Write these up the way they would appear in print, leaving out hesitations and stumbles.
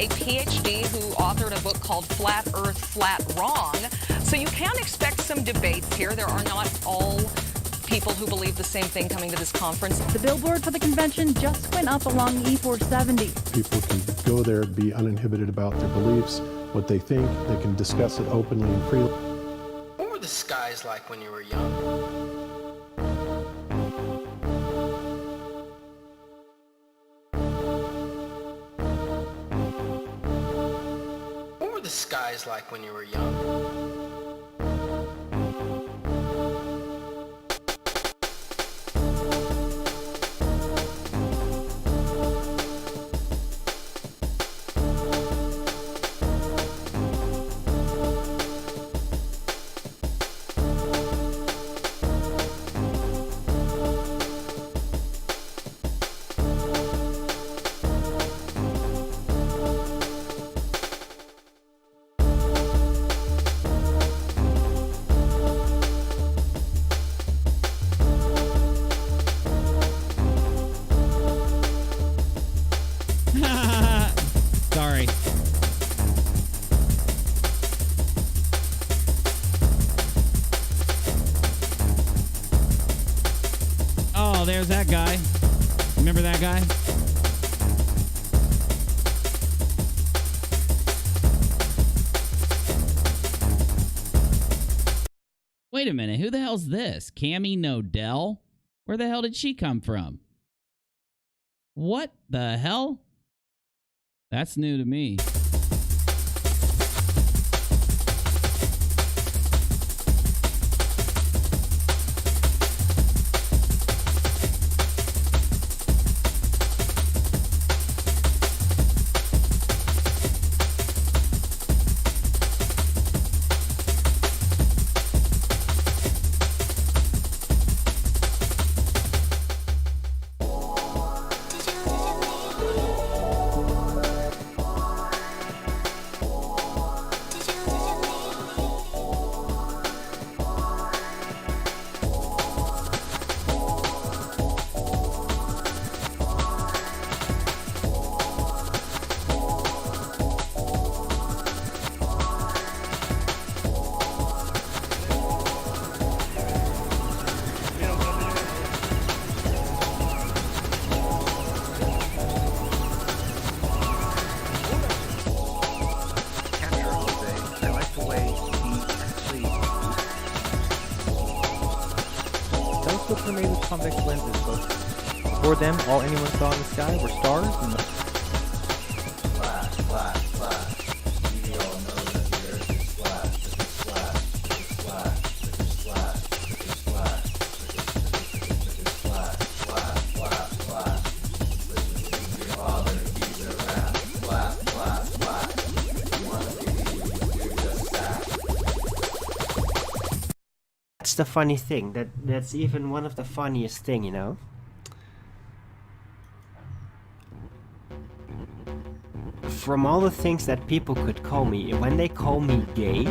a PhD who authored a book called Flat Earth, Flat Wrong. So you can expect some debates here. There are not all people who believe the same thing coming to this conference. The billboard for the convention just went up along E470. People can go there, be uninhibited about their beliefs, what they think. They can discuss it openly and freely. What were the skies like when you were young? What were the skies like when you were young? Sorry. Oh, there's that guy. Remember that guy? Wait a minute. Who the hell's this? Cammy Nodell? Where the hell did she come from? What the hell? That's new to me. Telescopes are made with convex lenses, but before them, all anyone saw in the sky were stars and Flat, flat, flat. We all know that the earth is flat. It's flat. It's flat. It's flat. It's flat. It's flat. Flat, flat, flat. Listen to your father, he's around. Flat, flat, flat. You wanna be, you just that. That's the funny thing. That's even one of the funniest thing, you know? From all the things that people could call me, when they call me gay,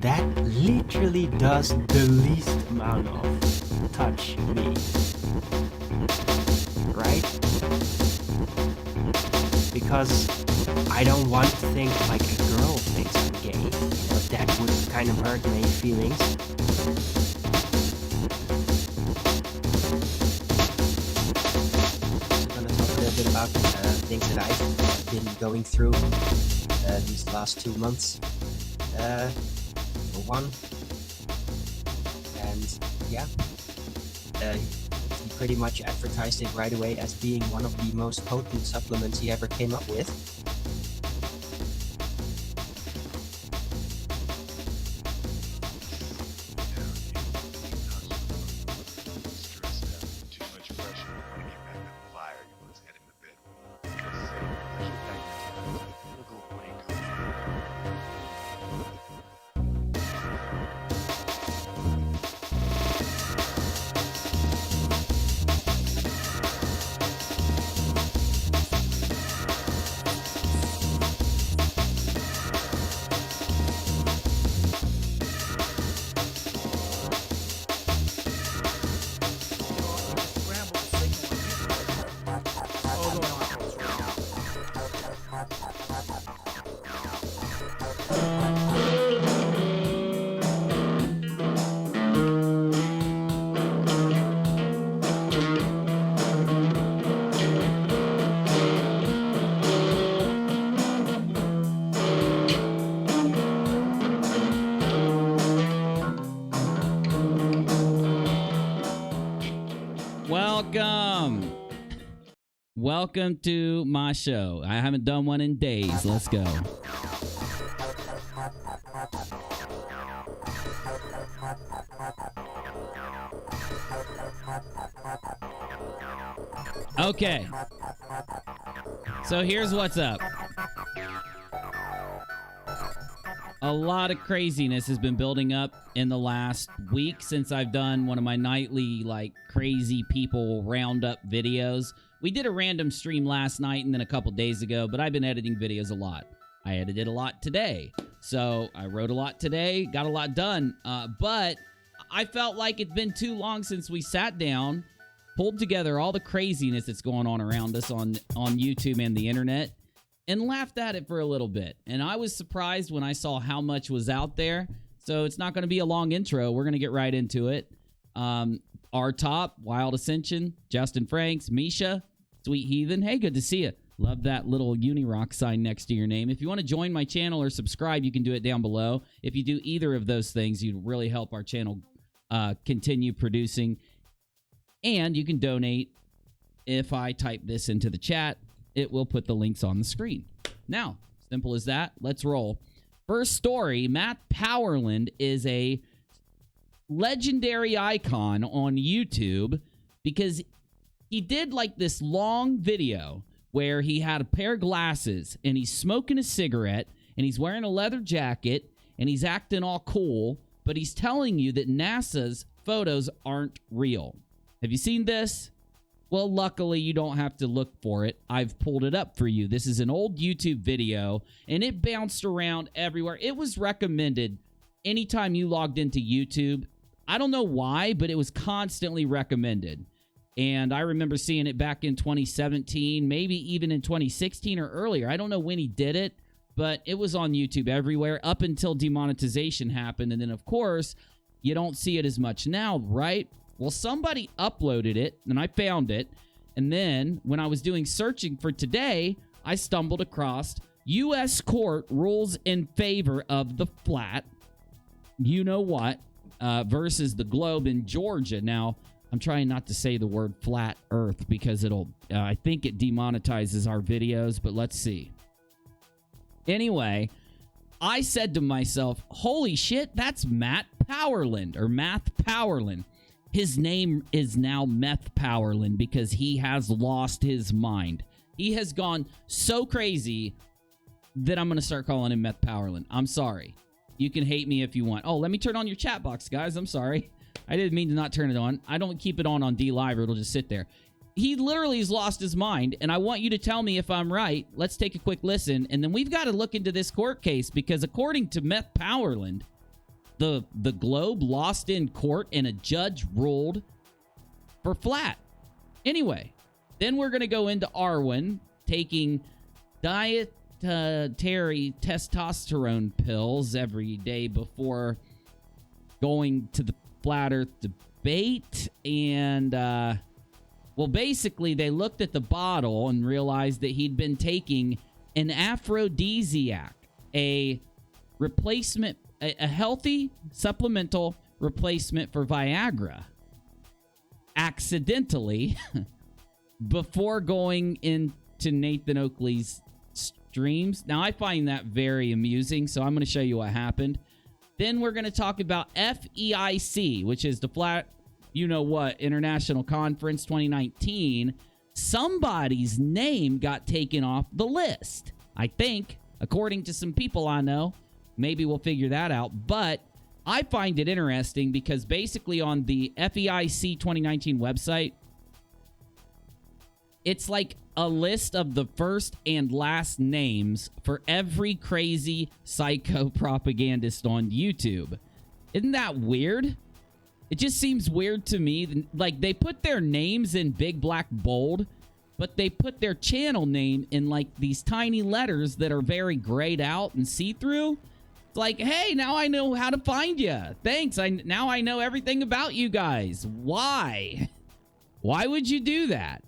that literally does the least amount of touch me. Right? Because I don't want to think like a girl thinks I'm gay. You know, that would kind of hurt my feelings. I'm gonna talk a little bit about things that I've been going through these last 2 months. For one, and yeah, he pretty much advertised it right away as being one of the most potent supplements he ever came up with. welcome. Welcome to my show. I haven't done one in days. Let's go. Okay. So here's what's up. A lot of craziness has been building up in the last week since I've done one of my nightly, like, crazy people roundup videos. We did a random stream last night and then a couple days ago, but I've been editing videos a lot. I edited a lot today. So I wrote a lot today, got a lot done. But I felt like it's been too long since we sat down, pulled together all the craziness that's going on around us on YouTube and the internet, and laughed at it for a little bit. And I was surprised when I saw how much was out there. So it's not going to be a long intro. We're going to get right into it. Our top, Wild Ascension, Justin Franks, Misha, Sweet Heathen. Hey, good to see you. Love that little UNIRock sign next to your name. If you want to join my channel or subscribe, you can do it down below. If you do either of those things, you'd really help our channel continue producing. And you can donate. If I type this into the chat, it will put the links on the screen. Now, simple as that. Let's roll. First story, Matt Powerland is a legendary icon on YouTube because he did like this long video where he had a pair of glasses and he's smoking a cigarette and he's wearing a leather jacket and he's acting all cool, but he's telling you that NASA's photos aren't real. Have you seen this? Well, luckily, you don't have to look for it. I've pulled it up for you. This is an old YouTube video, and it bounced around everywhere. It was recommended anytime you logged into YouTube. I don't know why, but it was constantly recommended. And I remember seeing it back in 2017, maybe even in 2016 or earlier. I don't know when he did it, but it was on YouTube everywhere up until demonetization happened. And then, of course, you don't see it as much now, right? Well, somebody uploaded it, and I found it. And then, when I was doing searching for today, I stumbled across U.S. court rules in favor of the flat, you know what, versus the globe in Georgia. Now, I'm trying not to say the word flat earth because it'll, I think it demonetizes our videos, but let's see. Anyway, I said to myself, holy shit, that's Matt Powerland, or Math Powerland. His name is now Meth Powerland because he has lost his mind. He has gone so crazy that I'm going to start calling him Meth Powerland. I'm sorry. You can hate me if you want. Oh, let me turn on your chat box, guys. I'm sorry. I didn't mean to not turn it on. I don't keep it on DLive or it'll just sit there. He literally has lost his mind, and I want you to tell me if I'm right. Let's take a quick listen, and then we've got to look into this court case because according to Meth Powerland, the globe lost in court and a judge ruled for flat. Anyway, then we're going to go into Arwijns taking dietary testosterone pills every day before going to the flat earth debate. And, well, basically they looked at the bottle and realized that he'd been taking an aphrodisiac, a replacement, a healthy supplemental replacement for Viagra, accidentally before going into Nathan Oakley's streams. Now, I find that very amusing, so I'm going to show you what happened. Then we're going to talk about FEIC, which is the Flat, you know what, International Conference 2019. Somebody's name got taken off the list, I think, according to some people I know. Maybe we'll figure that out. But I find it interesting because basically on the FEIC 2019 website, it's like a list of the first and last names for every crazy psycho propagandist on YouTube. Isn't that weird? It just seems weird to me. Like, they put their names in big black bold, but they put their channel name in like these tiny letters that are very grayed out and see-through. It's like, hey, now I know how to find you. Thanks. Now I know everything about you guys. Why? Why would you do that?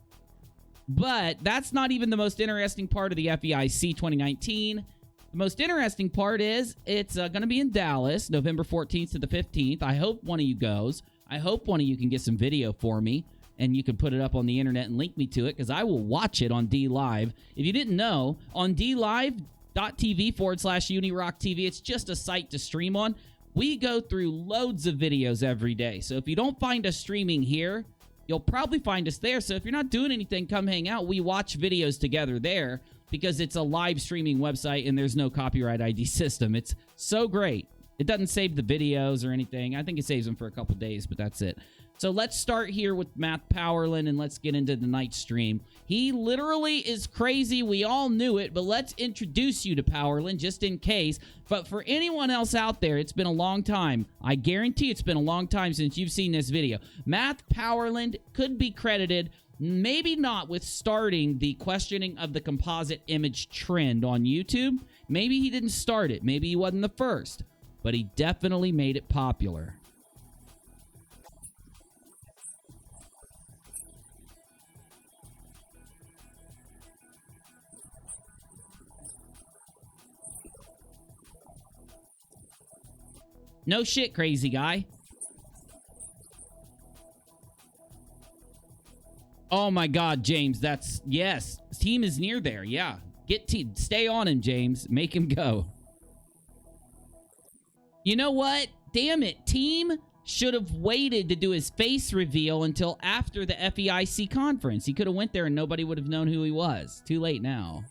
But that's not even the most interesting part of the FEIC 2019. The most interesting part is it's going to be in Dallas, November 14th to the 15th. I hope one of you goes. I hope one of you can get some video for me. and you can put it up on the internet and link me to it because I will watch it on D Live. If you didn't know, on dlive.tv/UNIRocktv, it's just a site to stream on. We go through loads of videos every day. So if you don't find us streaming here, you'll probably find us there. So if you're not doing anything, come hang out. We watch videos together there because it's a live streaming website and there's no copyright ID system. It's so great. It doesn't save the videos or anything. I think it saves them for a couple days, but that's it. So let's start here with Matt Powerland and let's get into the night stream. He literally is crazy. We all knew it, but let's introduce you to Powerland just in case. But for anyone else out there, it's been a long time. I guarantee it's been a long time since you've seen this video. Matt Powerland could be credited, maybe not with starting the questioning of the composite image trend on YouTube. Maybe he didn't start it. Maybe he wasn't the first, but he definitely made it popular. No shit, crazy guy. Oh my God, James, that's, yes. Team is near there, yeah. Stay on him, James. Make him go. You know what? Damn it, team should have waited to do his face reveal until after the FEIC conference. He could have went there and nobody would have known who he was. Too late now.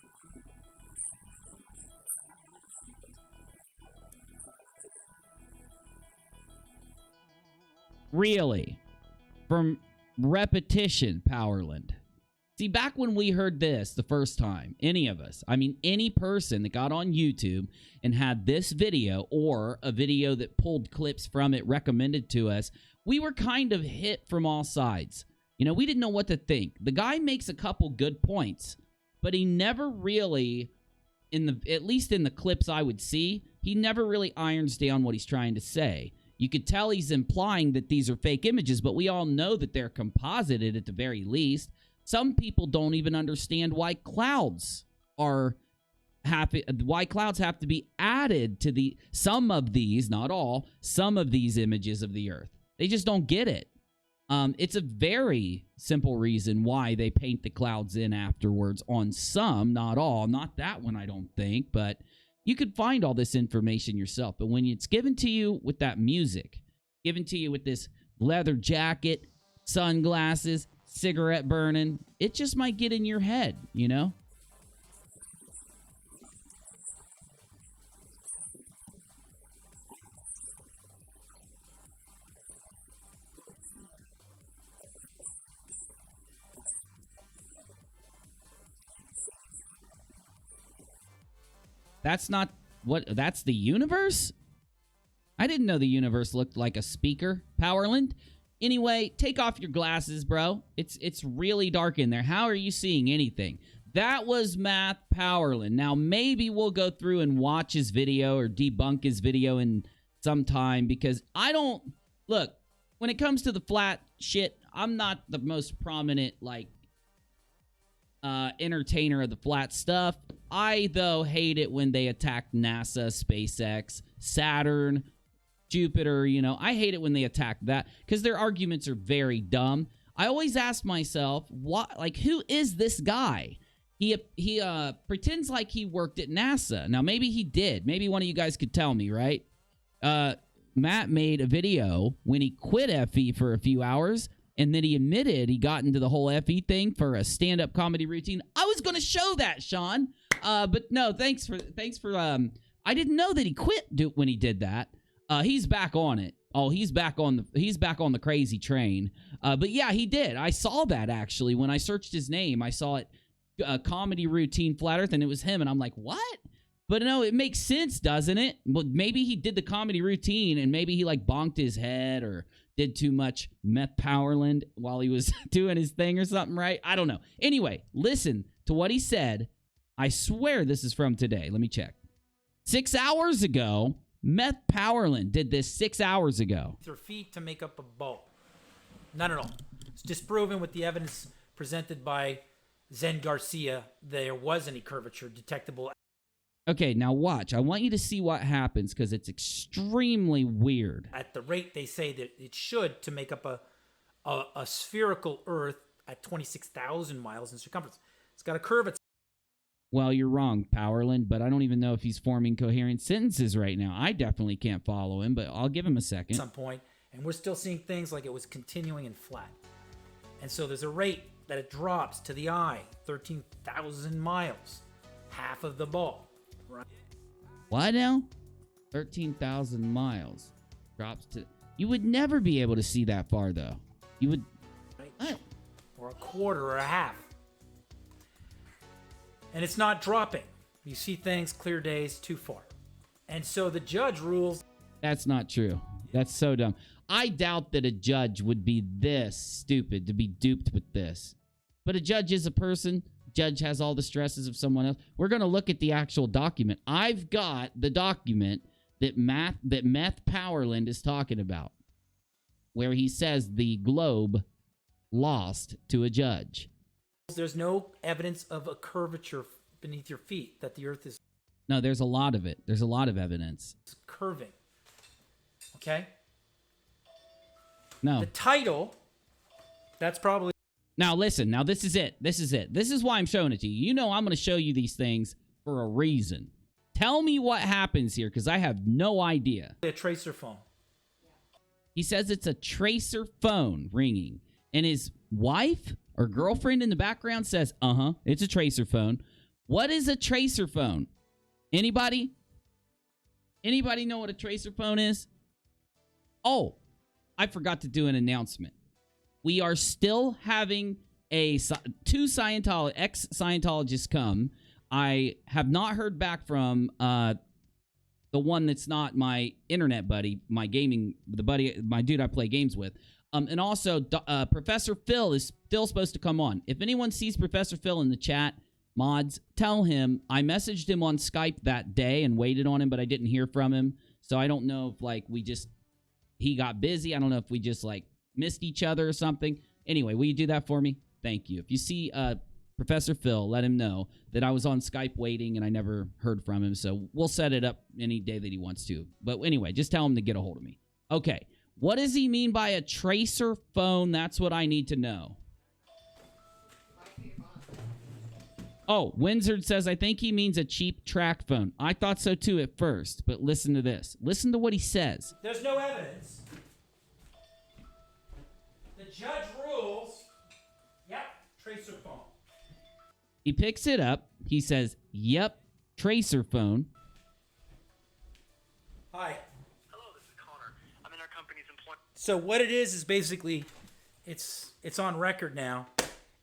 Really? From repetition, Powerland. See, back when we heard this the first time, any of us, I mean, any person that got on YouTube and had this video or a video that pulled clips from it recommended to us, we were kind of hit from all sides. You know, we didn't know what to think. The guy makes a couple good points, but he never really, at least in the clips I would see, he never really irons down what he's trying to say. You could tell he's implying that these are fake images, but we all know that they're composited at the very least. Some people don't even understand why clouds have to be added to some of these, not all, some of these images of the Earth. They just don't get it. It's a very simple reason why they paint the clouds in afterwards on some, not all. Not that one, I don't think, but you could find all this information yourself. But when it's given to you with that music, given to you with this leather jacket, sunglasses, cigarette burning, it just might get in your head, you know? That's not what, that's the universe? I didn't know the universe looked like a speaker, Powerland. Anyway, take off your glasses, bro. It's really dark in there. How are you seeing anything? That was Matt Powerland. Now, maybe we'll go through and watch his video or debunk his video in some time because I don't... Look, when it comes to the flat shit, I'm not the most prominent, like, entertainer of the flat stuff. I, though, hate it when they attack NASA, SpaceX, Saturn, Jupiter, you know. I hate it when they attack that because their arguments are very dumb. I always ask myself, what, like, who is this guy? He pretends like he worked at NASA. Now, maybe he did. Maybe one of you guys could tell me, right? Matt made a video when he quit FE for a few hours, and then he admitted he got into the whole FE thing for a stand-up comedy routine. I was going to show that, Sean. But no, thanks for I didn't know that he quit when he did that. He's back on it. Oh, he's back on the crazy train. But yeah, he did. I saw that actually when I searched his name. I saw it, comedy routine flat earth, and it was him. And I'm like, what? But no, it makes sense, doesn't it? Well, maybe he did the comedy routine, and maybe he like bonked his head or did too much meth Powerland while he was doing his thing or something, right? I don't know. Anyway, listen to what he said. I swear this is from today. Let me check. 6 hours ago. Meth Powerland did this 6 hours ago. Their feet to make up a bow. None at all. It's disproven with the evidence presented by Zen Garcia. There was any curvature detectable. Okay, now watch. I want you to see what happens because it's extremely weird. At the rate they say that it should to make up a spherical Earth at 26,000 miles in circumference. It's got a curve at Well, you're wrong, Powerland, but I don't even know if he's forming coherent sentences right now. I definitely can't follow him, but I'll give him a second. some point, and we're still seeing things like it was continuing and flat. And so there's a rate that it drops to the eye, 13,000 miles, half of the ball. Right? What now? 13,000 miles. Drops to... You would never be able to see that far, though. You would... What? Or a quarter or a half. And it's not dropping. You see things clear days too far. And so the judge rules. That's not true. That's so dumb. I doubt that a judge would be this stupid to be duped with this. But a judge is a person. Judge has all the stresses of someone else. We're going to look at the actual document. I've got the document that Meth Powerland is talking about, where he says the globe lost to a judge. There's no evidence of a curvature beneath your feet, that the Earth is No, there's a lot of it. There's a lot of evidence. curving. Okay? No. The title, that's probably... Now, listen. Now, this is it. This is it. This is why I'm showing it to you. You know I'm going to show you these things for a reason. Tell me what happens here, because I have no idea. a tracer phone. He says it's a tracer phone ringing, and his wife or girlfriend in the background says, it's a tracer phone. What is a tracer phone? Anybody? Anybody know what a tracer phone is? Oh, I forgot to do an announcement. We are still having two ex-Scientologists come. I have not heard back from the one that's not my internet buddy, my dude I play games with. And also, Professor Phil is still supposed to come on. If anyone sees Professor Phil in the chat, mods, tell him I messaged him on Skype that day and waited on him, but I didn't hear from him. So I don't know if he got busy. I don't know if we just missed each other or something. Anyway, will you do that for me? Thank you. If you see Professor Phil, let him know that I was on Skype waiting and I never heard from him. So we'll set it up any day that he wants to. But anyway, just tell him to get a hold of me. Okay. What does he mean by a tracer phone? That's what I need to know. Oh, Windsor says, I think he means a cheap track phone. I thought so too at first, but listen to this. Listen to what he says. There's no evidence. The judge rules, yep, tracer phone. He picks it up. He says, yep, tracer phone. Hi. So what it is basically, it's on record now.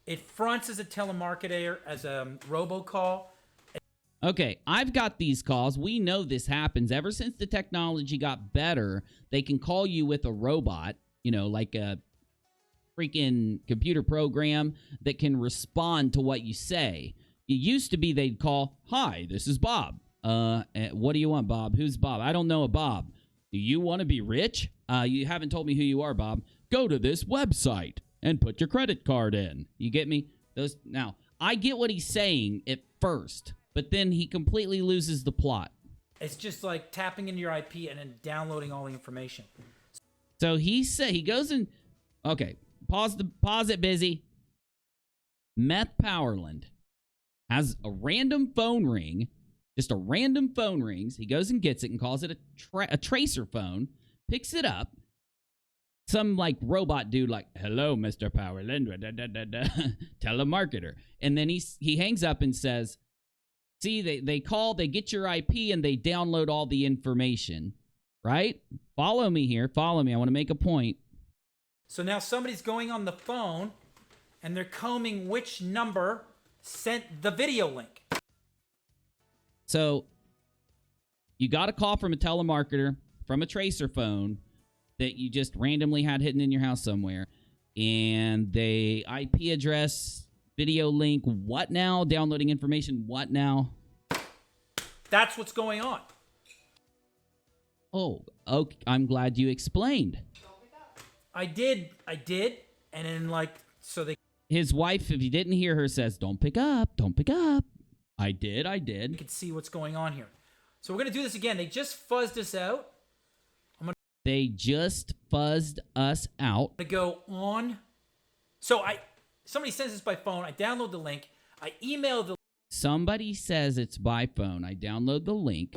It fronts as a telemarketer, as a robocall. Okay, I've got these calls. We know this happens. Ever since the technology got better, they can call you with a robot, like a freaking computer program that can respond to what you say. It used to be they'd call, hi, this is Bob. What do you want, Bob? Who's Bob? I don't know a Bob. Do you want to be rich? You haven't told me who you are, Bob. Go to this website and put your credit card in. You get me? Now, I get what he's saying at first, but then he completely loses the plot. It's just like tapping into your IP and then downloading all the information. So he goes in. Okay, pause it, busy. Meth Powerland has a random phone ring. Just a random phone rings. He goes and gets it and calls it a tracer phone. Picks it up. Some robot dude hello, Mr. Powerland, telemarketer. And then he hangs up and says, see, they call, they get your IP, and they download all the information. Right? Follow me here. Follow me. I want to make a point. So now somebody's going on the phone, and they're combing which number sent the video link. So you got a call from a telemarketer from a tracer phone that you just randomly had hidden in your house somewhere. And they IP address, video link, what now? Downloading information, what now? That's what's going on. Oh, okay. I'm glad you explained. I did. And then so they... His wife, if you didn't hear her, says, don't pick up. Don't pick up. I did. You can see what's going on here. So we're going to do this again. They just fuzzed us out. They just fuzzed us out. I go on. So somebody sends this by phone. I download the link. I email the Somebody says it's by phone. I download the link.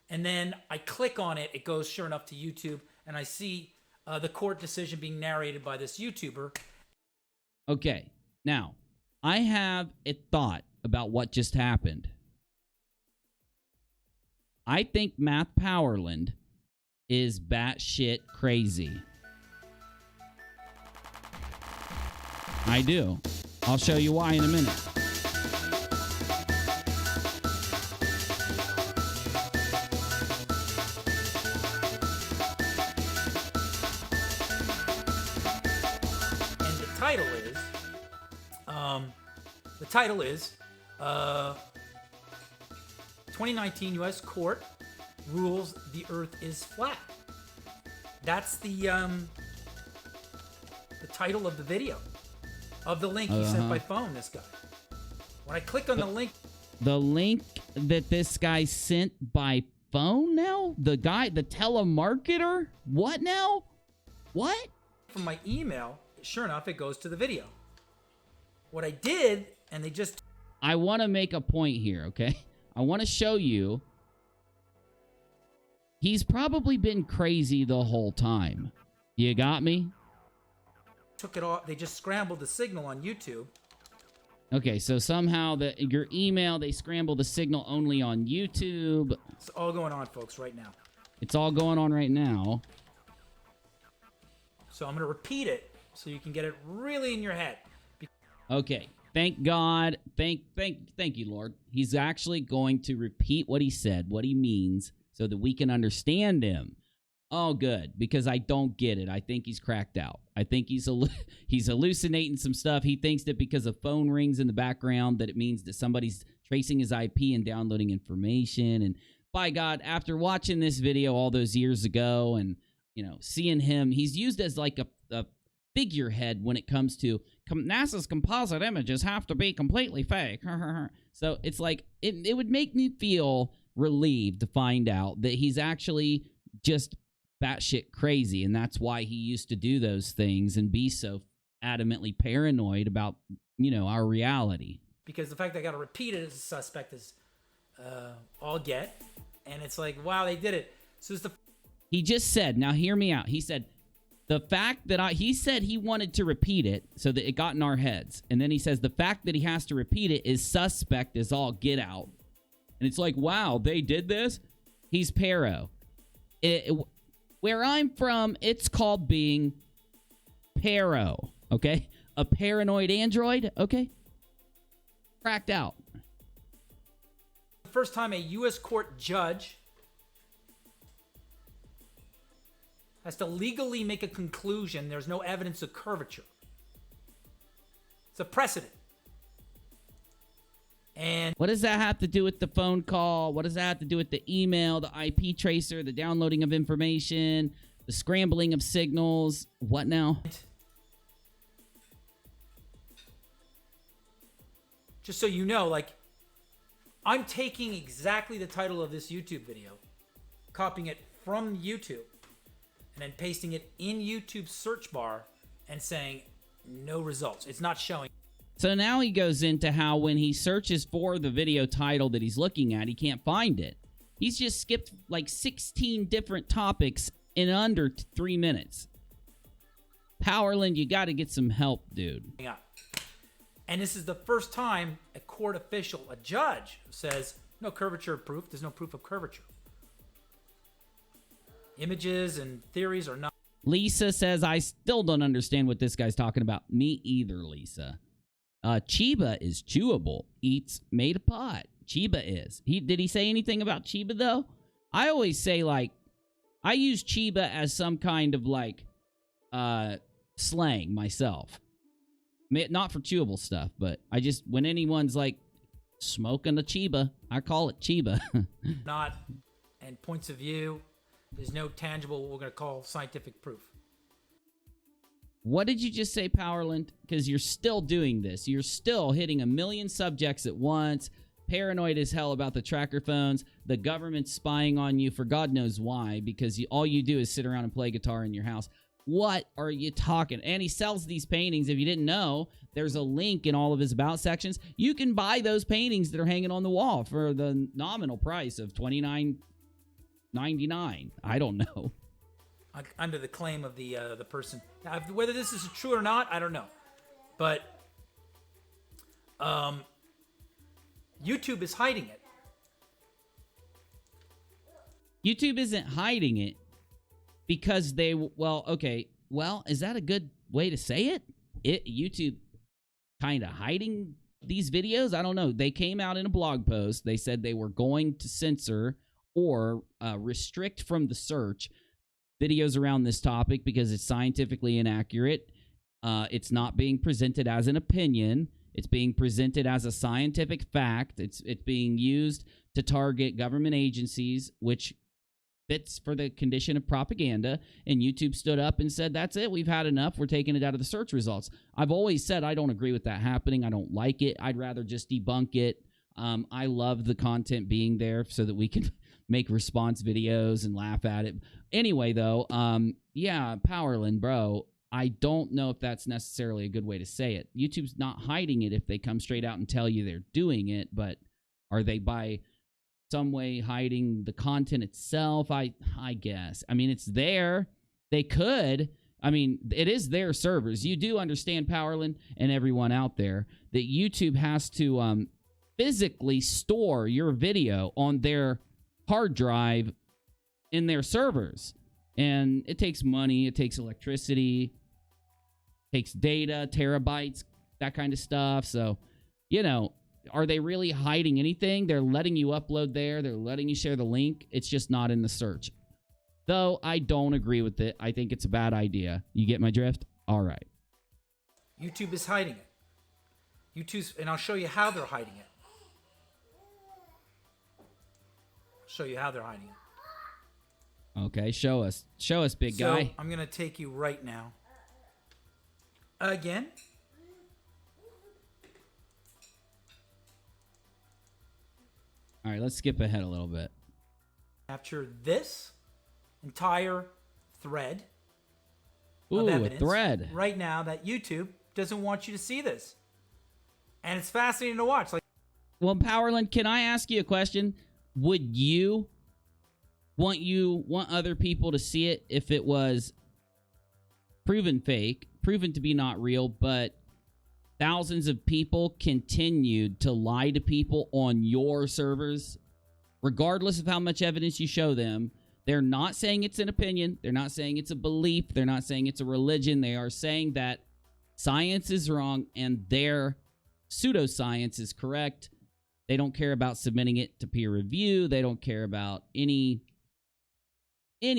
And then I click on it. It goes, sure enough, to YouTube. And I see the court decision being narrated by this YouTuber. Okay, now, I have a thought about what just happened. I think Math Powerland is batshit crazy. I do. I'll show you why in a minute. And the title is 2019 U.S. Court rules the Earth is flat. That's the title of the video, of the link he sent by phone, this guy. When I click on the link that this guy sent by phone now? The telemarketer? What now? What? from my email, sure enough, it goes to the video. What I did, and they just... I want to make a point here, okay? I want to show you. He's probably been crazy the whole time. You got me? Took it off. They just scrambled the signal on YouTube. Okay, so somehow your email, they scrambled the signal only on YouTube. It's all going on, folks, right now. It's all going on right now. So I'm going to repeat it so you can get it really in your head. Okay. Thank God. Thank you, Lord. He's actually going to repeat what he said, what he means, so that we can understand him. Oh, good, because I don't get it. I think he's cracked out. I think he's hallucinating some stuff. He thinks that because a phone rings in the background that it means that somebody's tracing his IP and downloading information. And by God, after watching this video all those years ago and, you know, seeing him, he's used as like a figurehead when it comes to NASA's composite images have to be completely fake. So it's like, it would make me feel relieved to find out that he's actually just batshit crazy, and that's why he used to do those things and be so adamantly paranoid about, you know, our reality. Because the fact that I got to repeat it as a suspect is all get, and it's like, wow, they did it. So it's he just said, now hear me out. He said the fact that he said he wanted to repeat it so that it got in our heads, and then he says the fact that he has to repeat it is suspect as all get out, and it's like, wow, they did this. He's paro. Where I'm from, it's called being paro, okay? A paranoid android, okay? Cracked out. the first time a U.S. court judge has to legally make a conclusion there's no evidence of curvature. It's a precedent. And what does that have to do with the phone call? What does that have to do with the email, the IP tracer, the downloading of information, the scrambling of signals? What now? just so you know, like, I'm taking exactly the title of this YouTube video, copying it from YouTube, and then pasting it in YouTube's search bar and saying no results. It's not showing. So now he goes into how when he searches for the video title that he's looking at, he can't find it. He's just skipped like 16 different topics in under 3 minutes. Powerland, you got to get some help, dude. And this is the first time a court official, a judge, says no curvature proof. There's no proof of curvature. Images and theories are not. Lisa says, I still don't understand what this guy's talking about. Me either, Lisa. Chiba is chewable. Eats made a pot. Chiba is. Did he say anything about Chiba, though? I always say, like, I use Chiba as some kind of, like, slang myself. Not for chewable stuff, but I just, when anyone's, like, smoking a Chiba, I call it Chiba. Not, and points of view, there's no tangible, what we're going to call scientific proof. What did you just say, Powerland? Because you're still doing this. You're still hitting a million subjects at once. paranoid as hell about the tracker phones. The government's spying on you for God knows why, because all you do is sit around and play guitar in your house. What are you talking? And he sells these paintings. If you didn't know, there's a link in all of his about sections. You can buy those paintings that are hanging on the wall for the nominal price of $29.99. I don't know. Under the claim of the person. Now, whether this is true or not, I don't know. But YouTube is hiding it. YouTube isn't hiding it because they, is that a good way to say it? YouTube kind of hiding these videos? I don't know. They came out in a blog post. They said they were going to censor or restrict from the search videos around this topic because it's scientifically inaccurate. It's not being presented as an opinion. It's being presented as a scientific fact. It's being used to target government agencies, which fits for the condition of propaganda. And YouTube stood up and said, that's it. We've had enough. We're taking it out of the search results. I've always said I don't agree with that happening. I don't like it. I'd rather just debunk it. I love the content being there so that we can make response videos and laugh at it. Anyway, though, yeah, Powerland, bro, I don't know if that's necessarily a good way to say it. YouTube's not hiding it if they come straight out and tell you they're doing it, but are they by some way hiding the content itself? I guess. I mean, it's there. They could. I mean, it is their servers. You do understand, Powerland, and everyone out there, that YouTube has to physically store your video on their hard drive in their servers. And it takes money, it takes electricity, takes data, terabytes, that kind of stuff. So, you know, are they really hiding anything? They're letting you upload there. They're letting you share the link. It's just not in the search. Though I don't agree with it. I think it's a bad idea. You get my drift? All right. YouTube is hiding it. And I'll show you how they're hiding it. Show you how they're hiding it. Okay, show us, big guy. So I'm gonna take you right now. Again. All right, let's skip ahead a little bit. Capture this entire thread. Ooh, of a evidence thread. right now that YouTube doesn't want you to see this, and it's fascinating to watch. Like, well, Powerland, can I ask you a question? Would you want other people to see it if it was proven fake, proven to be not real, but thousands of people continued to lie to people on your servers, regardless of how much evidence you show them? They're not saying it's an opinion. They're not saying it's a belief. They're not saying it's a religion. They are saying that science is wrong and their pseudoscience is correct. They don't care about submitting it to peer review. They don't care about any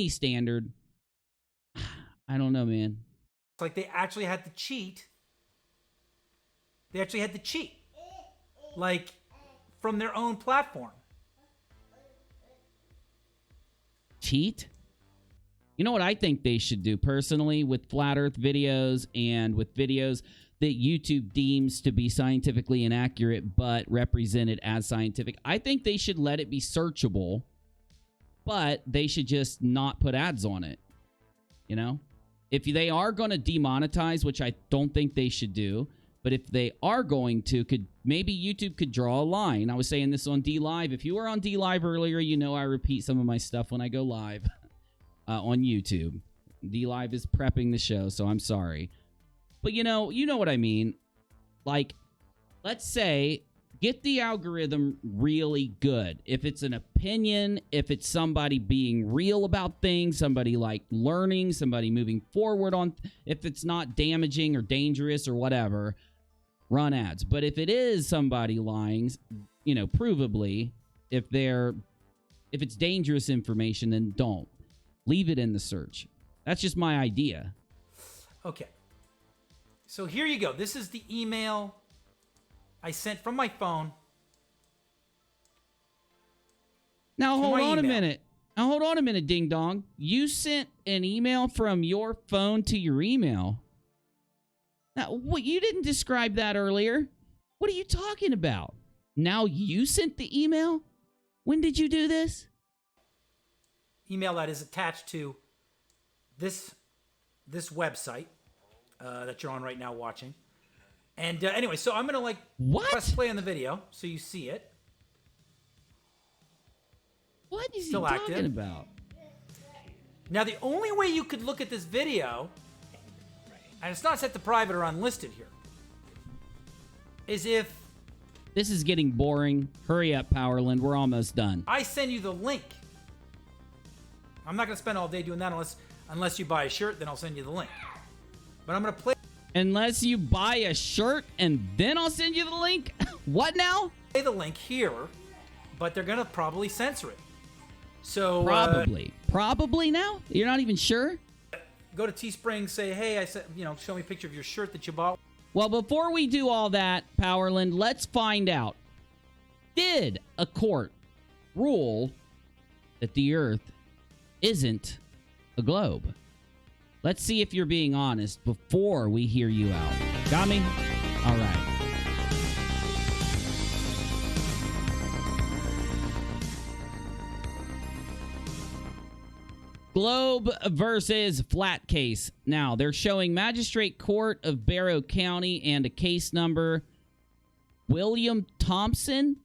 standard. I don't know, man. it's like they actually had to cheat. They actually had to cheat, like, from their own platform. Cheat? You know what I think they should do personally with flat earth videos and with videos that YouTube deems to be scientifically inaccurate but represented as scientific? I think they should let it be searchable, but they should just not put ads on it. You know? If they are going to demonetize, which I don't think they should do, but if they are going to, maybe YouTube could draw a line. I was saying this on DLive. If you were on DLive earlier, you know I repeat some of my stuff when I go live on YouTube. DLive is prepping the show, so I'm sorry. But you know what I mean. Like, let's say, get the algorithm really good. If it's an opinion, if it's somebody being real about things, somebody like learning, somebody moving forward on, if it's not damaging or dangerous or whatever, run ads. But if it is somebody lying, you know, provably, if it's dangerous information, then don't. Leave it in the search. That's just my idea. Okay. So here you go. This is the email I sent from my phone. Now, hold on a minute. Now, hold on a minute, Ding Dong. You sent an email from your phone to your email. Now, what, you didn't describe that earlier. What are you talking about? Now you sent the email? When did you do this? Email that is attached to this website that you're on right now watching. And anyway, so I'm gonna press play on the video so you see it. What is Still he active. talking about? Now the only way you could look at this video, and it's not set to private or unlisted here, is if This is getting boring. Hurry up, Powerland. We're almost done. I send you the link. I'm not gonna spend all day doing that unless you buy a shirt, then I'll send you the link. But I'm gonna play Unless you buy a shirt and then I'll send you the link? What now? the link here, but they're gonna probably censor it. So Probably. Probably now? You're not even sure? go to Teespring, say, hey, I said, show me a picture of your shirt that you bought. Well, before we do all that, Powerland, let's find out. Did a court rule that the Earth isn't a globe? Let's see if you're being honest before we hear you out. Got me? All right. Globe versus flat case. Now, they're showing Magistrate Court of Barrow County and a case number William Thompson,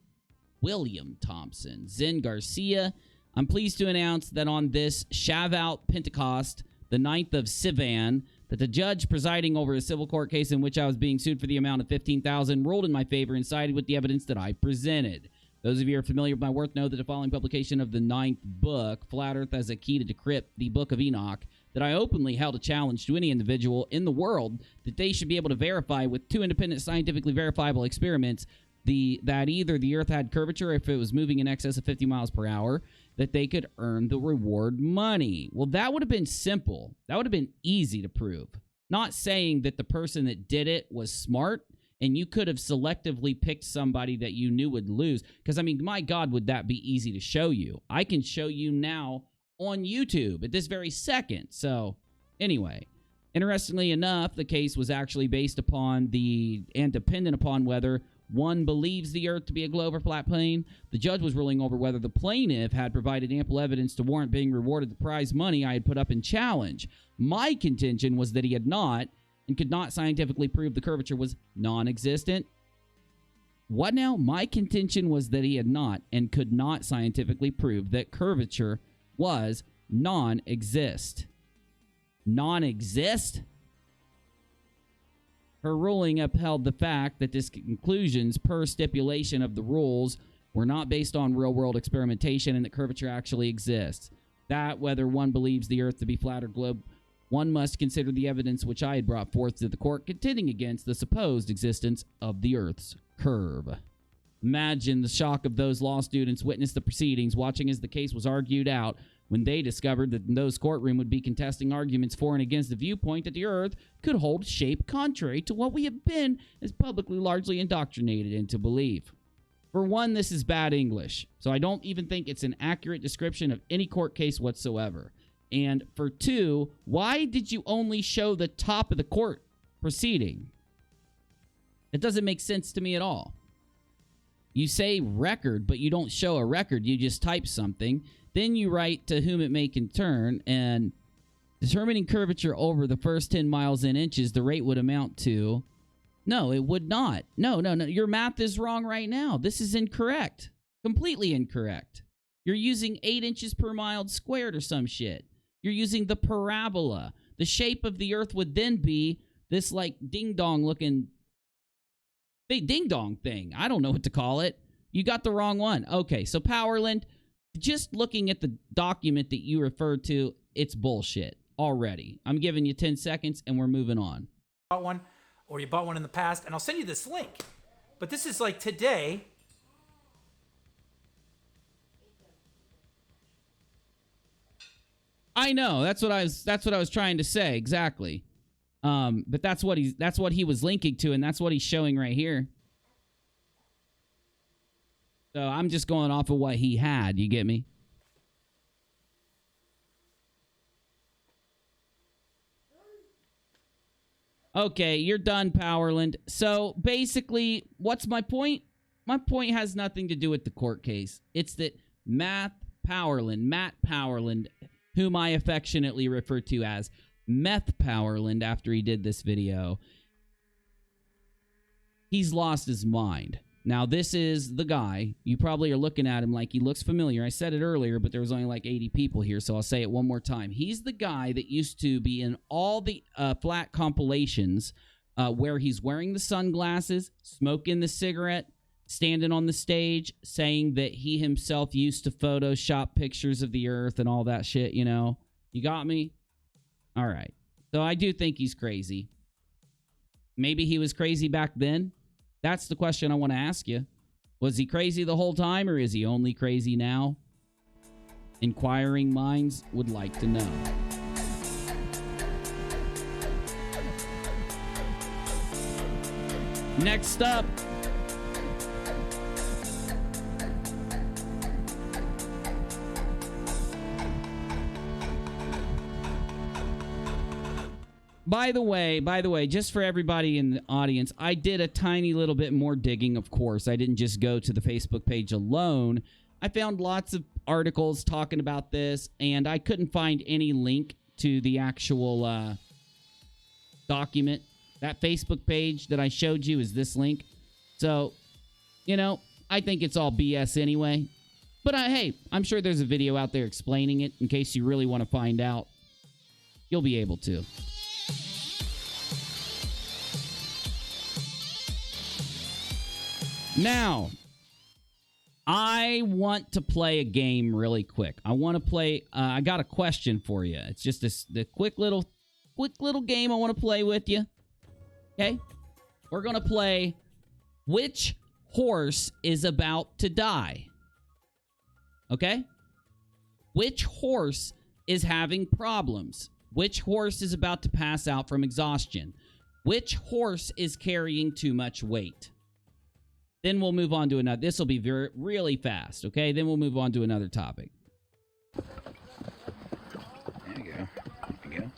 Zen Garcia. I'm pleased to announce that on this Shavuot Pentecost, the 9th of Sivan, that the judge presiding over a civil court case in which I was being sued for the amount of $15,000 ruled in my favor and sided with the evidence that I presented. Those of you who are familiar with my work know that the following publication of the 9th book, Flat Earth as a Key to Decrypt, the Book of Enoch, that I openly held a challenge to any individual in the world that they should be able to verify with 2 independent scientifically verifiable experiments that either the Earth had curvature if it was moving in excess of 50 miles per hour, that they could earn the reward money. Well, that would have been simple. That would have been easy to prove. Not saying that the person that did it was smart, and you could have selectively picked somebody that you knew would lose. Because, I mean, my God, would that be easy to show you? I can show you now on YouTube at this very second. So, anyway, interestingly enough, the case was actually based upon and dependent upon whether one believes the Earth to be a globe or flat plane. The judge was ruling over whether the plaintiff had provided ample evidence to warrant being rewarded the prize money I had put up in challenge. My contention was that he had not, and could not scientifically prove the curvature was non-existent. What now? My contention was that he had not and could not scientifically prove that curvature was non-exist. Non-exist? Her ruling upheld the fact that his conclusions, per stipulation of the rules, were not based on real-world experimentation and that curvature actually exists. That, whether one believes the Earth to be flat or globe, one must consider the evidence which I had brought forth to the court contending against the supposed existence of the Earth's curve. Imagine the shock of those law students witnessed the proceedings, watching as the case was argued out, when they discovered that in those courtroom would be contesting arguments for and against the viewpoint that the Earth could hold shape contrary to what we have been as publicly largely indoctrinated into belief. For one, this is bad English, so I don't even think it's an accurate description of any court case whatsoever. And for two, why did you only show the top of the court proceeding? It doesn't make sense to me at all. You say record, but you don't show a record. You just type something. Then you write to whom it may concern, and determining curvature over the first 10 miles in inches, the rate would amount to... No, it would not. No. Your math is wrong right now. This is incorrect. Completely incorrect. You're using 8 inches per mile squared or some shit. You're using the parabola. The shape of the Earth would then be this, like, ding-dong looking... ding-dong thing. I don't know what to call it. You got the wrong one. Okay, so Powerland, just looking at the document that you referred to, it's bullshit already. I'm giving you 10 seconds, and we're moving on. Bought one, or you bought one in the past, and I'll send you this link. But this is like today... I know. That's what I was trying to say. Exactly. But that's what he was linking to, and that's what he's showing right here. So I'm just going off of what he had. You get me? Okay, you're done, Powerland. So basically, what's my point? My point has nothing to do with the court case. It's that Matt Powerland, whom I affectionately refer to as Meth Powerland after he did this video, he's lost his mind. Now, this is the guy. You probably are looking at him like he looks familiar. I said it earlier, but there was only like 80 people here, so I'll say it one more time. He's the guy that used to be in all the flat compilations where he's wearing the sunglasses, smoking the cigarette, standing on the stage, saying that he himself used to Photoshop pictures of the earth and all that shit, you know? You got me? All right. So I do think he's crazy. Maybe he was crazy back then. That's the question I want to ask you. Was he crazy the whole time, or is he only crazy now? Inquiring minds would like to know. Next up, By the way, just for everybody in the audience, I did a tiny little bit more digging, of course. I didn't just go to the Facebook page alone. I found lots of articles talking about this, and I couldn't find any link to the actual document. That Facebook page that I showed you is this link. So, you know, I think it's all BS anyway. But hey, I'm sure there's a video out there explaining it in case you really want to find out. You'll be able to. Now, I want to play a game really quick. I want to play, I got a question for you. It's just the quick little game I want to play with you. Okay? We're going to play Which Horse is About to Die? Okay? Which horse is having problems? Which horse is about to pass out from exhaustion? Which horse is carrying too much weight? Then we'll move on to another. This will be really fast, okay? Then we'll move on to another topic. There you go. There you go.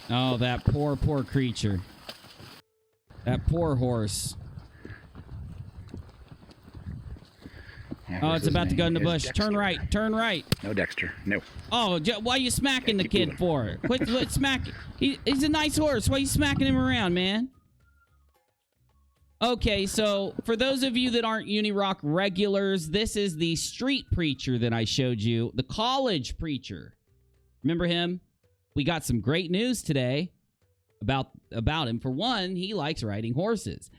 Oh, that poor creature. That poor horse. Oh, it's about to go in the bush. Dexter. Turn right. Turn right. No, Dexter. No. Oh, why are you smacking the kid for? Quit smacking. He's a nice horse. Why are you smacking him around, man? Okay, so for those of you that aren't UNIRock regulars, this is the street preacher that I showed you. The college preacher. Remember him? We got some great news today about him. For one, he likes riding horses.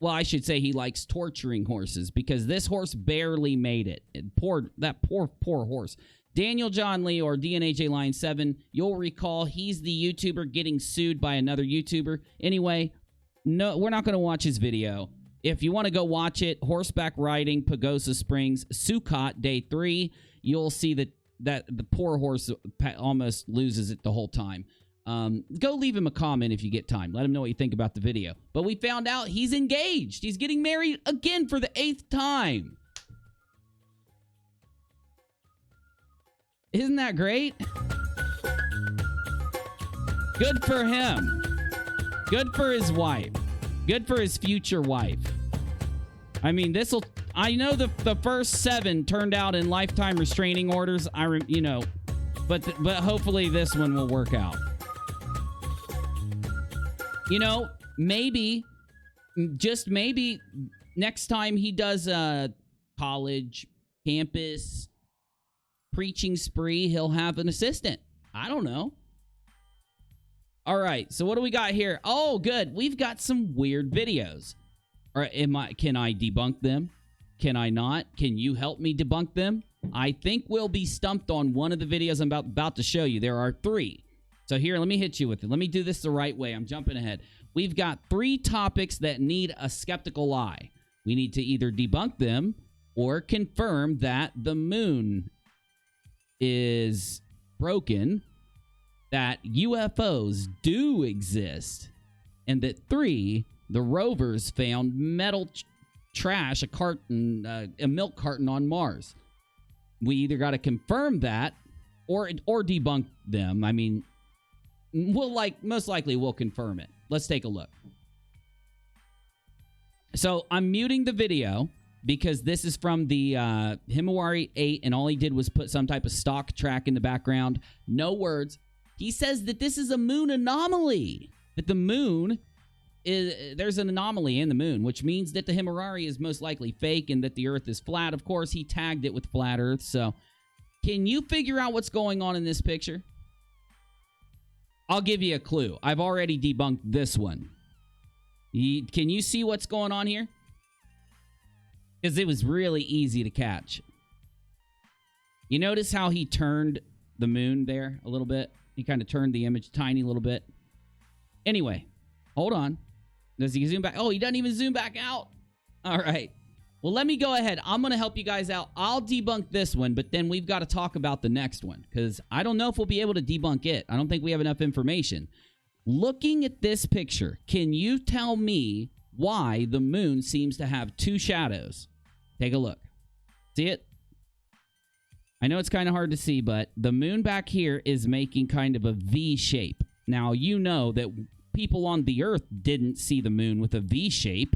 Well, I should say he likes torturing horses, because this horse barely made it. That poor horse. Daniel John Lee, or DNAJ Lion 7, you'll recall he's the YouTuber getting sued by another YouTuber. Anyway, no, we're not going to watch his video. If you want to go watch it, horseback riding, Pagosa Springs, Sukkot, day 3, you'll see that the poor horse almost loses it the whole time. Go leave him a comment if you get time. Let him know what you think about the video. But we found out he's engaged. He's getting married again for the 8th time. Isn't that great? Good for him. Good for his wife. Good for his future wife. I mean, I know the first 7 turned out in lifetime restraining orders. But hopefully this one will work out. You know, maybe, just maybe, next time he does a college, campus, preaching spree, he'll have an assistant. I don't know. All right, so what do we got here? Oh, good. We've got some weird videos. All right, can I debunk them? Can I not? Can you help me debunk them? I think we'll be stumped on one of the videos I'm about to show you. There are 3. So here, let me hit you with it. Let me do this the right way. I'm jumping ahead. We've got 3 topics that need a skeptical eye. We need to either debunk them or confirm that the moon is broken, that UFOs do exist, and that 3, the rovers found metal trash, a milk carton on Mars. We either got to confirm that or debunk them. I mean, most likely we'll confirm it. Let's take a look. So I'm muting the video because this is from the Himawari 8, and all he did was put some type of stock track in the background. No words. He says that this is a moon anomaly. That the moon there's an anomaly in the moon, which means that the Himawari is most likely fake and that the Earth is flat. Of course, he tagged it with flat Earth. So can you figure out what's going on in this picture? I'll give you a clue. I've already debunked this one. Can you see what's going on here? Because it was really easy to catch. You notice how he turned the moon there a little bit? He kind of turned the image tiny little bit. Anyway, hold on. Does he zoom back? Oh, he doesn't even zoom back out. All right. Well, let me go ahead. I'm going to help you guys out. I'll debunk this one, but then we've got to talk about the next one because I don't know if we'll be able to debunk it. I don't think we have enough information. Looking at this picture, can you tell me why the moon seems to have two shadows? Take a look. See it? I know it's kind of hard to see, but the moon back here is making kind of a V shape. Now, you know that people on the Earth didn't see the moon with a V shape,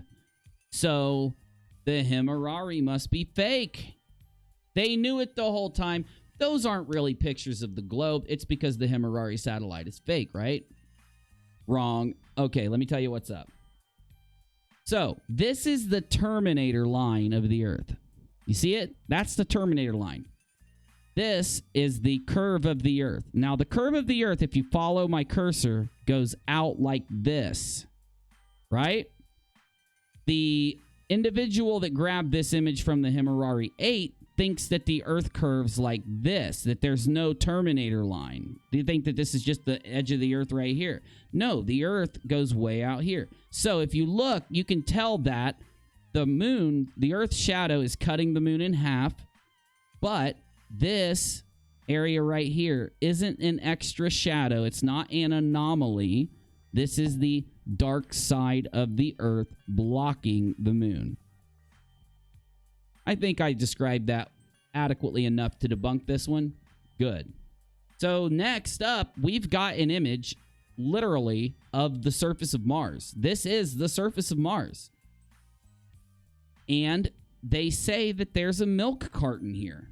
so the Himawari must be fake. They knew it the whole time. Those aren't really pictures of the globe. It's because the Himawari satellite is fake, right? Wrong. Okay, let me tell you what's up. So, this is the Terminator line of the Earth. You see it? That's the Terminator line. This is the curve of the Earth. Now, the curve of the Earth, if you follow my cursor, goes out like this, right? The individual that grabbed this image from the Himawari 8 thinks that the Earth curves like this, that there's no Terminator line. Do you think that this is just the edge of the Earth right here? No, the Earth goes way out here. So if you look, you can tell that the moon, the Earth's shadow is cutting the moon in half, but this area right here isn't an extra shadow. It's not an anomaly. This is the dark side of the Earth blocking the moon. I think I described that adequately enough to debunk this one. Good. So next up, we've got an image, literally, of the surface of Mars. This is the surface of Mars. And they say that there's a milk carton here.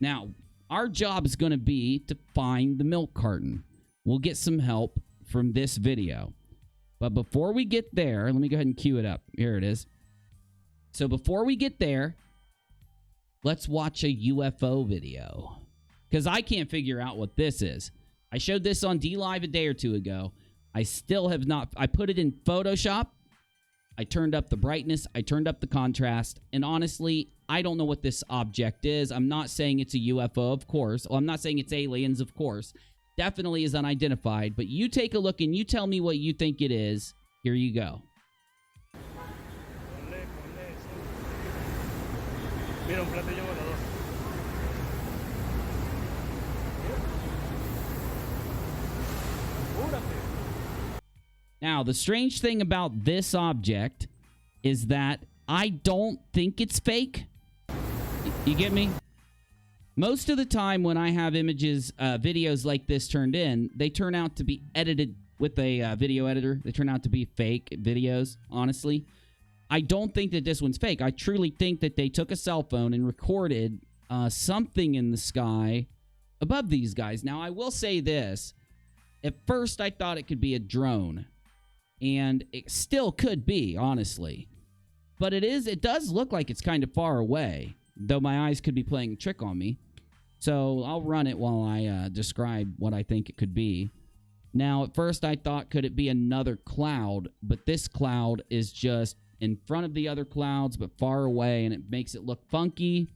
Now, our job is going to be to find the milk carton. We'll get some help from this video. But before we get there, let me go ahead and cue it up. Here it is. So before we get there, let's watch a UFO video. Because I can't figure out what this is. I showed this on DLive a day or two ago. I still have not. I put it in Photoshop. I turned up the brightness. I turned up the contrast. And honestly, I don't know what this object is. I'm not saying it's a UFO, of course. Well, I'm not saying it's aliens, of course. Definitely is unidentified. But you take a look and you tell me what you think it is. Here you go. Now, the strange thing about this object is that I don't think it's fake. You get me? Most of the time when I have images, videos like this turned in, they turn out to be edited with a video editor. They turn out to be fake videos, honestly. I don't think that this one's fake. I truly think that they took a cell phone and recorded something in the sky above these guys. Now, I will say this. At first, I thought it could be a drone. And it still could be, honestly. But it does look like it's kind of far away. Though my eyes could be playing a trick on me. So I'll run it while I describe what I think it could be. Now, at first I thought, could it be another cloud? But this cloud is just in front of the other clouds, but far away. And it makes it look funky.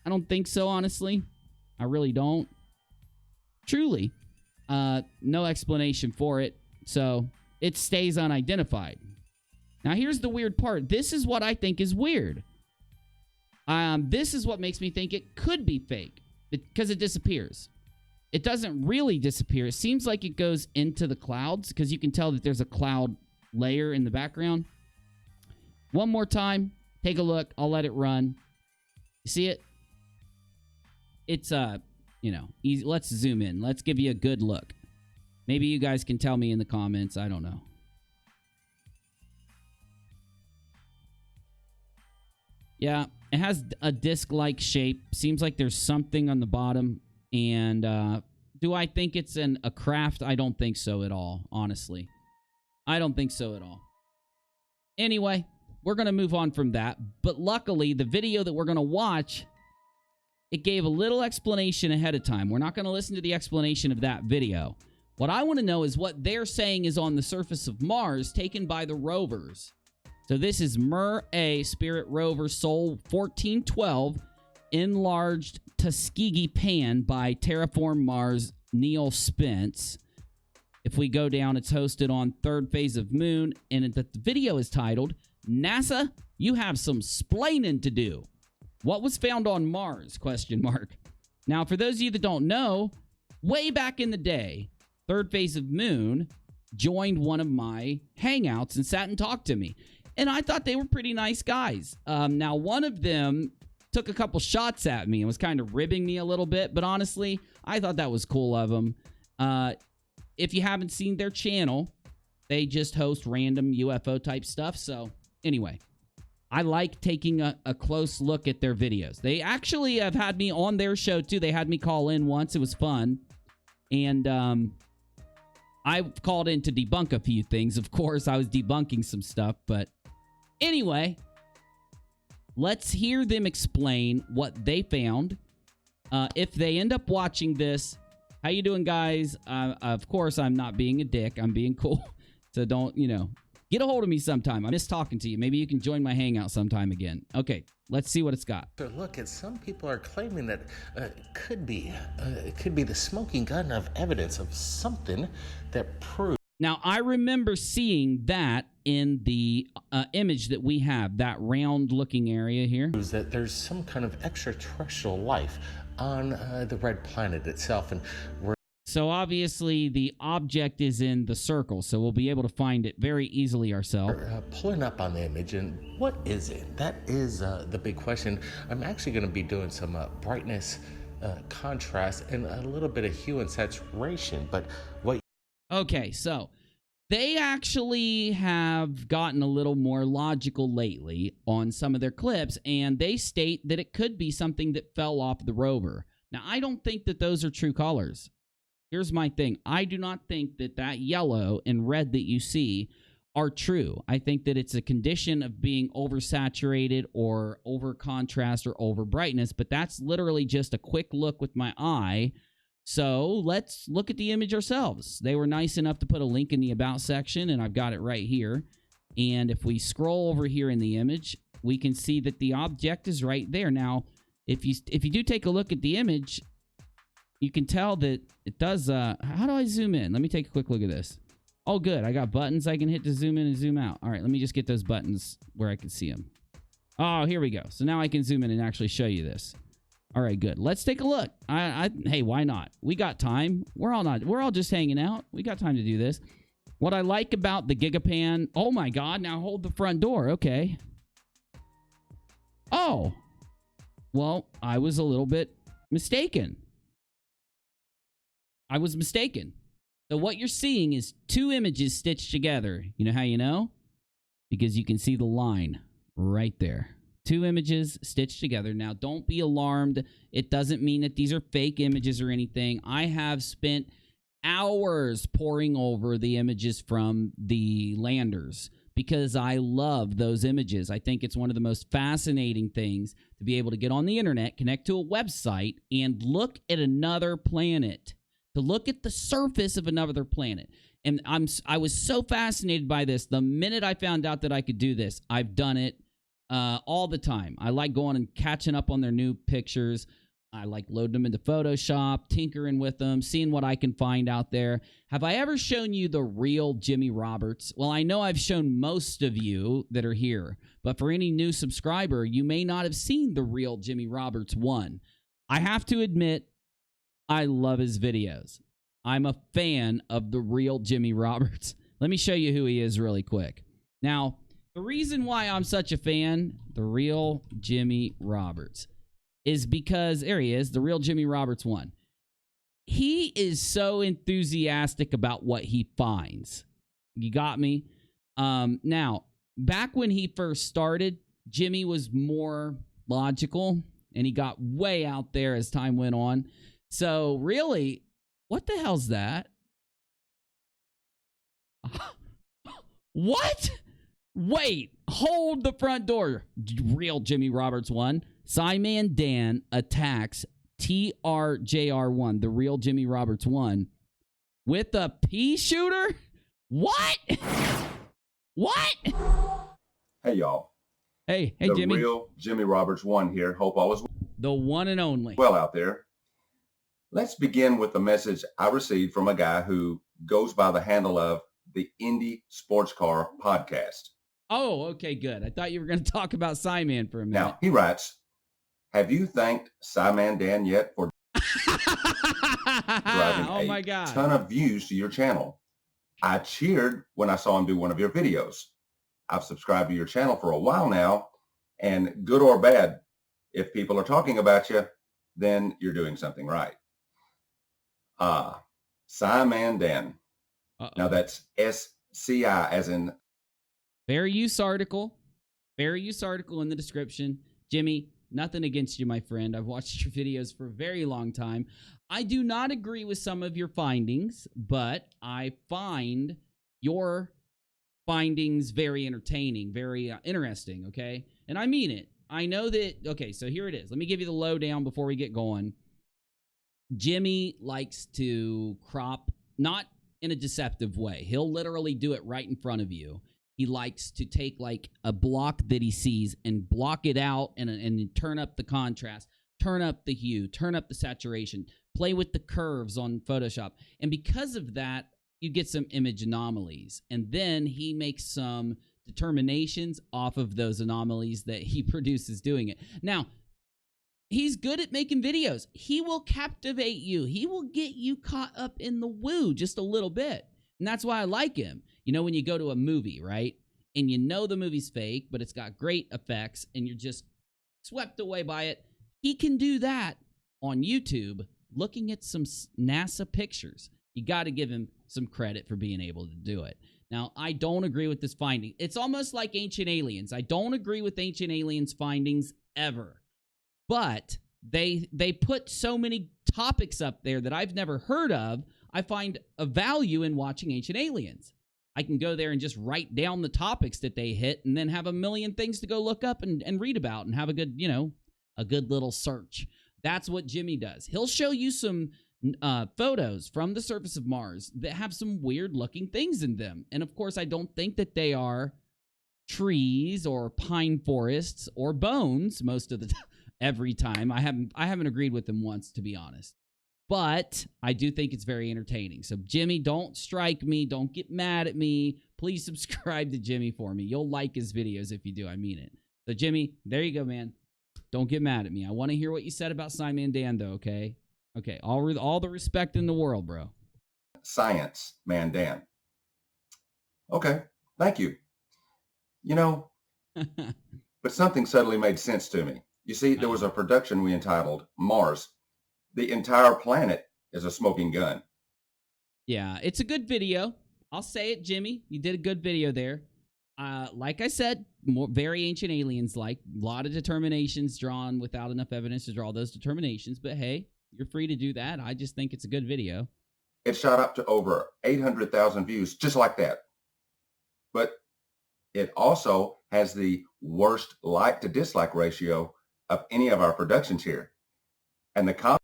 I don't think so, honestly. I really don't. Truly. No explanation for it. So it stays unidentified. Now, here's the weird part. This is what I think is weird. This is what makes me think it could be fake. Because it disappears. It doesn't really disappear. It seems like it goes into the clouds. Because you can tell that there's a cloud layer in the background. One more time. Take a look. I'll let it run. You see it? It's, easy. Let's zoom in. Let's give you a good look. Maybe you guys can tell me in the comments. I don't know. Yeah, it has a disc-like shape. Seems like there's something on the bottom. And do I think it's a craft? I don't think so at all, honestly. I don't think so at all. Anyway, we're going to move on from that. But luckily, the video that we're going to watch, it gave a little explanation ahead of time. We're not going to listen to the explanation of that video. What I want to know is what they're saying is on the surface of Mars taken by the rovers. So this is Mir-A Spirit Rover Sol 1412 enlarged Tuskegee Pan by Terraform Mars Neil Spence. If we go down, it's hosted on third phase of Moon, and the video is titled, NASA, you have some splaining to do. What was found on Mars? ? Now, for those of you that don't know, way back in the day, third phase of Moon joined one of my hangouts and sat and talked to me. And I thought they were pretty nice guys. Now, one of them took a couple shots at me and was kind of ribbing me a little bit. But honestly, I thought that was cool of them. If you haven't seen their channel, they just host random UFO type stuff. So anyway, I like taking a close look at their videos. They actually have had me on their show too. They had me call in once. It was fun. And I've called in to debunk a few things. Of course, I was debunking some stuff. But anyway, let's hear them explain what they found. If they end up watching this, how you doing, guys? Of course, I'm not being a dick. I'm being cool. So don't, get a hold of me sometime. I miss talking to you. Maybe you can join my hangout sometime again. Okay, let's see what it's got. So look, at some people are claiming that it could be the smoking gun of evidence of something that proves. Now, I remember seeing that in the image that we have, that round-looking area here. That there's some kind of extraterrestrial life on the red planet itself, and so obviously the object is in the circle, so we'll be able to find it very easily ourselves. We're pulling up on the image, and what is it? That is the big question. I'm actually going to be doing some brightness, contrast, and a little bit of hue and saturation. But what? Okay, so they actually have gotten a little more logical lately on some of their clips, and they state that it could be something that fell off the rover. Now, I don't think that those are true colors. Here's my thing. I do not think that yellow and red that you see are true. I think that it's a condition of being oversaturated or over contrast or over brightness, but that's literally just a quick look with my eye. So let's look at the image ourselves. They were nice enough to put a link in the About section, and I've got it right here. And if we scroll over here in the image, we can see that the object is right there. Now, if you do take a look at the image, you can tell that it does. How do I zoom in? Let me take a quick look at this. Oh, good. I got buttons I can hit to zoom in and zoom out. All right, let me just get those buttons where I can see them. Oh, here we go. So now I can zoom in and actually show you this. All right, good. Let's take a look. Hey, why not? We got time. We're all just hanging out. We got time to do this. What I like about the Gigapan. Oh my God! Now hold the front door. Okay. Oh, well, I was a little bit mistaken. I was mistaken. So what you're seeing is two images stitched together. You know how you know? Because you can see the line right there. Two images stitched together. Now, don't be alarmed. It doesn't mean that these are fake images or anything. I have spent hours poring over the images from the landers because I love those images. I think it's one of the most fascinating things to be able to get on the internet, connect to a website, and look at another planet. To look at the surface of another planet. And I was so fascinated by this. The minute I found out that I could do this, I've done it all the time. I like going and catching up on their new pictures. I like loading them into Photoshop, tinkering with them, seeing what I can find out there. Have I ever shown you the real Jimmy Roberts? Well, I know I've shown most of you that are here, but for any new subscriber, you may not have seen the real Jimmy Roberts one. I have to admit, I love his videos. I'm a fan of the real Jimmy Roberts. Let me show you who he is really quick. Now, the reason why I'm such a fan, the real Jimmy Roberts, is because, there he is, the real Jimmy Roberts 1. He is so enthusiastic about what he finds. You got me? Now, back when he first started, Jimmy was more logical, and he got way out there as time went on. So, really, what the hell's that? What? Wait, hold the front door. Real Jimmy Roberts 1. Simon Dan attacks TRJR1, the real Jimmy Roberts 1, with a pea shooter? What? What? Hey, y'all. Hey, the Jimmy. The real Jimmy Roberts 1 here. Hope all is the one and only. Well out there. Let's begin with the message I received from a guy who goes by the handle of the Indie Sports Car Podcast. Oh, okay, good. I thought you were going to talk about Simon for a minute. Now, he writes, have you thanked Simon Dan yet for driving a ton of views to your channel? I cheered when I saw him do one of your videos. I've subscribed to your channel for a while now, and good or bad, if people are talking about you, then you're doing something right. Simon Dan. Now that's SCI as in... Fair use article. Fair use article in the description. Jimmy, nothing against you, my friend. I've watched your videos for a very long time. I do not agree with some of your findings, but I find your findings very entertaining, very interesting, okay? And I mean it. I know that... Okay, so here it is. Let me give you the lowdown before we get going. Jimmy likes to crop, not in a deceptive way. He'll literally do it right in front of you. He likes to take like a block that he sees and block it out and turn up the contrast, turn up the hue, turn up the saturation, play with the curves on Photoshop. And because of that, you get some image anomalies. And then he makes some determinations off of those anomalies that he produces doing it. Now, he's good at making videos. He will captivate you. He will get you caught up in the woo just a little bit. And that's why I like him. You know, when you go to a movie, right? And you know the movie's fake, but it's got great effects and you're just swept away by it. He can do that on YouTube looking at some NASA pictures. You got to give him some credit for being able to do it. Now, I don't agree with this finding. It's almost like Ancient Aliens. I don't agree with Ancient Aliens findings ever. But they put so many topics up there that I've never heard of. I find a value in watching Ancient Aliens. I can go there and just write down the topics that they hit and then have a million things to go look up and read about and have a good, you know, a good little search. That's what Jimmy does. He'll show you some photos from the surface of Mars that have some weird looking things in them. And of course, I don't think that they are trees or pine forests or bones most of the time. Every time. I haven't agreed with him once, to be honest. But I do think it's very entertaining. So, Jimmy, don't strike me. Don't get mad at me. Please subscribe to Jimmy for me. You'll like his videos if you do. I mean it. So, Jimmy, there you go, man. Don't get mad at me. I want to hear what you said about Simon Dan, though, okay? Okay, all the respect in the world, bro. Science, man, Dan. Okay, thank you. You know, but something suddenly made sense to me. You see, there was a production we entitled Mars. The entire planet is a smoking gun. Yeah, it's a good video. I'll say it, Jimmy. You did a good video there. Like I said, very Ancient Aliens-like. A lot of determinations drawn without enough evidence to draw those determinations. But hey, you're free to do that. I just think it's a good video. It shot up to over 800,000 views, just like that. But it also has the worst like to dislike ratio of any of our productions here. And the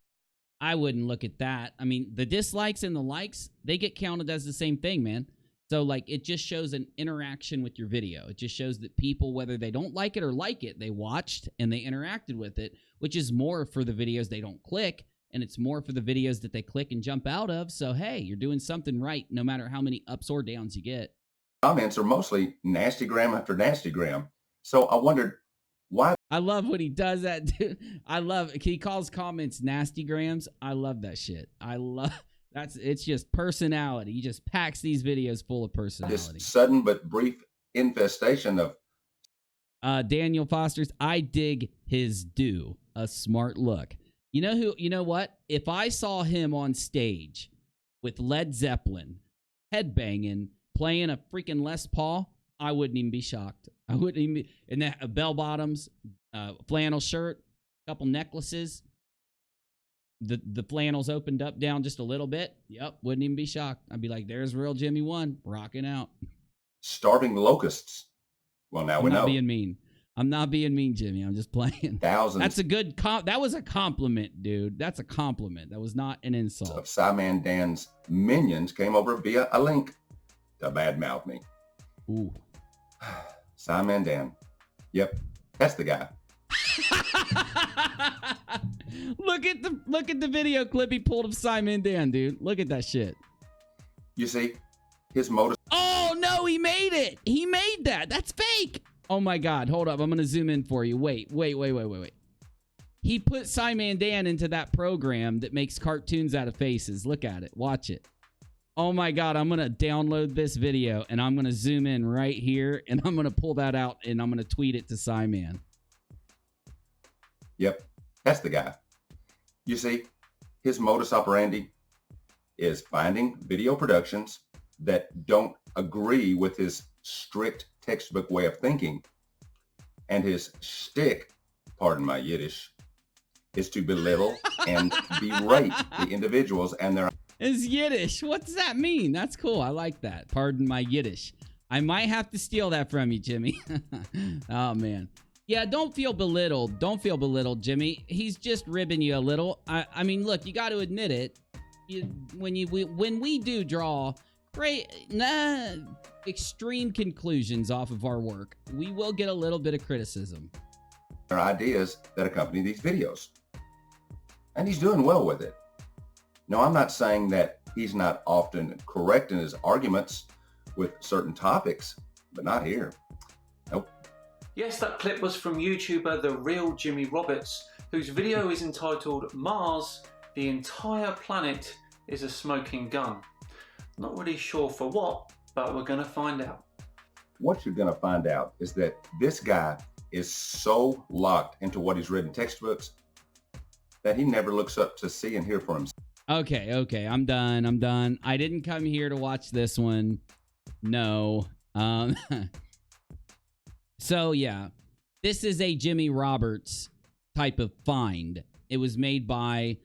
I wouldn't look at that. I mean, the dislikes and the likes, they get counted as the same thing, man. So, like, it just shows an interaction with your video. It just shows that people, whether they don't like it or like it, they watched and they interacted with it, which is more for the videos they don't click, and it's more for the videos that they click and jump out of. So, hey, you're doing something right, no matter how many ups or downs you get. Comments are mostly nastygram after nastygram. So I wondered why. I love when he does that, dude. I love, he calls comments nastygrams. I love that shit. I love, It's just personality. He just packs these videos full of This personality. sudden but brief infestation of Daniel Foster's, I dig his do. A smart look. You know what? If I saw him on stage with Led Zeppelin, headbanging, playing a freaking Les Paul, I wouldn't even be shocked. I wouldn't even be. And that bell bottoms, flannel shirt, couple necklaces. The flannels opened up down just a little bit. Yep, wouldn't even be shocked. I'd be like, there's real Jimmy One rocking out. starving locusts. Well, now we know. I'm not being mean. I'm not being mean, Jimmy. I'm just playing. Thousands. That's a good that was a compliment, dude. That's a compliment. That was not an insult. Of Simon Dan's minions came over via a link to badmouth me. Ooh. Simon Dan. Yep, that's the guy. Look at the video clip he pulled of Simon Dan, dude. Look at that shit. You see, his motive. Oh no, he made it. He made that. That's fake. Oh my God. Hold up. I'm gonna zoom in for you. Wait. He put Simon Dan into that program that makes cartoons out of faces. Look at it. Watch it. Oh my God. I'm gonna download this video and I'm gonna zoom in right here and I'm gonna pull that out and I'm gonna tweet it to Simon. Yep, that's the guy. You see, his modus operandi is finding video productions that don't agree with his strict textbook way of thinking. And his shtick, pardon my Yiddish, is to belittle and berate the individuals and their... It's Yiddish. What does that mean? That's cool. I like that. Pardon my Yiddish. I might have to steal that from you, Jimmy. Oh, man. Yeah, don't feel belittled. Don't feel belittled, Jimmy. He's just ribbing you a little. I mean, look, you got to admit it. When we do draw extreme conclusions off of our work, we will get a little bit of criticism. There are ideas that accompany these videos. And he's doing well with it. No, I'm not saying that he's not often correct in his arguments with certain topics, but not here. Nope. Yes, that clip was from YouTuber The Real Jimmy Roberts, whose video is entitled Mars, the entire planet is a smoking gun. Not really sure for what, but we're going to find out. What you're going to find out is that this guy is so locked into what he's read in textbooks that he never looks up to see and hear for himself. Okay, I'm done. I didn't come here to watch this one. No. So, yeah, this is a Jimmy Roberts type of find. It was made by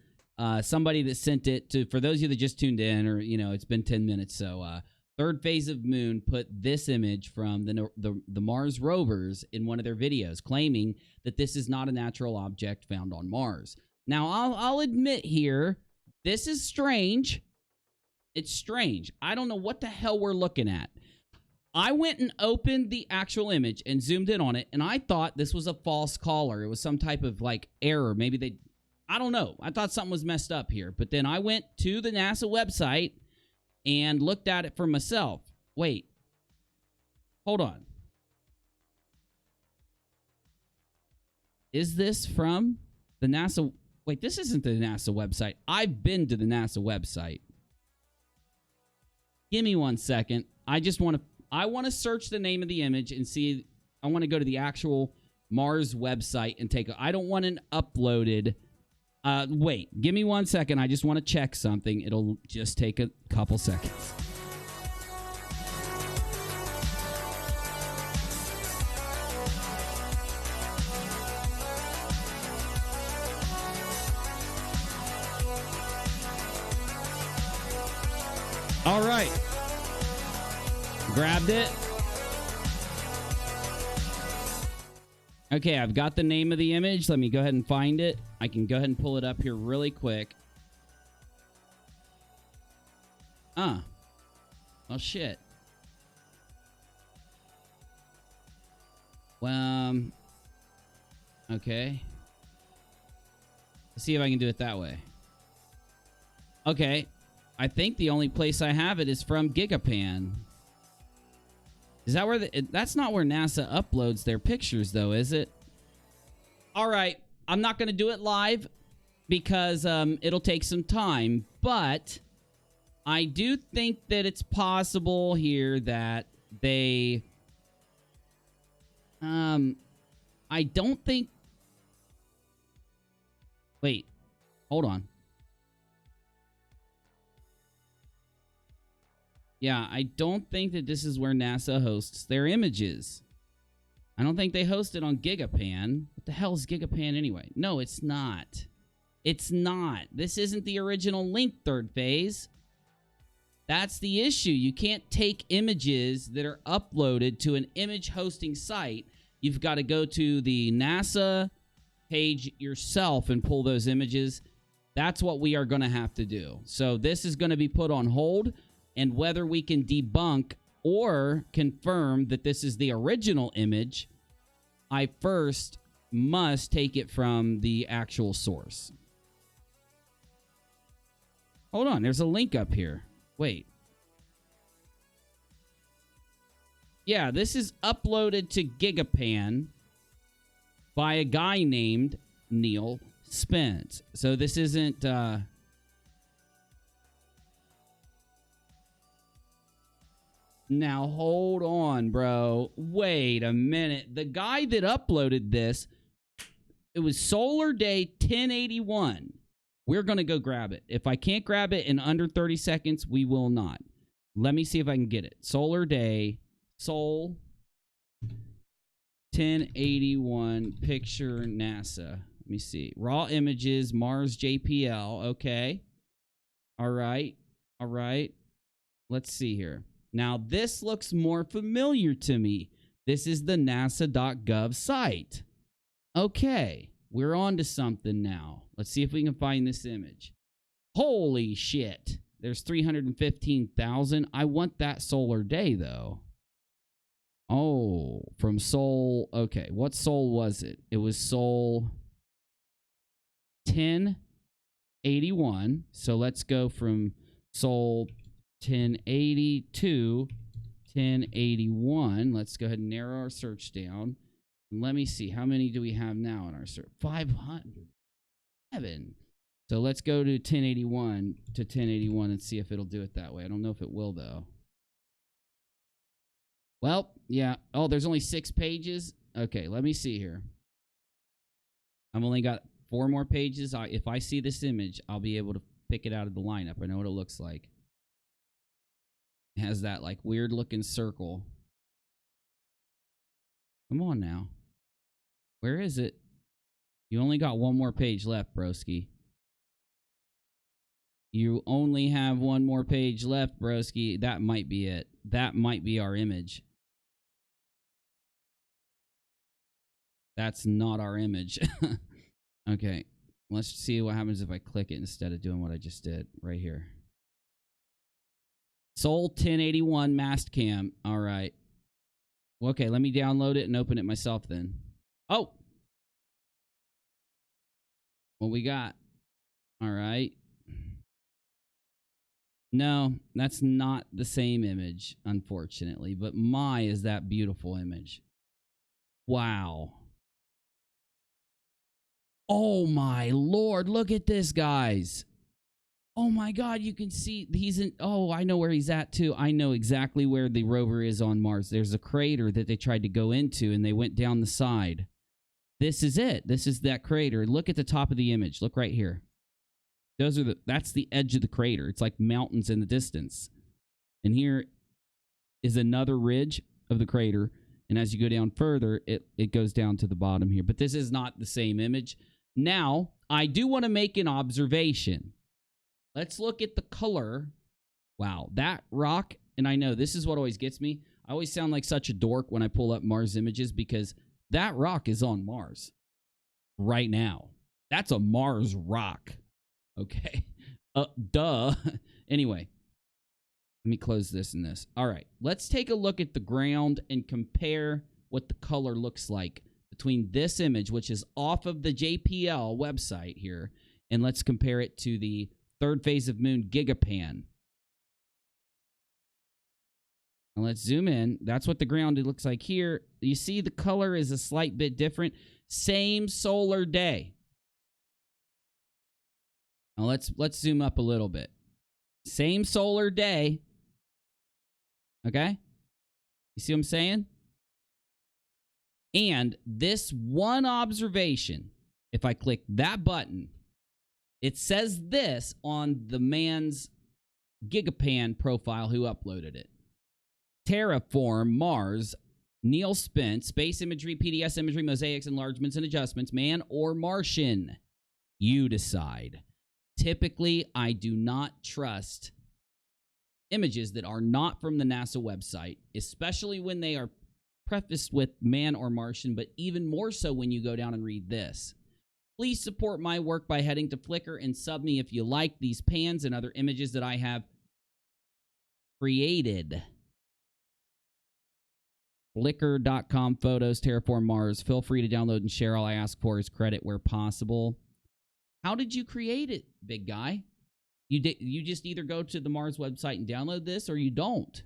somebody that sent it to, for those of you that just tuned in, or, you know, it's been 10 minutes. So, Third Phase of Moon put this image from the Mars rovers in one of their videos, claiming that this is not a natural object found on Mars. Now, I'll admit here, this is strange. It's strange. I don't know what the hell we're looking at. I went and opened the actual image and zoomed in on it, and I thought this was a false caller. It was some type of, like, error. Maybe I don't know. I thought something was messed up here. But then I went to the NASA website and looked at it for myself. Wait. Hold on. Is this from the NASA? Wait, this isn't the NASA website. I've been to the NASA website. Give me 1 second. I want to search the name of the image and see. I want to go to the actual Mars website and take I don't want an uploaded. Wait, give me 1 second. I just want to check something. It'll just take a couple seconds. All right. Grabbed it. Okay, I've got the name of the image. Let me go ahead and find it. I can go ahead and pull it up here really quick. Oh, shit. Well, okay. Let's see if I can do it that way. Okay. I think the only place I have it is from Gigapan. Is that where that's not where NASA uploads their pictures, though, is it? All right. I'm not going to do it live because it'll take some time. But I do think that it's possible here that they... I don't think... Wait. Hold on. Yeah, I don't think that this is where NASA hosts their images. I don't think they host it on GigaPan. What the hell is GigaPan anyway? No, it's not. It's not. This isn't the original link, third phase. That's the issue. You can't take images that are uploaded to an image hosting site. You've got to go to the NASA page yourself and pull those images. That's what we are going to have to do. So this is going to be put on hold, and whether we can debunk or confirm that this is the original image, I first must take it from the actual source. Hold on, there's a link up here. Wait. Yeah, this is uploaded to GigaPan by a guy named Neil Spence. So this isn't... Now, hold on, bro. Wait a minute. The guy that uploaded this, it was Solar Day 1081. We're going to go grab it. If I can't grab it in under 30 seconds, we will not. Let me see if I can get it. Solar Day, Sol 1081, picture NASA. Let me see. Raw images, Mars JPL. Okay. All right. All right. Let's see here. Now, this looks more familiar to me. This is the nasa.gov site. Okay, we're on to something now. Let's see if we can find this image. Holy shit. There's 315,000. I want that Solar Day, though. Oh, from Sol. Okay, what Sol was it? It was Sol 1081. So let's go from Sol 1080 to 1081. Let's go ahead and narrow our search down. And let me see. How many do we have now in our search? 507. So let's go to 1081 to 1081 and see if it'll do it that way. I don't know if it will, though. Well, yeah. Oh, there's only 6 pages. Okay, let me see here. I've only got 4 more pages. If I see this image, I'll be able to pick it out of the lineup. I know what it looks like. It has that like weird looking circle. Come on now. Where is it? You only got 1 more page left, broski. You only have 1 more page left, broski. That might be it. That might be our image. That's not our image. Okay. Let's see what happens if I click it instead of doing what I just did right here. Sol 1081 mast cam. All right. Okay, let me download it and open it myself then. Oh! What we got? All right. No, that's not the same image, unfortunately. But my, is that beautiful image. Wow. Oh my lord, look at this, guys. Oh my god, you can see he's in... Oh, I know where he's at, too. I know exactly where the rover is on Mars. There's a crater that they tried to go into, and they went down the side. This is it. This is that crater. Look at the top of the image. Look right here. That's the edge of the crater. It's like mountains in the distance. And here is another ridge of the crater. And as you go down further, it goes down to the bottom here. But this is not the same image. Now, I do want to make an observation. Let's look at the color. Wow, that rock, and I know this is what always gets me. I always sound like such a dork when I pull up Mars images because that rock is on Mars right now. That's a Mars rock. Okay. Duh. Anyway, let me close this and this. All right, let's take a look at the ground and compare what the color looks like between this image, which is off of the JPL website here, and let's compare it to the third phase of moon GigaPan. Now let's zoom in. That's what the ground looks like here. You see the color is a slight bit different. Same solar day. Now let's zoom up a little bit. Same solar day. Okay? You see what I'm saying? And this one observation, if I click that button, it says this on the man's Gigapan profile who uploaded it. Terraform, Mars, Neil Spence, space imagery, PDS imagery, mosaics, enlargements, and adjustments, man or Martian. You decide. Typically, I do not trust images that are not from the NASA website, especially when they are prefaced with man or Martian, but even more so when you go down and read this. Please support my work by heading to Flickr and sub me if you like these pans and other images that I have created. Flickr.com photos, Terraform Mars. Feel free to download and share. All I ask for is credit where possible. How did you create it, big guy? You just either go to the Mars website and download this, or you don't.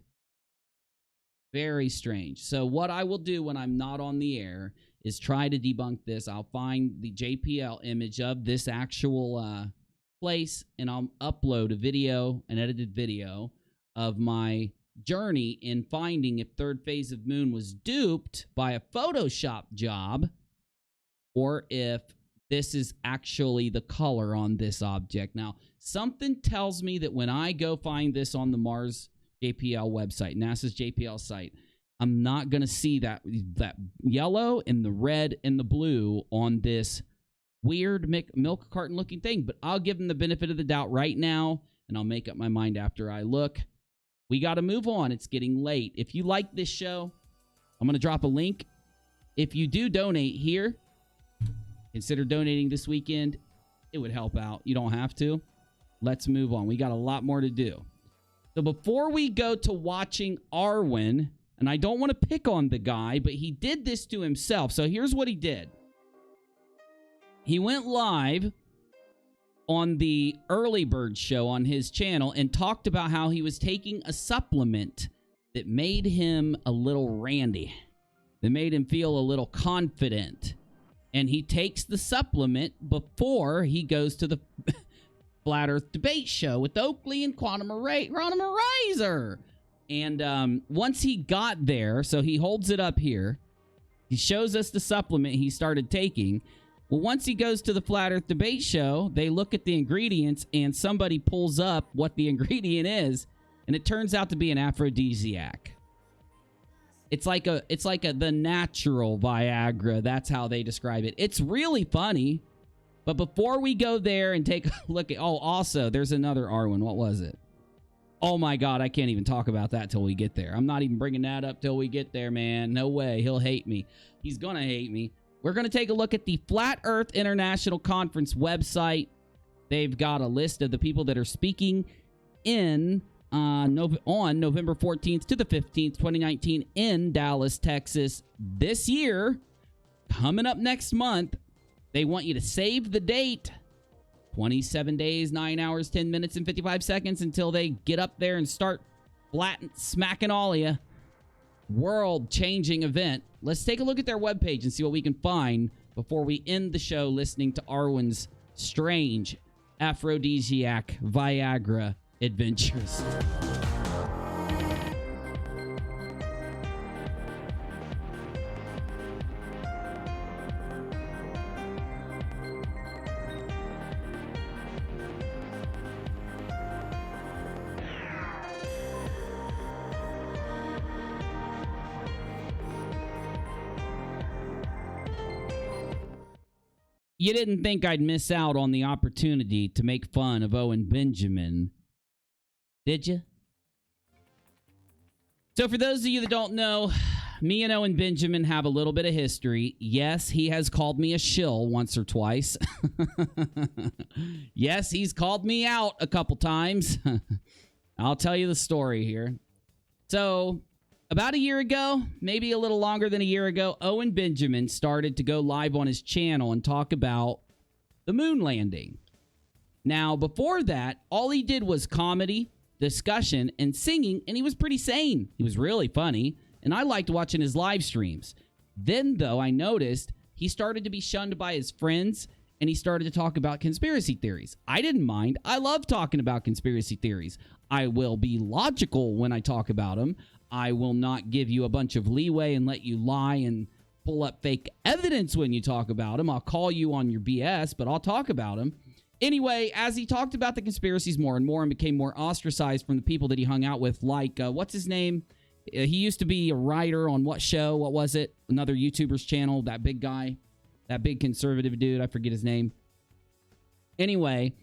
Very strange. So what I will do when I'm not on the air is try to debunk this. I'll find the JPL image of this actual place, and I'll upload a video, an edited video, of my journey in finding if Third Phase of Moon was duped by a Photoshop job, or if this is actually the color on this object. Now, something tells me that when I go find this on the Mars JPL website, NASA's JPL site, I'm not going to see that yellow and the red and the blue on this weird milk carton looking thing. But I'll give them the benefit of the doubt right now, and I'll make up my mind after I look. We got to move on. It's getting late. If you like this show, I'm going to drop a link. If you do donate here, consider donating this weekend. It would help out. You don't have to. Let's move on. We got a lot more to do. So before we go to watching Arwin, and I don't want to pick on the guy, but he did this to himself. So here's what he did. He went live on the Early Bird show on his channel and talked about how he was taking a supplement that made him a little randy, that made him feel a little confident. And he takes the supplement before he goes to the Flat Earth debate show with Oakley and Quantum Eraser. And once he got there, so he holds it up here. He shows us the supplement he started taking. Well, once he goes to the Flat Earth debate show, they look at the ingredients, and somebody pulls up what the ingredient is, and it turns out to be an aphrodisiac. It's like the natural Viagra. That's how they describe it. It's really funny. But before we go there and take a look at... Oh, also, there's another Arwin. What was it? Oh, my God. I can't even talk about that till we get there. I'm not even bringing that up till we get there, man. No way. He'll hate me. He's going to hate me. We're going to take a look at the Flat Earth International Conference website. They've got a list of the people that are speaking in... on November 14th to the 15th, 2019 in Dallas, Texas. This year, coming up next month, they want you to save the date. 27 days, 9 hours, 10 minutes, and 55 seconds until they get up there and start smacking all of you. World-changing event. Let's take a look at their webpage and see what we can find before we end the show listening to Arwin's strange aphrodisiac Viagra adventures. You didn't think I'd miss out on the opportunity to make fun of Owen Benjamin, did you? So for those of you that don't know, me and Owen Benjamin have a little bit of history. Yes, he has called me a shill once or twice. Yes, he's called me out a couple times. I'll tell you the story here. So about a year ago, maybe a little longer than a year ago, Owen Benjamin started to go live on his channel and talk about the moon landing. Now, before that, all he did was comedy, discussion, and singing, and he was pretty sane. He was really funny, and I liked watching his live streams. Then, though, I noticed he started to be shunned by his friends and he started to talk about conspiracy theories. I didn't mind. I love talking about conspiracy theories. I will be logical when I talk about them. I will not give you a bunch of leeway and let you lie and pull up fake evidence when you talk about them. I'll call you on your BS, but I'll talk about them. Anyway, as he talked about the conspiracies more and more and became more ostracized from the people that he hung out with, like, what's his name? He used to be a writer on what show? What was it? Another YouTuber's channel, that big guy, that big conservative dude. I forget his name. Anyway,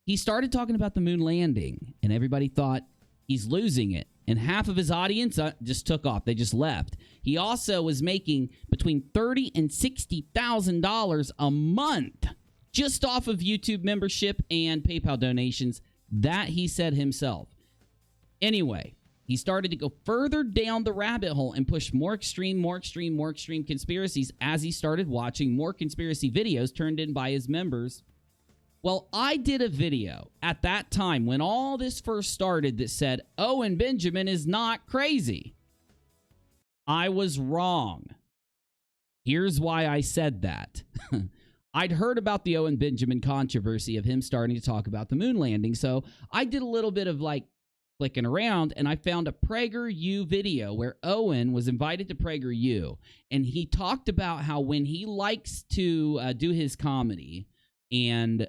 he started talking about the moon landing, and everybody thought he's losing it. And half of his audience just took off. They just left. He also was making between $30,000 and $60,000 a month just off of YouTube membership and PayPal donations. That he said himself. Anyway, he started to go further down the rabbit hole and push more extreme conspiracies as he started watching more conspiracy videos turned in by his members. Well, I did a video at that time when all this first started that said, Owen Benjamin is not crazy. I was wrong. Here's why I said that. I'd heard about the Owen Benjamin controversy of him starting to talk about the moon landing, so I did a little bit of like clicking around, and I found a PragerU video where Owen was invited to PragerU, and he talked about how when he likes to do his comedy and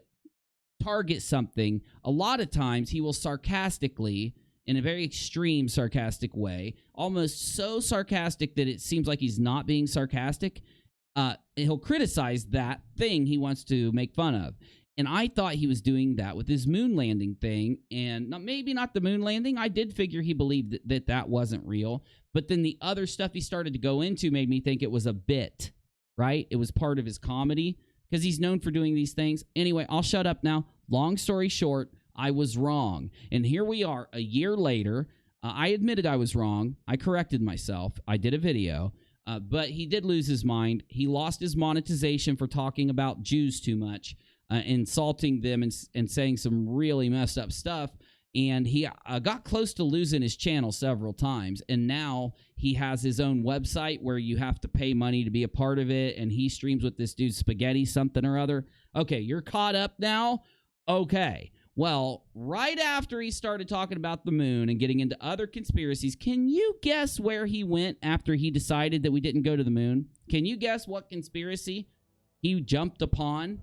target something, a lot of times he will sarcastically, in a very extreme sarcastic way, almost so sarcastic that it seems like he's not being sarcastic, he'll criticize that thing he wants to make fun of. And I thought he was doing that with his moon landing thing, and maybe not the moon landing. I did figure he believed that wasn't real, but then the other stuff he started to go into made me think it was a bit, right? It was part of his comedy, because he's known for doing these things. Anyway, I'll shut up now. Long story short, I was wrong. And here we are a year later. I admitted I was wrong. I corrected myself. I did a video. But he did lose his mind. He lost his monetization for talking about Jews too much, insulting them and saying some really messed up stuff. And he got close to losing his channel several times. And now he has his own website where you have to pay money to be a part of it. And he streams with this dude Spaghetti something or other. Okay, you're caught up now? Okay. Well, right after he started talking about the moon and getting into other conspiracies, can you guess where he went after he decided that we didn't go to the moon? Can you guess what conspiracy he jumped upon?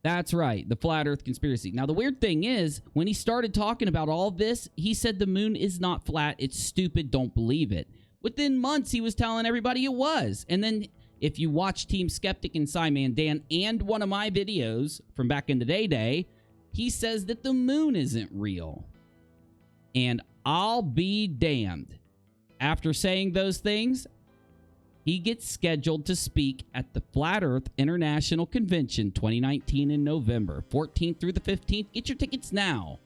That's right, the flat earth conspiracy. Now, the weird thing is, when he started talking about all this, he said the moon is not flat, it's stupid, don't believe it. Within months, he was telling everybody it was. And then, if you watch Team Skeptic and Simon Dan and one of my videos from back in the day, he says that the moon isn't real. And I'll be damned. After saying those things, he gets scheduled to speak at the Flat Earth International Convention 2019 in November, 14th through the 15th. Get your tickets now.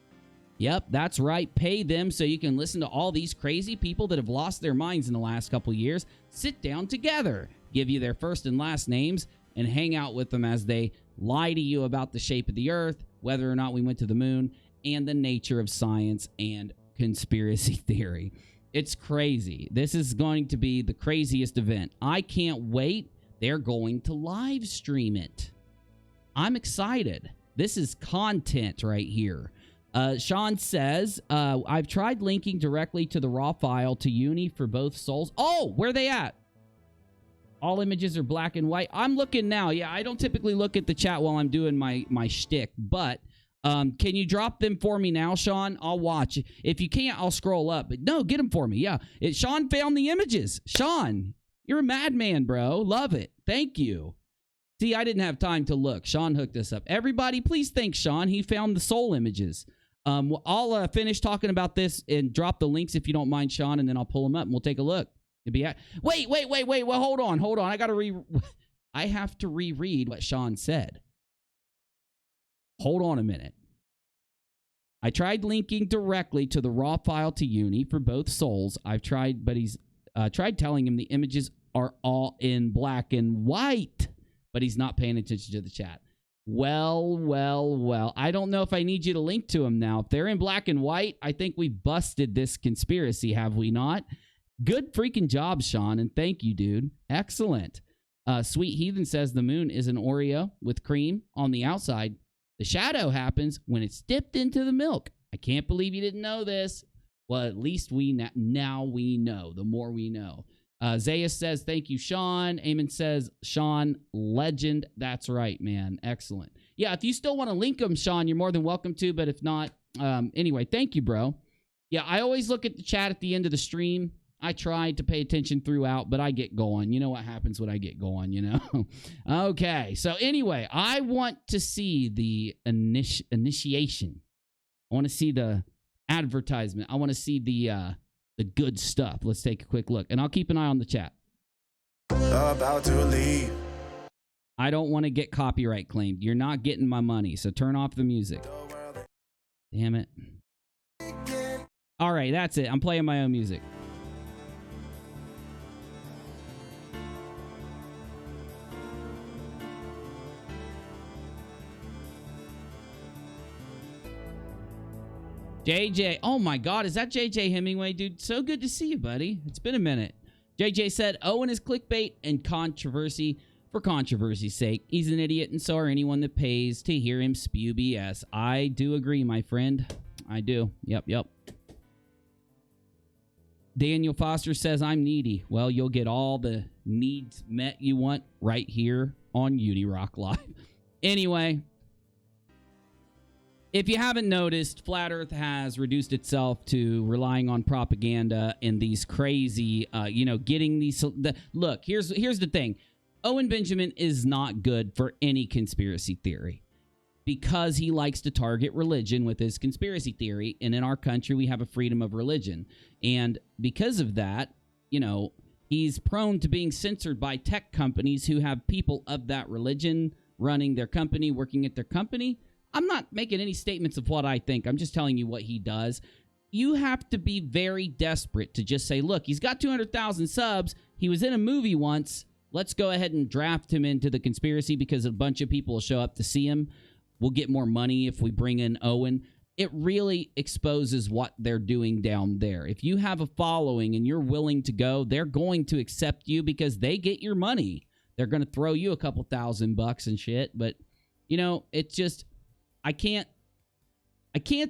Yep, that's right. Pay them so you can listen to all these crazy people that have lost their minds in the last couple years. Sit down together, give you their first and last names, and hang out with them as they lie to you about the shape of the earth, whether or not we went to the moon, and the nature of science and conspiracy theory. It's crazy. This is going to be the craziest event. I can't wait. They're going to live stream it. I'm excited. This is content right here. Sean says, I've tried linking directly to the raw file to Uni for both souls. Oh, where are they at? All images are black and white. I'm looking now. Yeah, I don't typically look at the chat while I'm doing my shtick, but can you drop them for me now, Sean? I'll watch. If you can't, I'll scroll up. But no, get them for me. Yeah, Sean found the images. Sean, you're a madman, bro. Love it. Thank you. See, I didn't have time to look. Sean hooked us up. Everybody, please thank Sean. He found the soul images. I'll finish talking about this and drop the links if you don't mind, Sean, and then I'll pull them up and we'll take a look. Wait. Well, hold on. I have to reread what Sean said. Hold on a minute. I tried linking directly to the raw file to Uni for both souls. I've tried, but he's tried telling him the images are all in black and white, but he's not paying attention to the chat. Well. I don't know if I need you to link to them now. If they're in black and white, I think we busted this conspiracy, have we not? Good freaking job, Sean, and thank you, dude. Excellent. Sweet Heathen says the moon is an Oreo with cream on the outside. The shadow happens when it's dipped into the milk. I can't believe you didn't know this. Well, at least now we know. The more we know. Zayas says, thank you, Sean. Eamon says, Sean, legend. That's right, man. Excellent. Yeah, if you still want to link them, Sean, you're more than welcome to. But if not, anyway, thank you, bro. Yeah, I always look at the chat at the end of the stream. I tried to pay attention throughout, but I get going. You know what happens when I get going, you know? Okay, so anyway, I want to see the initiation. I want to see the advertisement. I want to see the good stuff. Let's take a quick look, and I'll keep an eye on the chat. About to leave. I don't want to get copyright claimed. You're not getting my money, so turn off the music. Damn it. All right, that's it. I'm playing my own music. JJ, oh my God, is that JJ Hemingway, dude? So good to see you, buddy. It's been a minute. JJ said, Owen is clickbait and controversy for controversy's sake. He's an idiot, and so are anyone that pays to hear him spew BS. I do agree, my friend. I do. Yep. Daniel Foster says, I'm needy. Well, you'll get all the needs met you want right here on UNIRock Live. Anyway, if you haven't noticed, Flat Earth has reduced itself to relying on propaganda and these crazy, getting these... Look, here's the thing. Owen Benjamin is not good for any conspiracy theory because he likes to target religion with his conspiracy theory. And in our country, we have a freedom of religion. And because of that, he's prone to being censored by tech companies who have people of that religion running their company, working at their company. I'm not making any statements of what I think. I'm just telling you what he does. You have to be very desperate to just say, look, he's got 200,000 subs. He was in a movie once. Let's go ahead and draft him into the conspiracy because a bunch of people will show up to see him. We'll get more money if we bring in Owen. It really exposes what they're doing down there. If you have a following and you're willing to go, they're going to accept you because they get your money. They're going to throw you a couple $1,000 and shit. But, it's just... I can't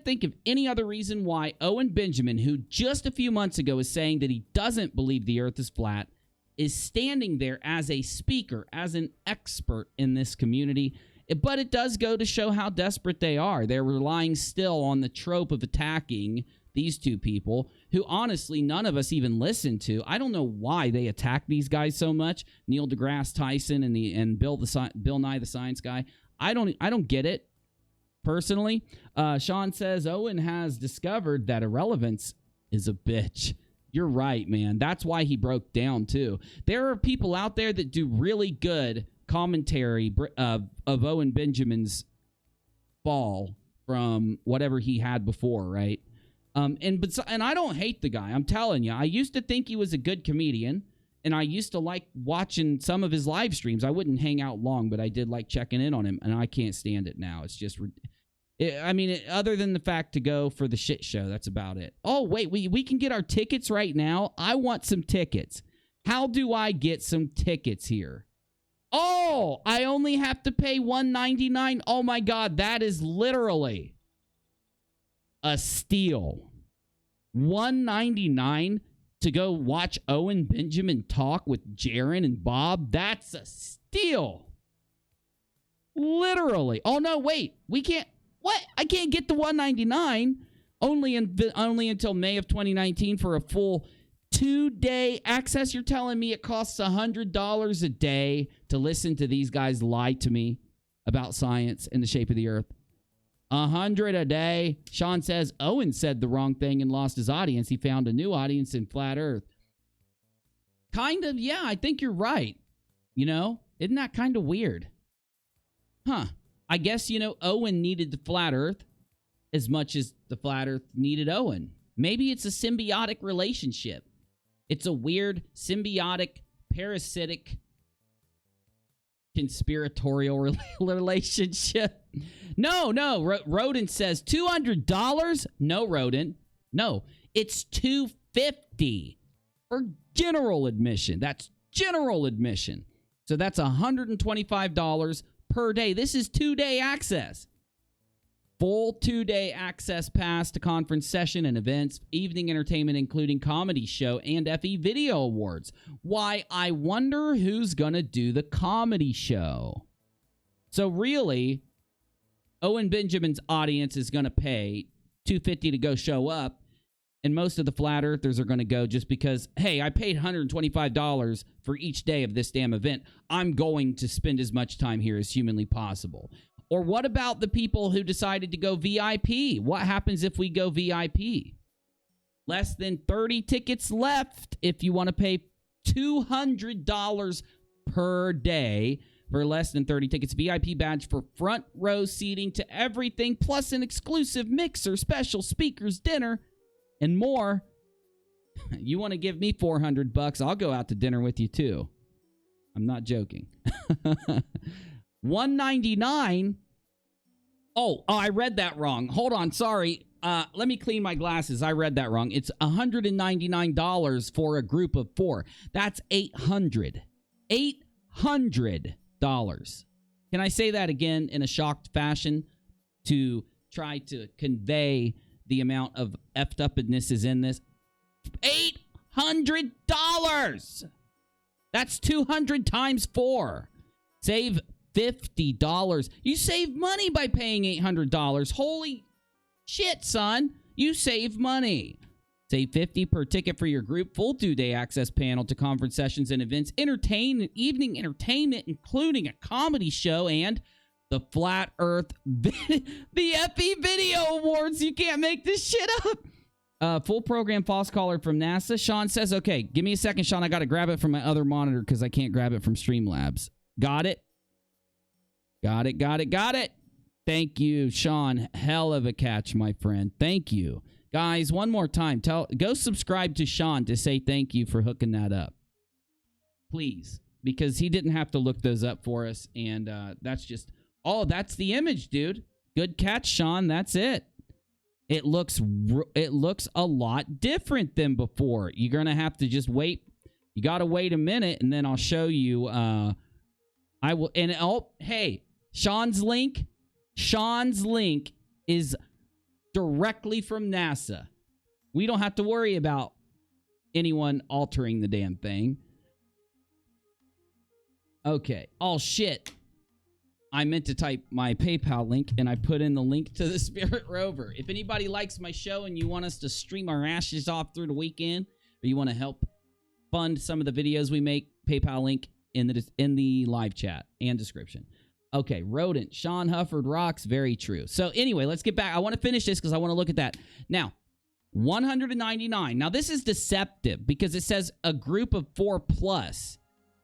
think of any other reason why Owen Benjamin, who just a few months ago was saying that he doesn't believe the earth is flat, is standing there as a speaker, as an expert in this community. But it does go to show how desperate they are. They're relying still on the trope of attacking these two people who, honestly, none of us even listen to. I don't know why they attack these guys so much. Neil deGrasse Tyson and Bill Nye the Science Guy. I don't get it. Personally, Sean says, Owen has discovered that irrelevance is a bitch. You're right, man. That's why he broke down, too. There are people out there that do really good commentary of Owen Benjamin's fall from whatever he had before, right? And I don't hate the guy. I'm telling you. I used to think he was a good comedian, and I used to like watching some of his live streams. I wouldn't hang out long, but I did like checking in on him, and I can't stand it now. It's just... other than the fact to go for the shit show, that's about it. Oh, wait, we can get our tickets right now? I want some tickets. How do I get some tickets here? Oh, I only have to pay $1.99? Oh, my God, that is literally a steal. $1.99 to go watch Owen Benjamin talk with Jaron and Bob? That's a steal. Literally. Oh, no, wait, we can't. What? I can't get the $1.99 only until May of 2019 for a full 2-day access. You're telling me it costs $100 a day to listen to these guys lie to me about science and the shape of the earth? $100 a day. Sean says Owen said the wrong thing and lost his audience. He found a new audience in Flat Earth. Kind of, yeah, I think you're right. Isn't that kind of weird? Huh. I guess, Owen needed the Flat Earth as much as the Flat Earth needed Owen. Maybe it's a symbiotic relationship. It's a weird, symbiotic, parasitic, conspiratorial relationship. No. Rodent says $200? No, Rodent. No, it's $250 for general admission. That's general admission. So that's $125 per day. This is 2-day access. Full 2-day access pass to conference session and events, evening entertainment, including comedy show and FE Video Awards. Why, I wonder who's going to do the comedy show. So really, Owen Benjamin's audience is going to pay $250 to go show up, and most of the flat earthers are going to go just because, hey, I paid $125 for each day of this damn event. I'm going to spend as much time here as humanly possible. Or what about the people who decided to go VIP? What happens if we go VIP? Less than 30 tickets left if you want to pay $200 per day for less than 30 tickets. VIP badge for front row seating to everything, plus an exclusive mixer, special speakers, dinner, and more. You want to give me $400? I'll go out to dinner with you too. I'm not joking. $199. Oh, I read that wrong. Hold on, sorry. Let me clean my glasses. I read that wrong. It's $199 for a group of 4. That's $800. $800. Can I say that again in a shocked fashion to try to convey the amount of effed upness is in this? $800. That's 200 times 4. Save $50. You save money by paying $800. Holy shit, son. You save money. Save $50 per ticket for your group. Full 2-day access panel to conference sessions and events. Evening entertainment, including a comedy show and the Flat Earth, the FE Video Awards. You can't make this shit up. Full program false caller from NASA. Sean says, okay, give me a second, Sean. I got to grab it from my other monitor because I can't grab it from Streamlabs. Got it? Got it. Thank you, Sean. Hell of a catch, my friend. Thank you. Guys, one more time. Go subscribe to Sean to say thank you for hooking that up. Please. Because he didn't have to look those up for us. And that's just... Oh, that's the image, dude. Good catch, Sean. That's it. It looks a lot different than before. You're going to have to just wait. You got to wait a minute, and then I'll show you... I will... And oh, hey... Sean's link is directly from NASA. We don't have to worry about anyone altering the damn thing. Okay. Oh, shit. I meant to type my PayPal link, and I put in the link to the Spirit Rover. If anybody likes my show and you want us to stream our ashes off through the weekend, or you want to help fund some of the videos we make, PayPal link in the live chat and description. Okay, Rodent. Sean Hufford rocks. Very true. So anyway, let's get back. I want to finish this because I want to look at that. Now, $199. Now, this is deceptive because it says a group of 4 plus.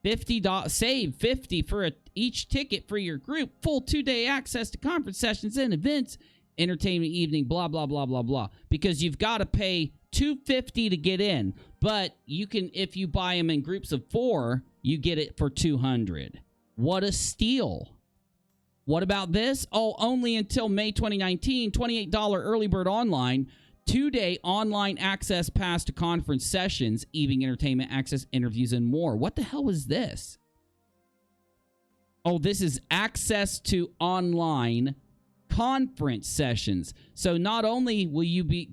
$50. Save $50 for each ticket for your group. Full 2-day access to conference sessions and events. Entertainment evening, blah, blah, blah, blah, blah. Because you've got to pay $250 to get in. But you can, if you buy them in groups of 4, you get it for $200. What a steal. What about this? Oh, only until May 2019, $28 early bird online, 2-day online access pass to conference sessions, evening entertainment access, interviews, and more. What the hell is this? Oh, this is access to online conference sessions. So not only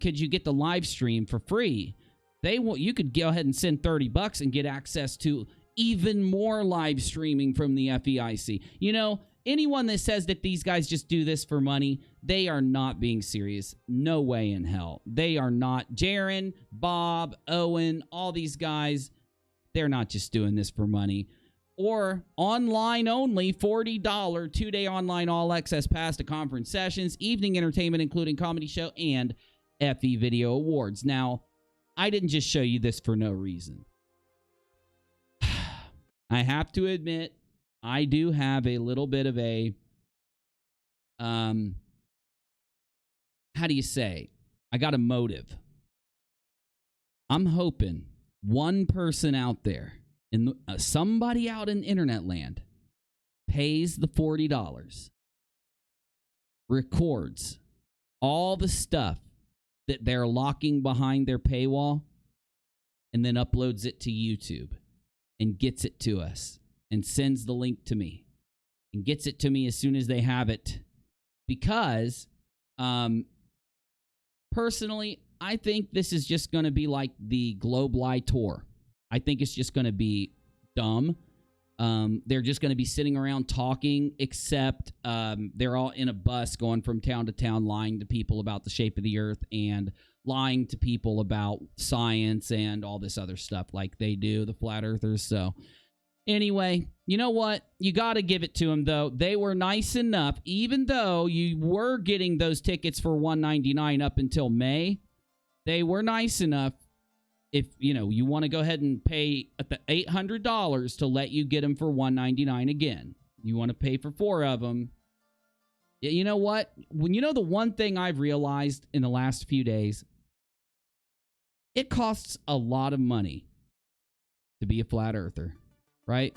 could you get the live stream for free, you could go ahead and send $30 and get access to even more live streaming from the FEIC. You know, anyone that says that these guys just do this for money, they are not being serious. No way in hell. They are not. Jaron, Bob, Owen, all these guys, they're not just doing this for money. Or online only, $40 2-day online all access pass to conference sessions, evening entertainment, including comedy show and FE Video Awards. Now, I didn't just show you this for no reason. I have to admit, I do have a little bit of a, how do you say? I got a motive. I'm hoping one person out there, somebody out in internet land, pays the $40, records all the stuff that they're locking behind their paywall, and then uploads it to YouTube and gets it to us. and sends the link to me and gets it to me as soon as they have it. Because, personally, I think this is just going to be like the Globe Lie tour. I think it's just going to be dumb. They're just going to be sitting around talking, except they're all in a bus going from town to town, lying to people about the shape of the earth and lying to people about science and all this other stuff like they do, the flat earthers. So anyway, you know what? You got to give it to them, though. They were nice enough, even though you were getting those tickets for $199 up until May. They were nice enough, if you want to go ahead and pay at the $800 to let you get them for $199 again. You want to pay for 4 of them. You know what? The one thing I've realized in the last few days, it costs a lot of money to be a flat earther, right?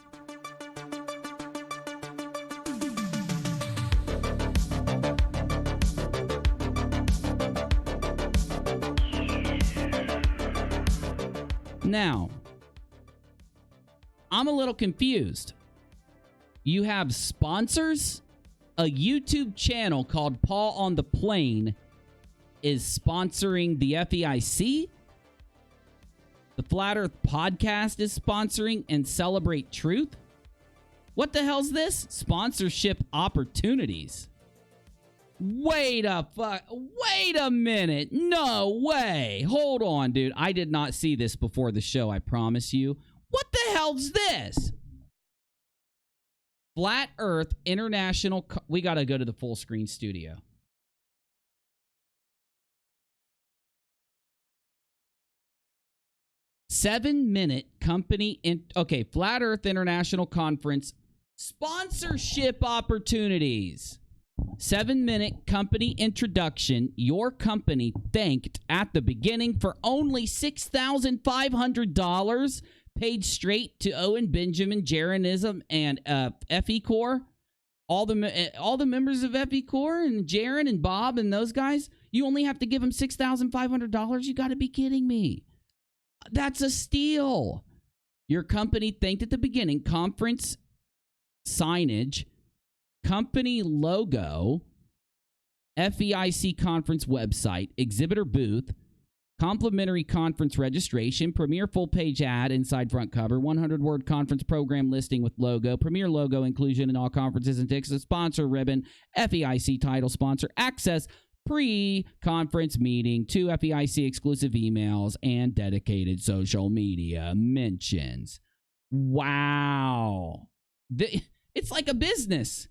Now, I'm a little confused. You have sponsors? A YouTube channel called Paul on the Plane is sponsoring the FEIC? The Flat Earth Podcast is sponsoring and Celebrate Truth? What the hell's this? Sponsorship opportunities. Wait a minute. No way. Hold on, dude. I did not see this before the show, I promise you. What the hell's this? Flat Earth International... We got to go to the full screen studio. Seven-minute company... Okay, Flat Earth International Conference sponsorship opportunities. 7-minute company introduction. Your company thanked at the beginning for only $6,500. Paid straight to Owen Benjamin, Jaronism, and FE Corps. All the members of FE Corps and Jaron and Bob and those guys. You only have to give them $6,500. You got to be kidding me. That's a steal. Your company thanked at the beginning. Conference signage. Company logo. FEIC conference website. Exhibitor booth. Complimentary conference registration, premier full-page ad, inside front cover, 100-word conference program listing with logo, premier logo inclusion in all conferences and tickets, sponsor ribbon, FEIC title sponsor, access, pre-conference meeting, 2 FEIC exclusive emails, and dedicated social media mentions. Wow. It's like a business.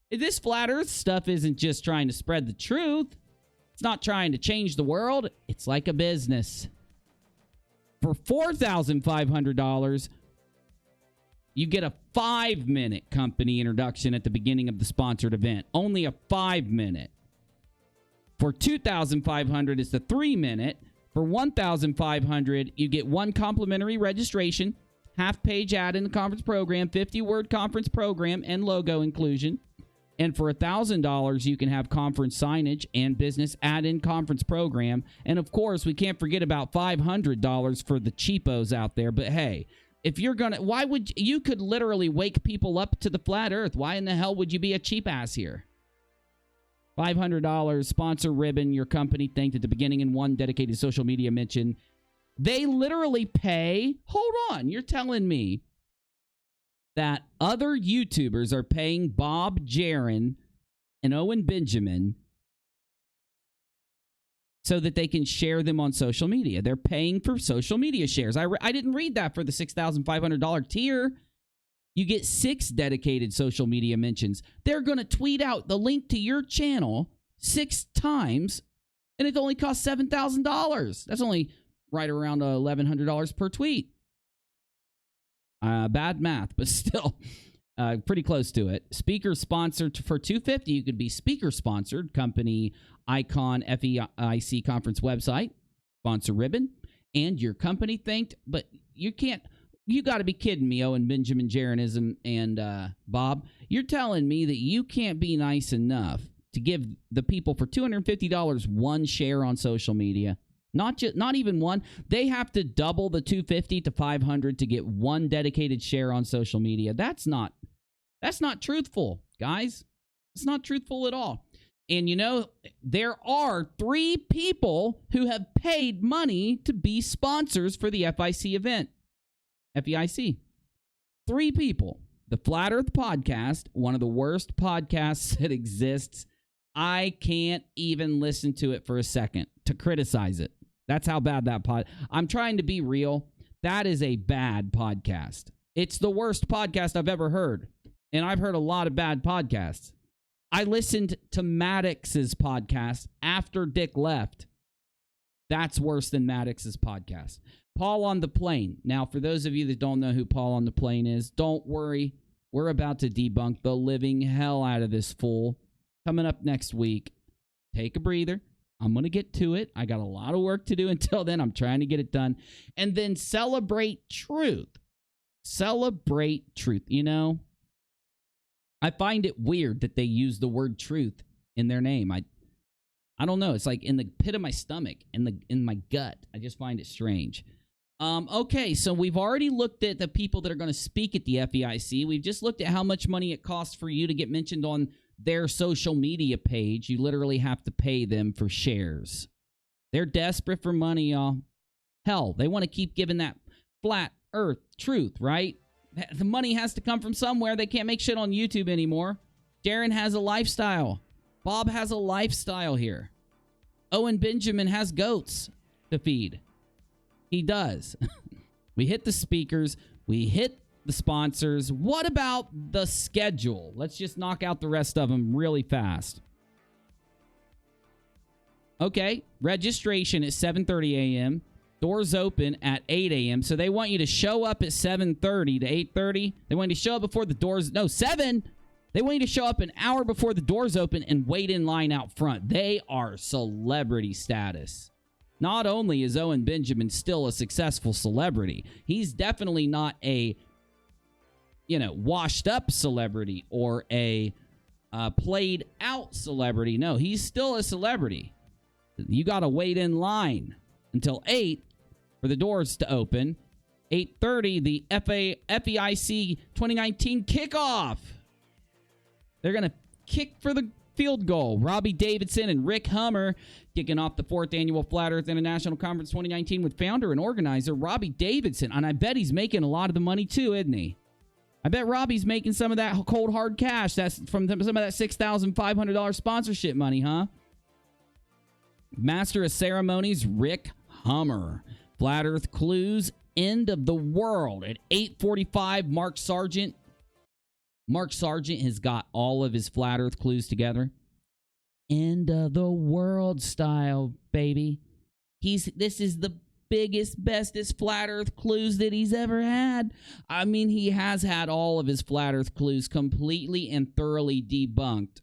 This flat earth stuff isn't just trying to spread the truth. It's not trying to change the world. It's like a business. For $4,500, you get a 5-minute company introduction at the beginning of the sponsored event. Only a 5-minute. For $2,500, it's the 3-minute. For $1,500, you get 1 complimentary registration, half-page ad in the conference program, 50-word conference program, and logo inclusion. And for $1,000, you can have conference signage and business add-in conference program. And of course, we can't forget about $500 for the cheapos out there. But hey, if you're gonna, you could literally wake people up to the flat earth. Why in the hell would you be a cheap ass here? $500 sponsor ribbon, your company thanked at the beginning, and 1 dedicated social media mention. They literally pay. Hold on, you're telling me that other YouTubers are paying Bob Jaron and Owen Benjamin so that they can share them on social media. They're paying for social media shares. I didn't read that for the $6,500 tier. You get 6 dedicated social media mentions. They're going to tweet out the link to your channel 6 times, and it only costs $7,000. That's only right around $1,100 per tweet. Bad math, but still pretty close to it. Speaker sponsored for $250. You could be speaker sponsored. Company icon, FEIC conference website, sponsor ribbon, and your company thanked. But you can't. You got to be kidding me, Owen Benjamin, Jaronism, and Bob. You're telling me that you can't be nice enough to give the people for $250 1 share on social media. Not even one. They have to double the 250 to 500 to get one dedicated share on social media. That's not truthful, guys. It's not truthful at all. And you know, there are 3 people who have paid money to be sponsors for the FIC event. FEIC. 3 people. The Flat Earth Podcast, one of the worst podcasts that exists. I can't even listen to it for a second to criticize it. That's how bad that I'm trying to be real. That is a bad podcast. It's the worst podcast I've ever heard. And I've heard a lot of bad podcasts. I listened to Maddox's podcast after Dick left. That's worse than Maddox's podcast. Paul on the Plane. Now, for those of you that don't know who Paul on the Plane is, don't worry. We're about to debunk the living hell out of this fool. Coming up next week. Take a breather. I'm going to get to it. I got a lot of work to do until then. I'm trying to get it done. And then celebrate truth. Celebrate truth. You know, I find it weird that they use the word truth in their name. I don't know. It's like in the pit of my stomach, in my gut. I just find it strange. Okay, so we've already looked at the people that are going to speak at the FEIC. We've just looked at how much money it costs for you to get mentioned on their social media page. You literally have to pay them for shares. They're desperate for money, y'all. Hell, they want to keep giving that flat earth truth, right? The money has to come from somewhere. They can't make shit on YouTube anymore. Darren has a lifestyle. Bob has a lifestyle here. Owen Benjamin has goats to feed. He does. We hit the speakers. We hit the sponsors. What about the schedule? Let's just knock out the rest of them really fast. Okay, registration at 7:30 a.m. Doors open at 8 a.m. So they want you to show up at 7:30 to 8:30. They want you to show up before the doors. No, 7. They want you to show up an hour before the doors open and wait in line out front. They are celebrity status. Not only is Owen Benjamin still a successful celebrity, he's definitely not a, washed up celebrity or a played out celebrity. No, he's still a celebrity. You got to wait in line until 8 for the doors to open. 8:30, the FEIC 2019 kickoff. They're going to kick for the field goal. Robbie Davidson and Rick Hummer kicking off the 4th Annual Flat Earth International Conference 2019 with founder and organizer Robbie Davidson. And I bet he's making a lot of the money too, isn't he? I bet Robbie's making some of that cold hard cash. That's from some of that $6,500 sponsorship money, huh? Master of Ceremonies, Rick Hummer. Flat Earth Clues, End of the World at 8:45. Mark Sargent has got all of his Flat Earth Clues together. End of the world style, baby. This is the biggest, bestest Flat Earth Clues that he's ever had. I mean, he has had all of his Flat Earth Clues completely and thoroughly debunked.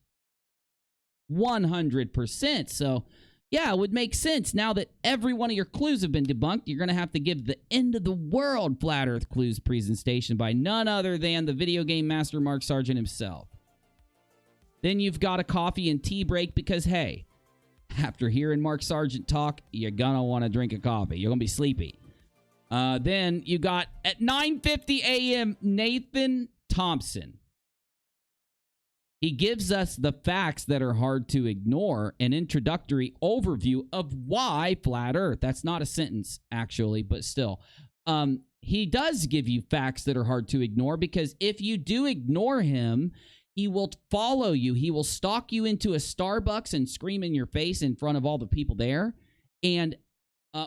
100%. So, yeah, it would make sense. Now that every one of your clues have been debunked, you're going to have to give the End of the World Flat Earth Clues presentation by none other than the video game master Mark Sargent himself. Then you've got a coffee and tea break because, hey, after hearing Mark Sargent talk, you're going to want to drink a coffee. You're going to be sleepy. Then you got at 9:50 a.m. Nathan Thompson. He gives us the facts that are hard to ignore, an introductory overview of why Flat Earth. That's not a sentence, actually, but still. He does give you facts that are hard to ignore because if you do ignore him, he will follow you. He will stalk you into a Starbucks and scream in your face in front of all the people there. And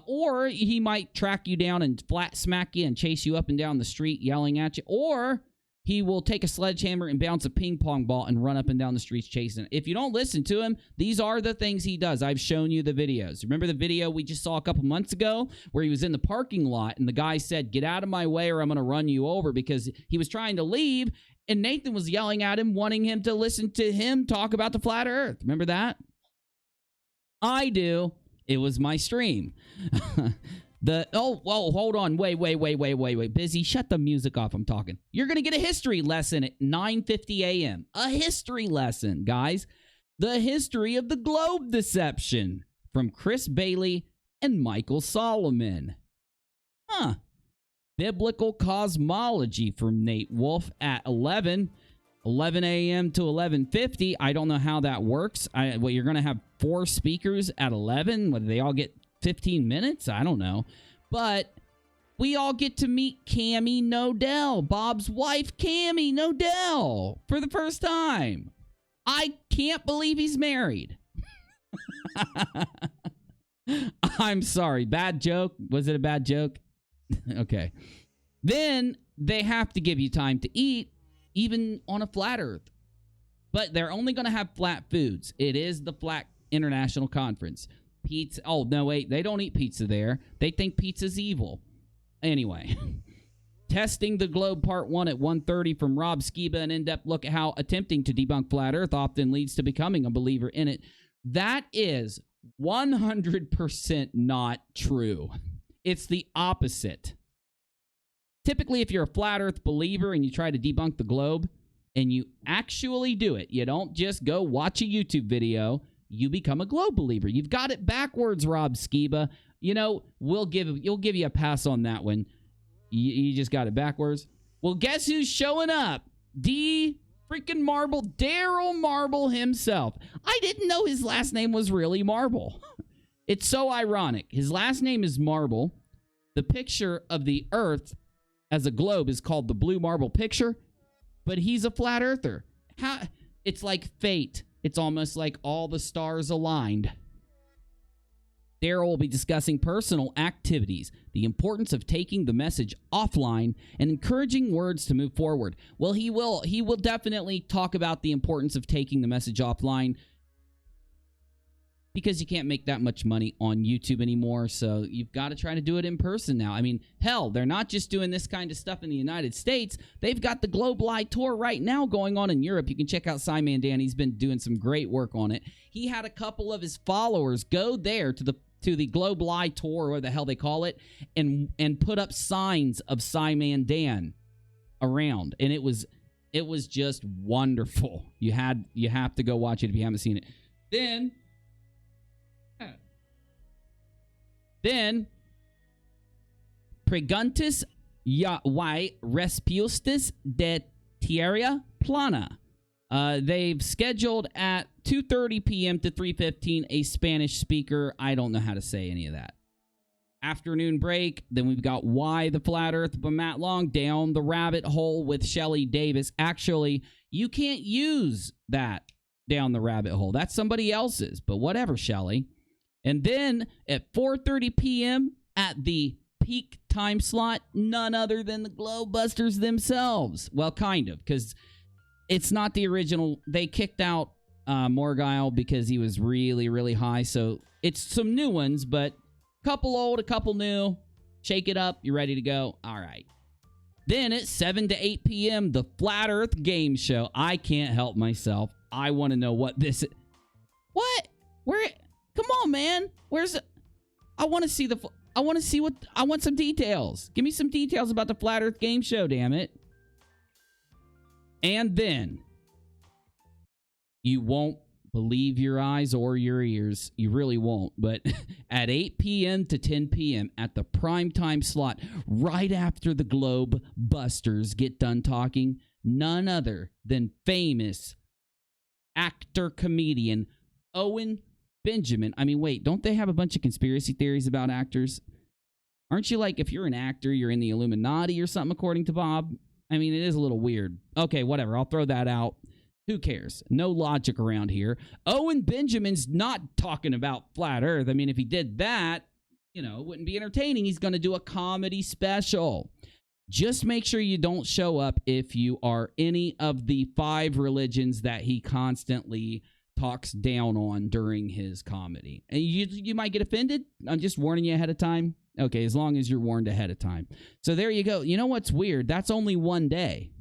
or he might track you down and flat smack you and chase you up and down the street yelling at you. Or he will take a sledgehammer and bounce a ping pong ball and run up and down the streets chasing it. If you don't listen to him, these are the things he does. I've shown you the videos. Remember the video we just saw a couple months ago where he was in the parking lot and the guy said, "Get out of my way or I'm going to run you over," because he was trying to leave and Nathan was yelling at him, wanting him to listen to him talk about the flat earth. Remember that? I do. It was my stream. Hold on. Wait. Busy, shut the music off. I'm talking. You're going to get a history lesson at 9:50 a.m. A history lesson, guys. The history of the globe deception from Chris Bailey and Michael Solomon. Biblical Cosmology from Nate Wolf at 11 a.m. to 11:50. I don't know how that works. You're going to have 4 speakers at 11? What, do they all get 15 minutes? I don't know. But we all get to meet Cammie Nodell, Bob's wife, Cammie Nodell, for the first time. I can't believe he's married. I'm sorry. Bad joke? Was it a bad joke? Okay. Then they have to give you time to eat, even on a flat earth. But they're only going to have flat foods. It is the Flat International Conference. Pizza. Oh, no, wait. They don't eat pizza there. They think pizza's evil. Anyway. Testing the Globe Part 1 at 1:30 from Rob Skiba, an in-depth look at how attempting to debunk flat earth often leads to becoming a believer in it. That is 100% not true. It's the opposite. Typically, if you're a flat earth believer and you try to debunk the globe and you actually do it, you don't just go watch a YouTube video, you become a globe believer. You've got it backwards, Rob Skiba. You know, you'll give you a pass on that one. You just got it backwards. Well, guess who's showing up? Freaking Marble, Daryl Marble himself. I didn't know his last name was really Marble. It's so ironic. His last name is Marble. The picture of the Earth as a globe is called the Blue Marble picture, but he's a flat earther. It's like fate. It's almost like all the stars aligned. Daryl will be discussing personal activities, the importance of taking the message offline, and encouraging words to move forward. Well, he will definitely talk about the importance of taking the message offline, because you can't make that much money on YouTube anymore, so you've got to try to do it in person now. I mean, hell, they're not just doing this kind of stuff in the United States. They've got the Globe Live Tour right now going on in Europe. You can check out Simon Dan. He's been doing some great work on it. He had a couple of his followers go there to the Globe Live Tour, or what the hell they call it, and put up signs of Simon Dan around, and it was just wonderful. You have to go watch it if you haven't seen it. Then, Preguntas y respuestas de Tierra Plana. They've scheduled at 2:30 p.m. to 3:15 a Spanish speaker. I don't know how to say any of that. Afternoon break. Then we've got Why the Flat Earth by Matt Long. Down the Rabbit Hole with Shelley Davis. Actually, you can't use that Down the Rabbit Hole. That's somebody else's, but whatever, Shelley. And then at 4:30 p.m. at the peak time slot, none other than the Globebusters themselves. Well, kind of, because it's not the original. They kicked out Morgile because he was really, really high. So it's some new ones, but a couple old, a couple new. Shake it up. You're ready to go. All right. Then at 7 to 8 p.m., the Flat Earth Game Show. I can't help myself. I want to know what this is. What? Where? Come on, man. Where's it? I want to see I want some details. Give me some details about the Flat Earth Game Show, damn it. And then you won't believe your eyes or your ears. You really won't. But at 8 p.m. to 10 p.m. at the primetime slot, right after the Globe Busters get done talking, none other than famous actor-comedian Owen Benjamin. I mean, wait, don't they have a bunch of conspiracy theories about actors? Aren't you like, if you're an actor, you're in the Illuminati or something, according to Bob? I mean, it is a little weird. Okay, whatever. I'll throw that out. Who cares? No logic around here. Owen Benjamin's not talking about Flat Earth. I mean, if he did that, it wouldn't be entertaining. He's going to do a comedy special. Just make sure you don't show up if you are any of the 5 religions that he constantly talks down on during his comedy. And you might get offended. I'm just warning you ahead of time. Okay, as long as you're warned ahead of time. So there you go. You know what's weird? That's only one day.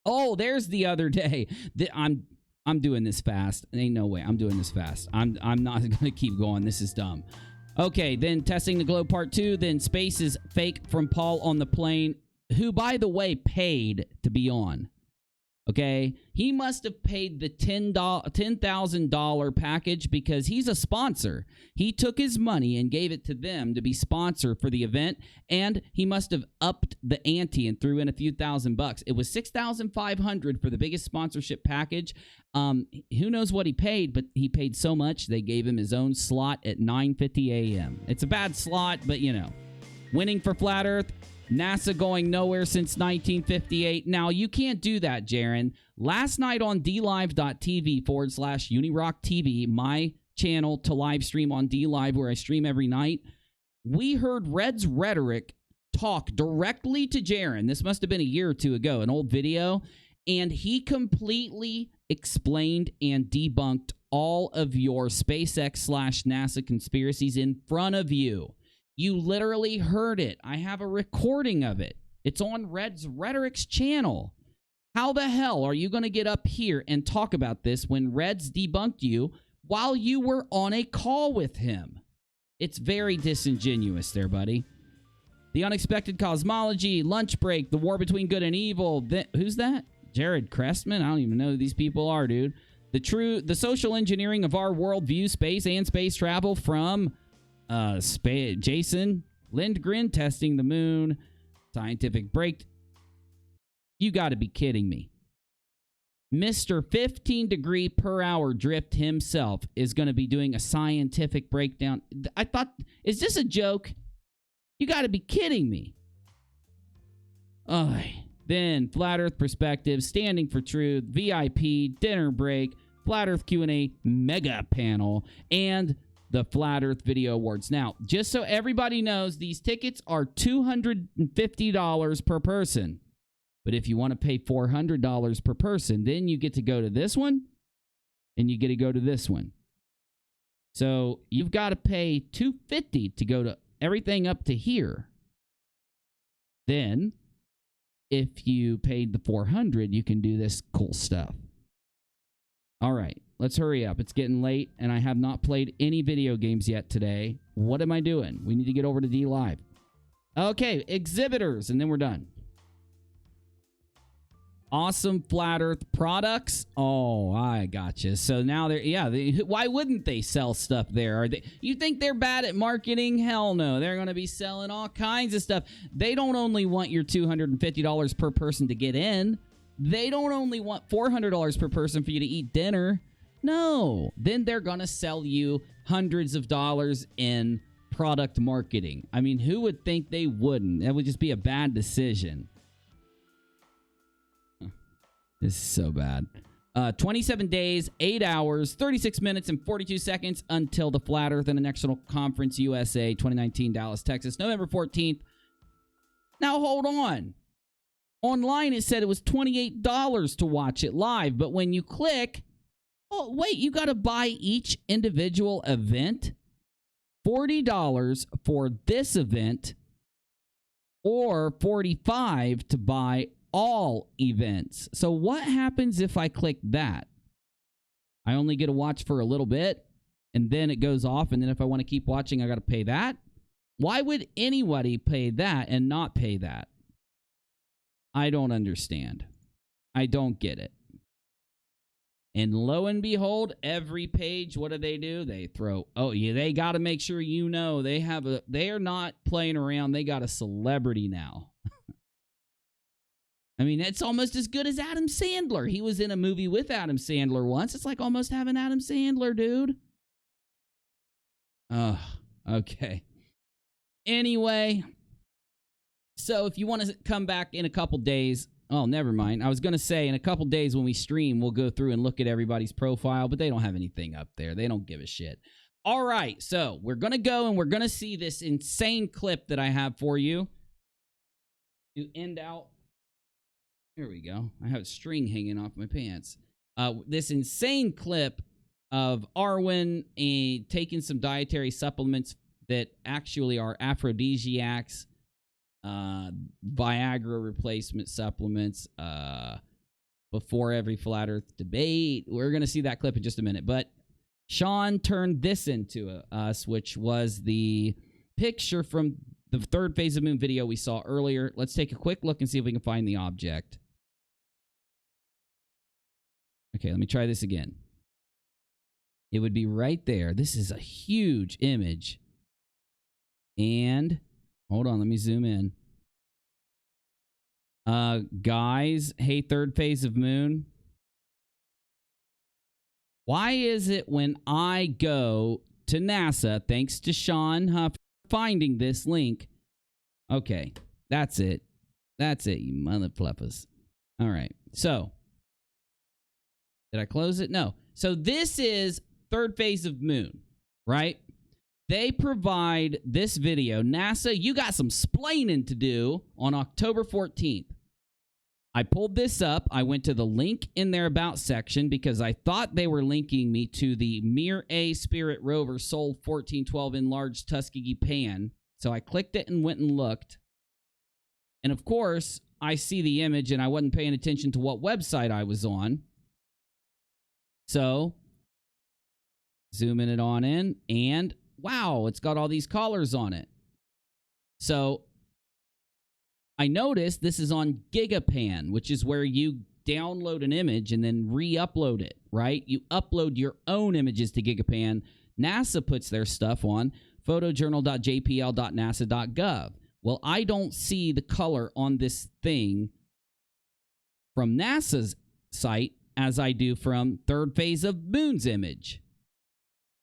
Oh, there's the other day. I'm doing this fast. Ain't no way. I'm doing this fast. I'm not going to keep going. This is dumb. Okay, then Testing the Globe Part 2. Then Space is Fake from Paul on the Plane, who, by the way, paid to be on. Okay, he must have paid the $10,000 package because he's a sponsor. He took his money and gave it to them to be sponsor for the event, and he must have upped the ante and threw in a few $1,000. It was $6,500 for the biggest sponsorship package. Who knows what he paid, but he paid so much they gave him his own slot at 9:50 a.m. It's a bad slot, but you know, winning for Flat Earth. NASA going nowhere since 1958. Now, you can't do that, Jaron. Last night on dlive.tv/UNIRocktv, my channel to live stream on DLive where I stream every night, we heard Red's Rhetoric talk directly to Jaron. This must have been a year or two ago, an old video, and he completely explained and debunked all of your SpaceX/NASA conspiracies in front of you. You literally heard it. I have a recording of it. It's on Red's Rhetoric's channel. How the hell are you going to get up here and talk about this when Red's debunked you while you were on a call with him? It's very disingenuous there, buddy. The unexpected cosmology, lunch break, the war between good and evil. Who's that? Jared Crestman? I don't even know who these people are, dude. The social engineering of our worldview, space and space travel from... Jason Lindgren testing the moon, scientific break. You got to be kidding me. Mr. 15 per hour drift himself is going to be doing a scientific breakdown. I thought, is this a joke? You got to be kidding me. Then Flat Earth Perspective, Standing for Truth, VIP, Dinner Break, Flat Earth Q&A Mega Panel, and the Flat Earth Video Awards. Now, just so everybody knows, these tickets are $250 per person. But if you want to pay $400 per person, then you get to go to this one, and you get to go to this one. So you've got to pay $250 to go to everything up to here. Then, if you paid the $400, you can do this cool stuff. All right. Let's hurry up. It's getting late, and I have not played any video games yet today. What am I doing? We need to get over to DLive. Okay, exhibitors, and then we're done. Awesome Flat Earth products. Oh, I gotcha. So now why wouldn't they sell stuff there? You think they're bad at marketing? Hell no. They're going to be selling all kinds of stuff. They don't only want your $250 per person to get in. They don't only want $400 per person for you to eat dinner. No. Then they're going to sell you hundreds of dollars in product marketing. I mean, who would think they wouldn't? That would just be a bad decision. This is so bad. 27 days, 8 hours, 36 minutes, and 42 seconds until the Flat Earth International Conference USA 2019, Dallas, Texas, November 14th. Now, hold on. Online, it said it was $28 to watch it live, but when you click... Oh, wait, you got to buy each individual event? $40 for this event or $45 to buy all events. So what happens if I click that? I only get to watch for a little bit and then it goes off, and then if I want to keep watching, I got to pay that? Why would anybody pay that and not pay that? I don't understand. I don't get it. And lo and behold, every page, what do? They throw, oh yeah, they got to make sure you know they are not playing around. They got a celebrity now. I mean, it's almost as good as Adam Sandler. He was in a movie with Adam Sandler once. It's like almost having Adam Sandler, dude. Oh, okay. Anyway, so if you want to come back in a couple days, oh, never mind. I was going to say in a couple days when we stream, we'll go through and look at everybody's profile, but they don't have anything up there. They don't give a shit. All right, so we're going to go and we're going to see this insane clip that I have for you to end out. Here we go. I have a string hanging off my pants. This insane clip of Arwin taking some dietary supplements that actually are aphrodisiacs, Viagra replacement supplements, before every Flat Earth debate. We're going to see that clip in just a minute. But Sean turned this into us, which was the picture from the third phase of moon video we saw earlier. Let's take a quick look and see if we can find the object. Okay, let me try this again. It would be right there. This is a huge image. And hold on, let me zoom in. Guys, hey, third phase of moon. Why is it when I go to NASA, thanks to Sean Huff finding this link? Okay, that's it. That's it, you mother fluffers. All right, so did I close it? No. So this is third phase of moon, right? They provide this video. NASA, you got some splaining to do on October 14th. I pulled this up. I went to the link in their About section because I thought they were linking me to the Mir A Spirit Rover Sol 1412 enlarged Tuskegee Pan. So I clicked it and went and looked. And of course, I see the image and I wasn't paying attention to what website I was on. So, zooming it on in, and wow, it's got all these collars on it. So, I noticed this is on GigaPan, which is where you download an image and then re-upload it, right? You upload your own images to GigaPan. NASA puts their stuff on photojournal.jpl.nasa.gov. Well, I don't see the color on this thing from NASA's site as I do from third phase of moon's image.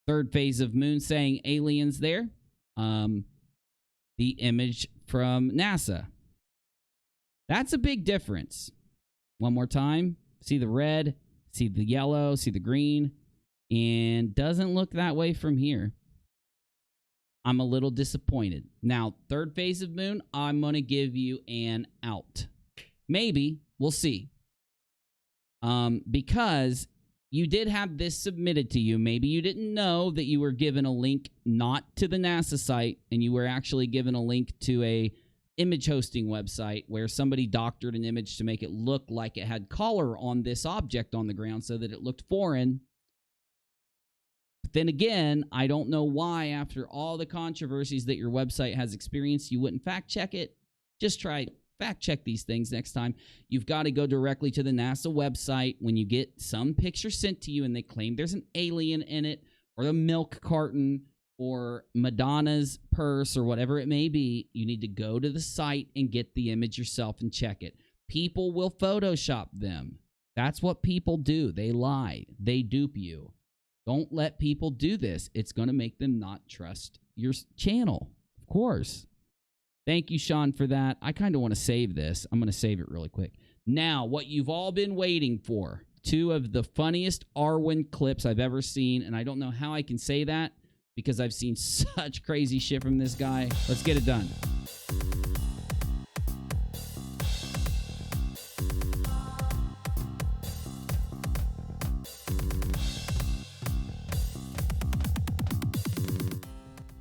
Third phase of moon saying aliens there. The image from NASA. That's a big difference. One more time. See the red, see the yellow, see the green, and doesn't look that way from here. I'm a little disappointed. Now, third phase of moon, I'm going to give you an out. Maybe. We'll see. Because you did have this submitted to you. Maybe you didn't know that you were given a link not to the NASA site, and you were actually given a link to a image hosting website where somebody doctored an image to make it look like it had color on this object on the ground so that it looked foreign. But then again, I don't know why, after all the controversies that your website has experienced, you wouldn't fact check it. Just try fact check these things next time. You've got to go directly to the NASA website when you get some picture sent to you and they claim there's an alien in it, or a milk carton, or Madonna's purse, or whatever it may be. You need to go to the site and get the image yourself and check it. People will Photoshop them. That's what people do. They lie. They dupe you. Don't let people do this. It's going to make them not trust your channel, of course. Thank you, Sean, for that. I kind of want to save this. I'm going to save it really quick. Now, what you've all been waiting for, two of the funniest Arwijns clips I've ever seen, and I don't know how I can say that because I've seen such crazy shit from this guy. Let's get it done.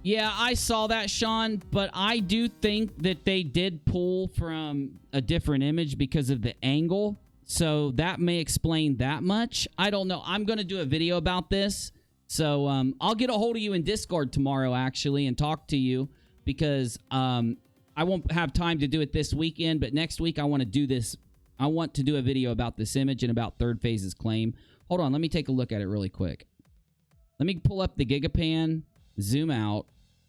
Yeah, I saw that, Sean, but I do think that they did pull from a different image because of the angle, so that may explain that much. I don't know. I'm going to do a video about this, so I'll get a hold of you in Discord tomorrow, actually, and talk to you, because I won't have time to do it this weekend, but next week I want to do this. I want to do a video about this image and about Third Phase's claim. Hold on, let me take a look at it really quick. Let me pull up the GigaPan, zoom out,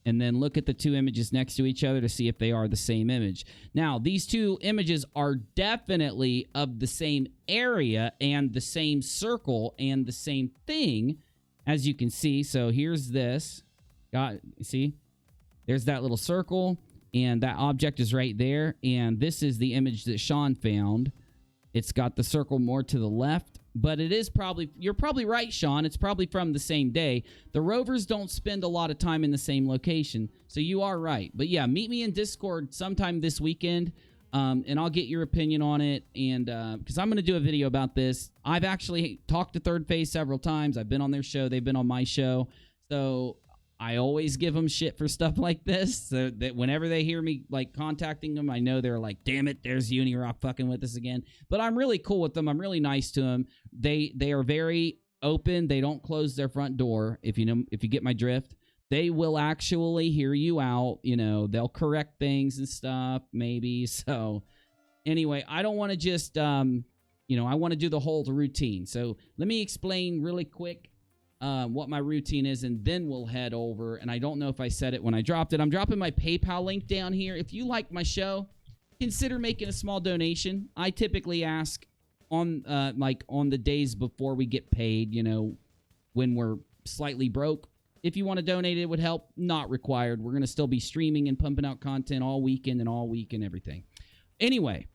and then look at the two images next to each other to see if they are the same image. Now, these two images are definitely of the same area and the same circle and the same thing, as you can see. So here's this. See? There's that little circle, and that object is right there. And this is the image that Sean found. It's got the circle more to the left, but it is probably, you're probably right, Sean. It's probably from the same day. The rovers don't spend a lot of time in the same location, so you are right. But yeah, meet me in Discord sometime this weekend, and I'll get your opinion on it. And because I'm going to do a video about this. I've actually talked to Third Phase several times. I've been on their show. They've been on my show. So I always give them shit for stuff like this, so that whenever they hear me like contacting them, I know they're like, damn it, there's UNIRock fucking with us again. But I'm really cool with them. I'm really nice to them. They are very open. They don't close their front door. If you get my drift, they will actually hear you out. You know, they'll correct things and stuff, maybe. So anyway, I don't want to just you know, I want to do the whole routine. So let me explain really quick what my routine is, and then we'll head over. And I don't know if I said it when I dropped it. I'm dropping my PayPal link down here. If you like my show, consider making a small donation. I typically ask on on the days before we get paid, you know, when we're slightly broke. If you want to donate, it would help. Not required. We're going to still be streaming and pumping out content all weekend and all week and everything. Anyway,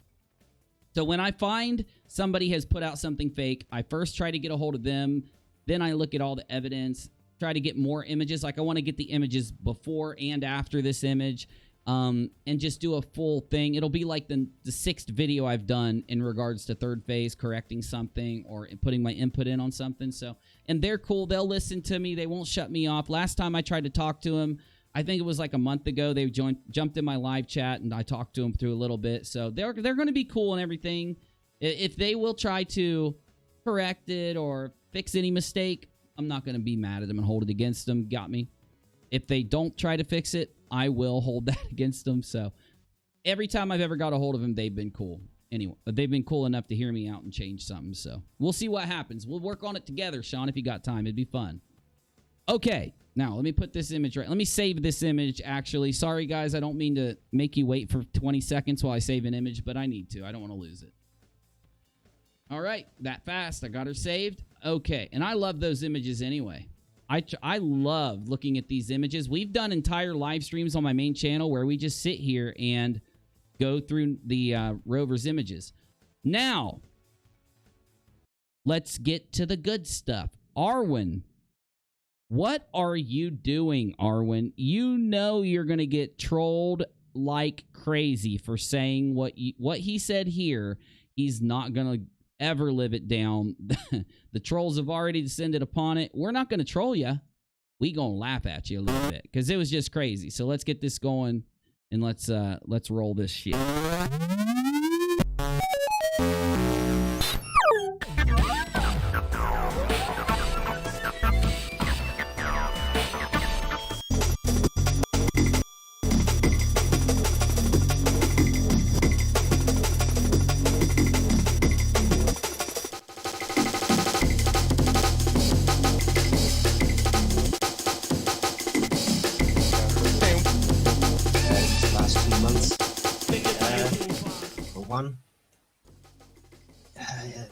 so when I find somebody has put out something fake, I first try to get a hold of them. Then I look at all the evidence, try to get more images. Like I want to get the images before and after this image, and just do a full thing. It'll be like the sixth video I've done in regards to third phase, correcting something or putting my input in on something. So, and they're cool. They'll listen to me. They won't shut me off. Last time I tried to talk to them, I think it was like a month ago. They jumped in my live chat, and I talked to them through a little bit. So they're going to be cool and everything. If they will try to correct it or fix any mistake, I'm not going to be mad at them and hold it against them. Got me? If they don't try to fix it, I will hold that against them. So every time I've ever got a hold of them, they've been cool. Anyway, they've been cool enough to hear me out and change something. So we'll see what happens. We'll work on it together, Sean, if you got time. It'd be fun. Okay, now let me put this image right. Let me save this image, actually. Sorry, guys. I don't mean to make you wait for 20 seconds while I save an image, but I need to. I don't want to lose it. All right, that fast. I got her saved. Okay, and I love those images anyway. I love looking at these images. We've done entire live streams on my main channel where we just sit here and go through the rover's images. Now, let's get to the good stuff. Arwin, what are you doing, Arwin? You know you're going to get trolled like crazy for saying what he said here. He's not going to ever live it down. The trolls have already descended upon it. We're not going to troll you. We going to laugh at you a little bit because it was just crazy. So let's get this going and let's roll this shit.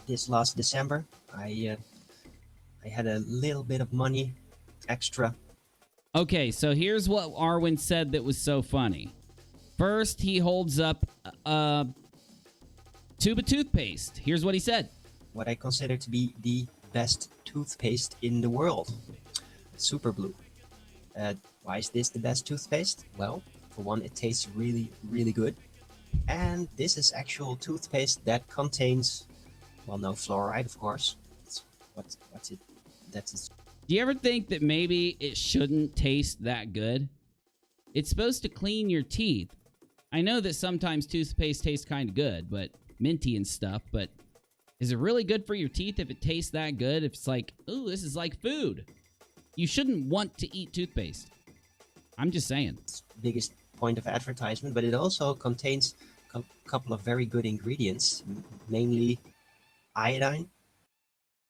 This last December, I had a little bit of money extra. Okay, so here's what Arwin said that was so funny. First, he holds up a tube of toothpaste. Here's what he said. What I consider to be the best toothpaste in the world. Super Blue. Why is this the best toothpaste? Well, for one, it tastes really, really good. And this is actual toothpaste that contains, well, no fluoride, of course. What's it? That's. Do you ever think that maybe it shouldn't taste that good? It's supposed to clean your teeth. I know that sometimes toothpaste tastes kind of good, but minty and stuff, but is it really good for your teeth if it tastes that good? If it's like, ooh, this is like food. You shouldn't want to eat toothpaste. I'm just saying. It's the biggest point of advertisement, but it also contains a couple of very good ingredients, mainly iodine.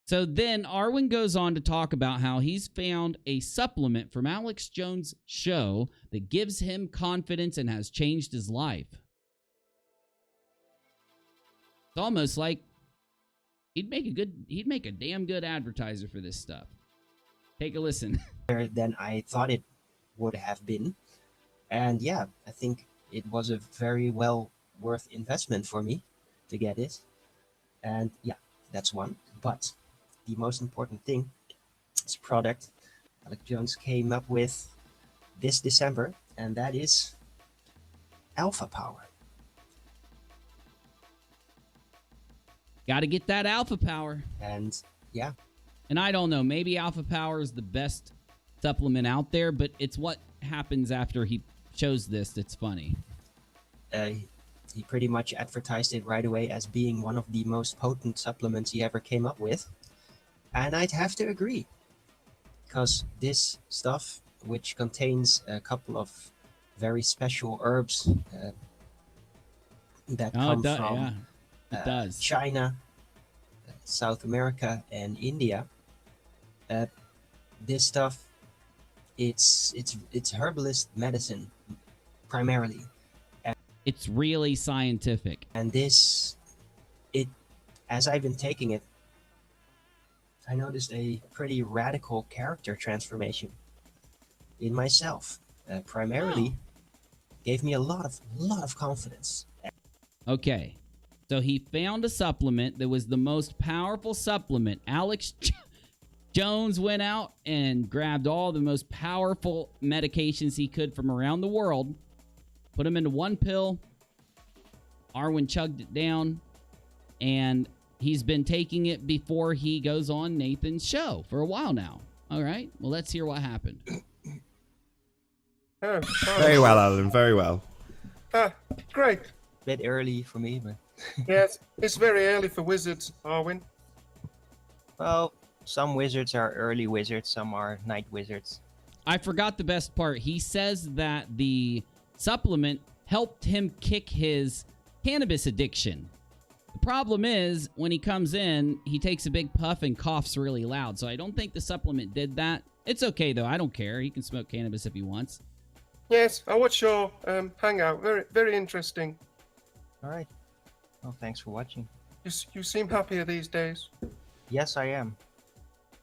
So then Arwin goes on to talk about how he's found a supplement from Alex Jones' show that gives him confidence and has changed his life. It's almost like he'd make a damn good advertiser for this stuff. Take a listen. Than I thought it would have been. And yeah, I think it was a very well worth investment for me to get it. And yeah, that's one. But the most important thing is a product Alex Jones came up with this December, and that is Alpha Power. Got to get that Alpha Power. And yeah. And I don't know, maybe Alpha Power is the best supplement out there, but it's what happens after he chose this that's funny. He pretty much advertised it right away as being one of the most potent supplements he ever came up with. And I'd have to agree. Because this stuff, which contains a couple of very special herbs that come from China, South America and India, this stuff, it's herbalist medicine primarily. It's really scientific. And this, as I've been taking it, I noticed a pretty radical character transformation in myself. Primarily, gave me a lot of confidence. Okay, so he found a supplement that was the most powerful supplement. Alex Jones went out and grabbed all the most powerful medications he could from around the world, put them into one pill. Arwin chugged it down, and he's been taking it before he goes on Nathan's show for a while now. All right, well, let's hear what happened. Oh, very well, Alan. Very well. Great. Bit early for me, but Yes, it's very early for wizards, Arwin. well, some wizards are early wizards, some are night wizards. I forgot the best part. He says that the supplement helped him kick his cannabis addiction. The problem is, when he comes in, he takes a big puff and coughs really loud. So I don't think the supplement did that. It's okay, though. I don't care. He can smoke cannabis if he wants. Yes, I watched your hangout. Very, very interesting. All right. Well, thanks for watching. You seem happier these days. Yes, I am.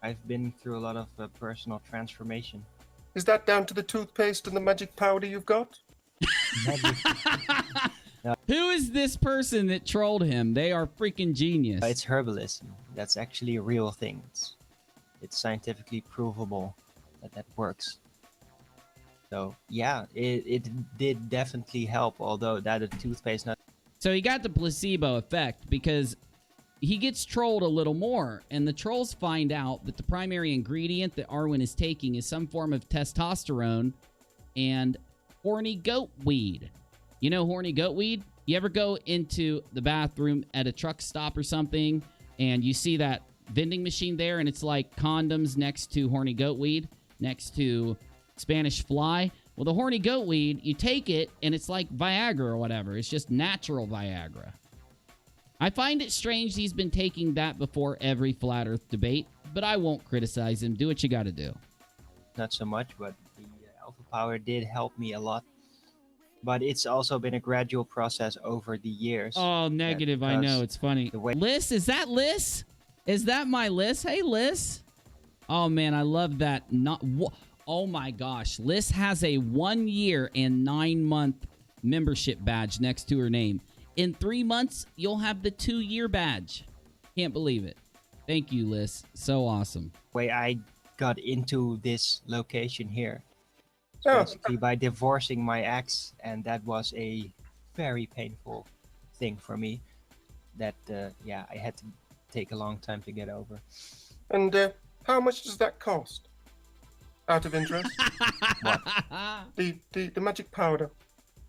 I've been through a lot of personal transformation. Is that down to the toothpaste and the magic powder you've got? Who is this person that trolled him? They are freaking genius. It's herbalism. That's actually a real thing. It's scientifically provable that works. So yeah, it did definitely help, although that a toothpaste not. So he got the placebo effect because he gets trolled a little more, and the trolls find out that the primary ingredient that Arwin is taking is some form of testosterone and horny goat weed. You know horny goat weed? You ever go into the bathroom at a truck stop or something, and you see that vending machine there, and it's like condoms next to horny goat weed, next to Spanish fly? Well, the horny goat weed, you take it, and it's like Viagra or whatever. It's just natural Viagra. I find it strange he's been taking that before every Flat Earth debate, but I won't criticize him. Do what you gotta do. Not so much, but the alpha power did help me a lot. But it's also been a gradual process over the years. Oh, negative. I know. It's funny. Liz, is that Liz? Is that my Liz? Hey, Liz. Oh, man, I love that. Oh, my gosh. Liz has a 1 year and 9 month membership badge next to her name. In 3 months, you'll have the 2-year badge. Can't believe it. Thank you, Liz. So awesome. Way I got into this location here. Basically by divorcing my ex, and that was a very painful thing for me that yeah, I had to take a long time to get over. And how much does that cost? Out of interest? What? The magic powder.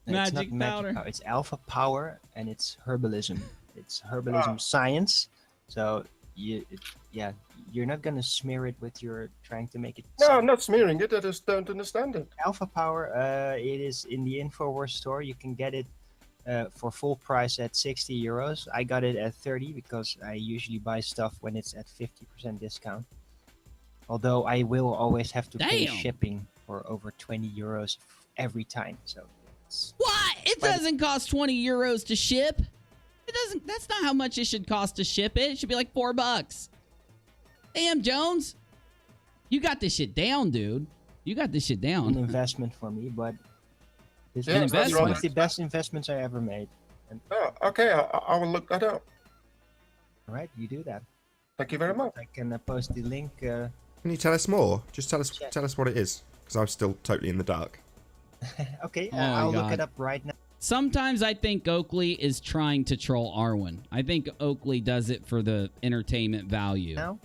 It's not magic powder. It's alpha power, and it's herbalism. It's herbalism science. So you're not gonna smear it with your trying to make it. No, I'm not smearing it. I just don't understand it. Alpha power. It is in the InfoWars store. You can get it for full price at €60. I got it at 30 because I usually buy stuff when it's at 50% discount. Although I will always have to pay shipping for over €20 every time. So what? It doesn't cost €20 to ship. It doesn't. That's not how much it should cost to ship it. It should be like $4. Damn, Jones. You got this shit down, dude. You got this shit down. An investment for me, but this An is investment. one of the best investments I ever made. And, Okay, I will look that up. all right, you do that. Thank you very much. I can post the link. Can you tell us more? Just tell us what it is, because I'm still totally in the dark. Okay, Oh, I'll my look it God. up right now. Sometimes I think Oakley is trying to troll Arwin. I think Oakley does it for the entertainment value. Now,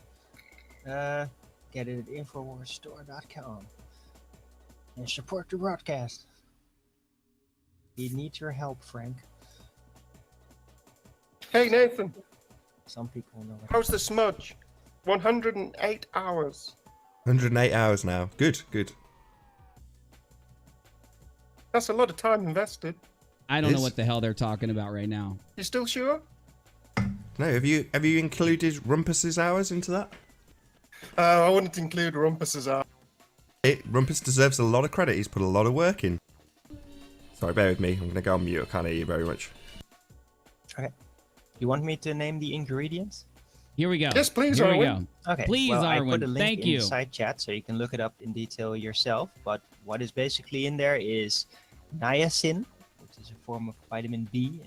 get it at InfoWarsStore.com and support the broadcast. We need your help, Frank. Hey, Nathan. Some people know it. How's the smudge? 108 hours. 108 hours now. Good, good. That's a lot of time invested. I don't know what the hell they're talking about right now. You still sure? No, have you included Rumpus's hours into that? I wouldn't include Rumpus's hours. Rumpus deserves a lot of credit. He's put a lot of work in. Sorry, bear with me. I'm going to go on mute. I can't hear you very much. Okay. You want me to name the ingredients? Here we go. Yes, please, Here Arwin. we go. Okay. Please, well, Arwin. I put a link Thank you. inside chat so you can look it up in detail yourself. But what is basically in there is niacin, which is a form of vitamin B.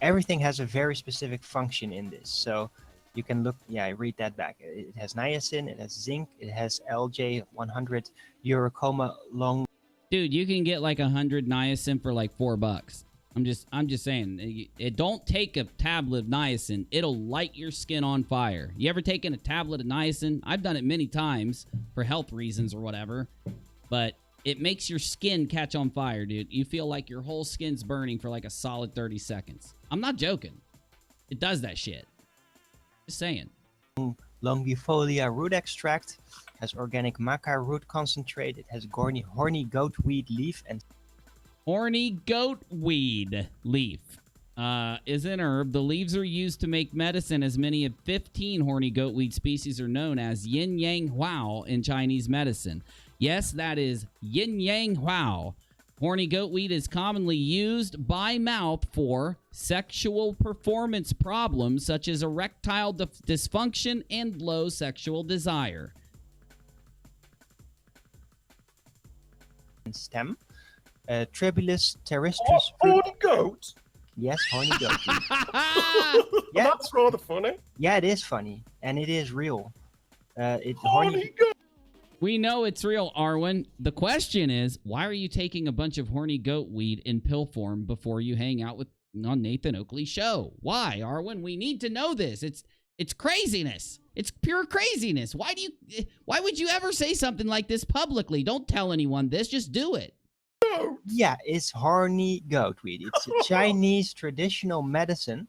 Everything has a very specific function in this. So you can look, read that back. It has niacin, it has zinc, it has LJ100 urocoma long. Dude, you can get like 100 niacin for like $4. I'm just saying, it don't take a tablet of niacin. It'll light your skin on fire. You ever taken a tablet of niacin? I've done it many times for health reasons or whatever, but it makes your skin catch on fire, dude. You feel like your whole skin's burning for like a solid 30 seconds. I'm not joking. It does that shit. Just saying. Longifolia root extract, has organic maca root concentrate, it has horny goat weed leaf, and Horny goat weed leaf is an herb. The leaves are used to make medicine. As many of 15 horny goat weed species are known as yin yang huao in Chinese medicine. Yes, that is yin yang huao. Horny goat weed is commonly used by mouth for sexual performance problems such as erectile dysfunction and low sexual desire. Stem. Tribulus terrestris. Horny goat? Yes, horny goat. Yeah. That's rather funny. Yeah, it is funny. And it is real. Horny goat. We know it's real, Arwen. The question is, why are you taking a bunch of horny goat weed in pill form before you hang out on Nathan Oakley's show? Why, Arwen? We need to know this. It's craziness. It's pure craziness. Why would you ever say something like this publicly? Don't tell anyone this. Just do it. Yeah, it's horny goat weed. It's a Chinese traditional medicine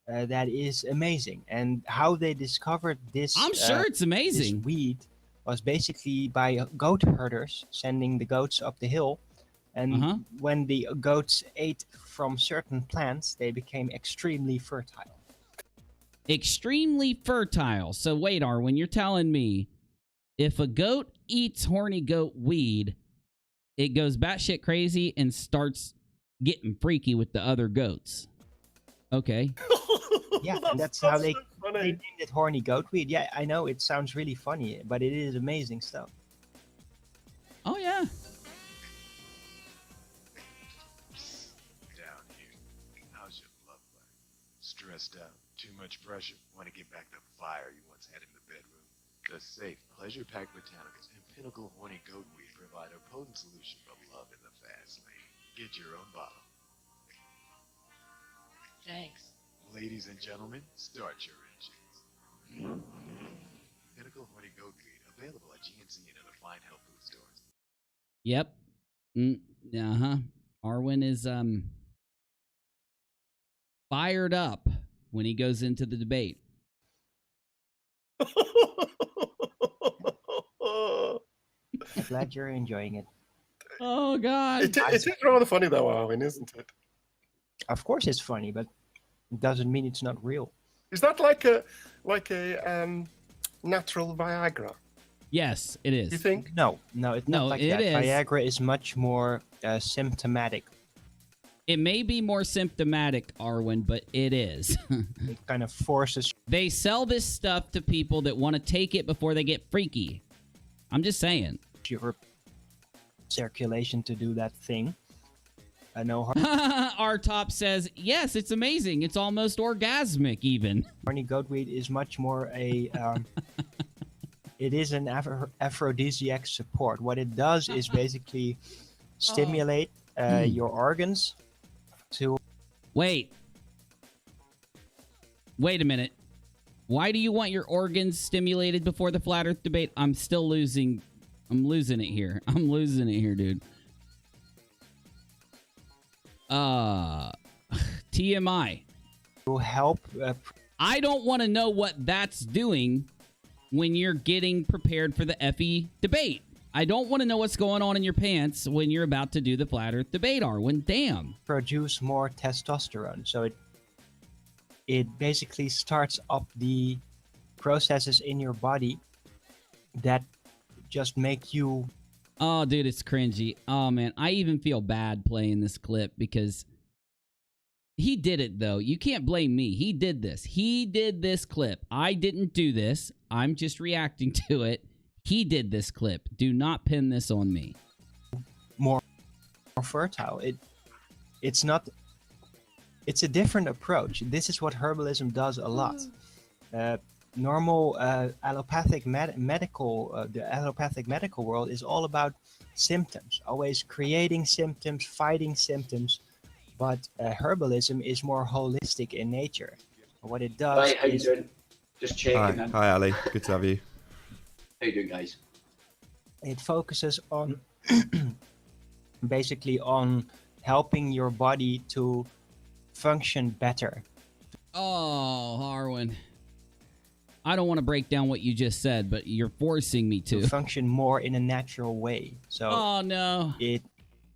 that is amazing. And how they discovered this, I'm sure it's amazing. This weed was basically by goat herders sending the goats up the hill. And when the goats ate from certain plants, they became extremely fertile. Extremely fertile. So wait, Arwen, you're telling me if a goat eats horny goat weed, it goes batshit crazy and starts getting freaky with the other goats. Okay. Yeah, and that's how they named it horny goat weed. Yeah, I know it sounds really funny, but it is amazing stuff. Oh, yeah. Down here. How's your love life? Stressed out? Too much pressure? Want to get back the fire you once had in the bedroom? The safe, pleasure-packed botanicals and Pinnacle Horny Goat Weed provide a potent solution for love in the fast lane. Get your own bottle. Thanks. Ladies and gentlemen, start your engines. Pinnacle Horny Goat Weed, available at GNC and other fine health food stores. Yep. Arwen is fired up when he goes into the debate. I'm glad you're enjoying it. Oh, God. It is rather funny, though, Arwin, isn't it? Of course it's funny, but it doesn't mean it's not real. Is that like a natural Viagra? Yes, it is. You think? No, it's not like that. Viagra is much more symptomatic. It may be more symptomatic, Arwen, but it is. It kind of forces... They sell this stuff to people that want to take it before they get freaky. I'm just saying. Your circulation to do that thing. Our top says, yes, it's amazing. It's almost orgasmic, even. Horny goat weed is much more a... it is an aphrodisiac support. What it does is basically stimulate your organs to... Wait a minute. Why do you want your organs stimulated before the flat earth debate? I'm losing it here. I'm losing it here, dude. TMI. To help... I don't want to know what that's doing when you're getting prepared for the FE debate. I don't want to know what's going on in your pants when you're about to do the flat earth debate, Arwen. Damn. Produce more testosterone, so it... it basically starts up the processes in your body that just make you... Oh, dude, it's cringy. Oh, man, I even feel bad playing this clip because he did it, though. You can't blame me. He did this. He did this clip. I didn't do this. I'm just reacting to it. He did this clip. Do not pin this on me. More fertile. It's not... It's a different approach. This is what herbalism does a lot. Normal allopathic medical, the allopathic medical world is all about symptoms, always creating symptoms, fighting symptoms. But herbalism is more holistic in nature. What it does Right, how you is... doing? Just checking in. Hi, Ali. Good to have you. How you doing, guys? It focuses on basically on helping your body to function better. Oh, Arwin. I don't want to break down what you just said, but you're forcing me to. Function more in a natural way. So oh, no. It...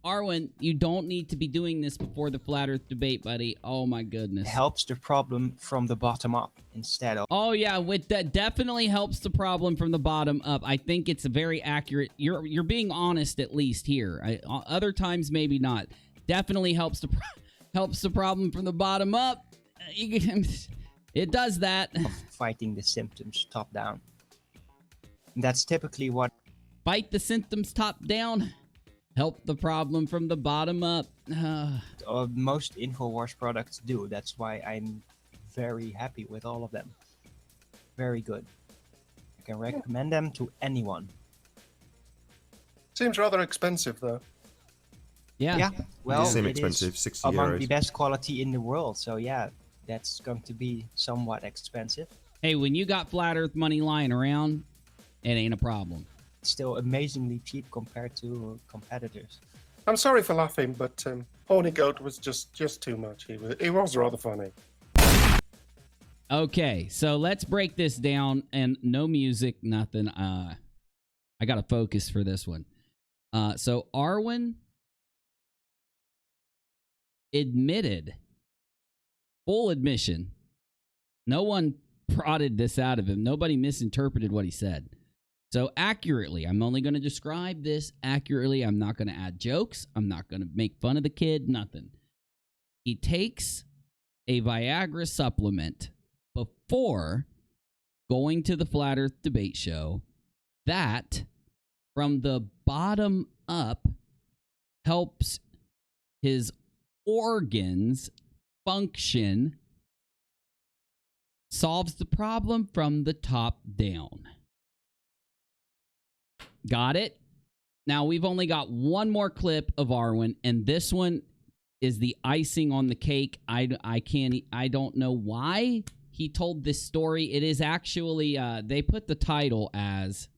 Arwin, you don't need to be doing this before the Flat Earth debate, buddy. Oh, my goodness. Helps the problem from the bottom up instead of... Oh, yeah, that definitely helps the problem from the bottom up. I think it's a very accurate... You're being honest, at least, here. Other times, maybe not. Definitely helps the problem from the bottom up. It does that. Fighting the symptoms top down. And that's typically what... Fight the symptoms top down. Help the problem from the bottom up. Most InfoWars products do. That's why I'm very happy with all of them. Very good. I can recommend them to anyone. Seems rather expensive, though. Yeah. Well, They seem it expensive, is 60 among euros. the best quality in the world. So yeah, that's going to be somewhat expensive. Hey, when you got Flat Earth money lying around, it ain't a problem. Still amazingly cheap compared to competitors. I'm sorry for laughing, but Horny Goat was just too much. He was rather funny. Okay, so let's break this down, and no music, nothing. I gotta focus for this one. So Arwin admitted, full admission, no one prodded this out of him. Nobody misinterpreted what he said. So accurately, I'm only going to describe this accurately. I'm not going to add jokes. I'm not going to make fun of the kid, nothing. He takes a Viagra supplement before going to the Flat Earth debate show that, from the bottom up, helps his organs function, solves the problem from the top down. Got it? Now, we've only got one more clip of Arwin, and this one is the icing on the cake. I don't know why he told this story. It is actually, they put the title as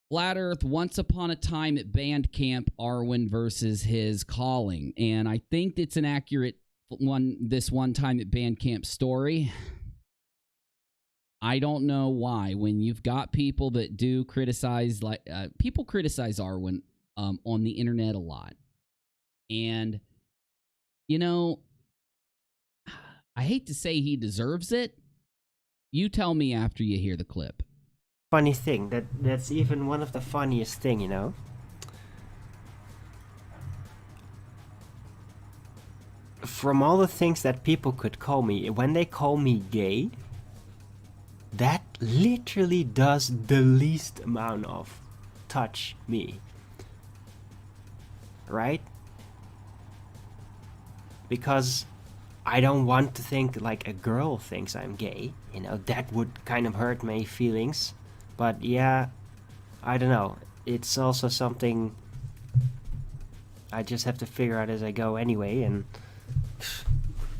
Flat Earth Once Upon a Time at Band Camp, Arwin versus His Calling. And I think it's an accurate one, this one time at band camp story. I don't know why. When you've got people that do criticize, like people criticize Arwin on the internet a lot, and you know, I hate to say he deserves it. You tell me after you hear the clip. Funny thing that's even one of the funniest thing, you know. From all the things that people could call me, when they call me gay, that literally does the least amount of touch me. Right? Because I don't want to think like a girl thinks I'm gay. You know, that would kind of hurt my feelings. But yeah, I don't know. It's also something I just have to figure out as I go anyway, and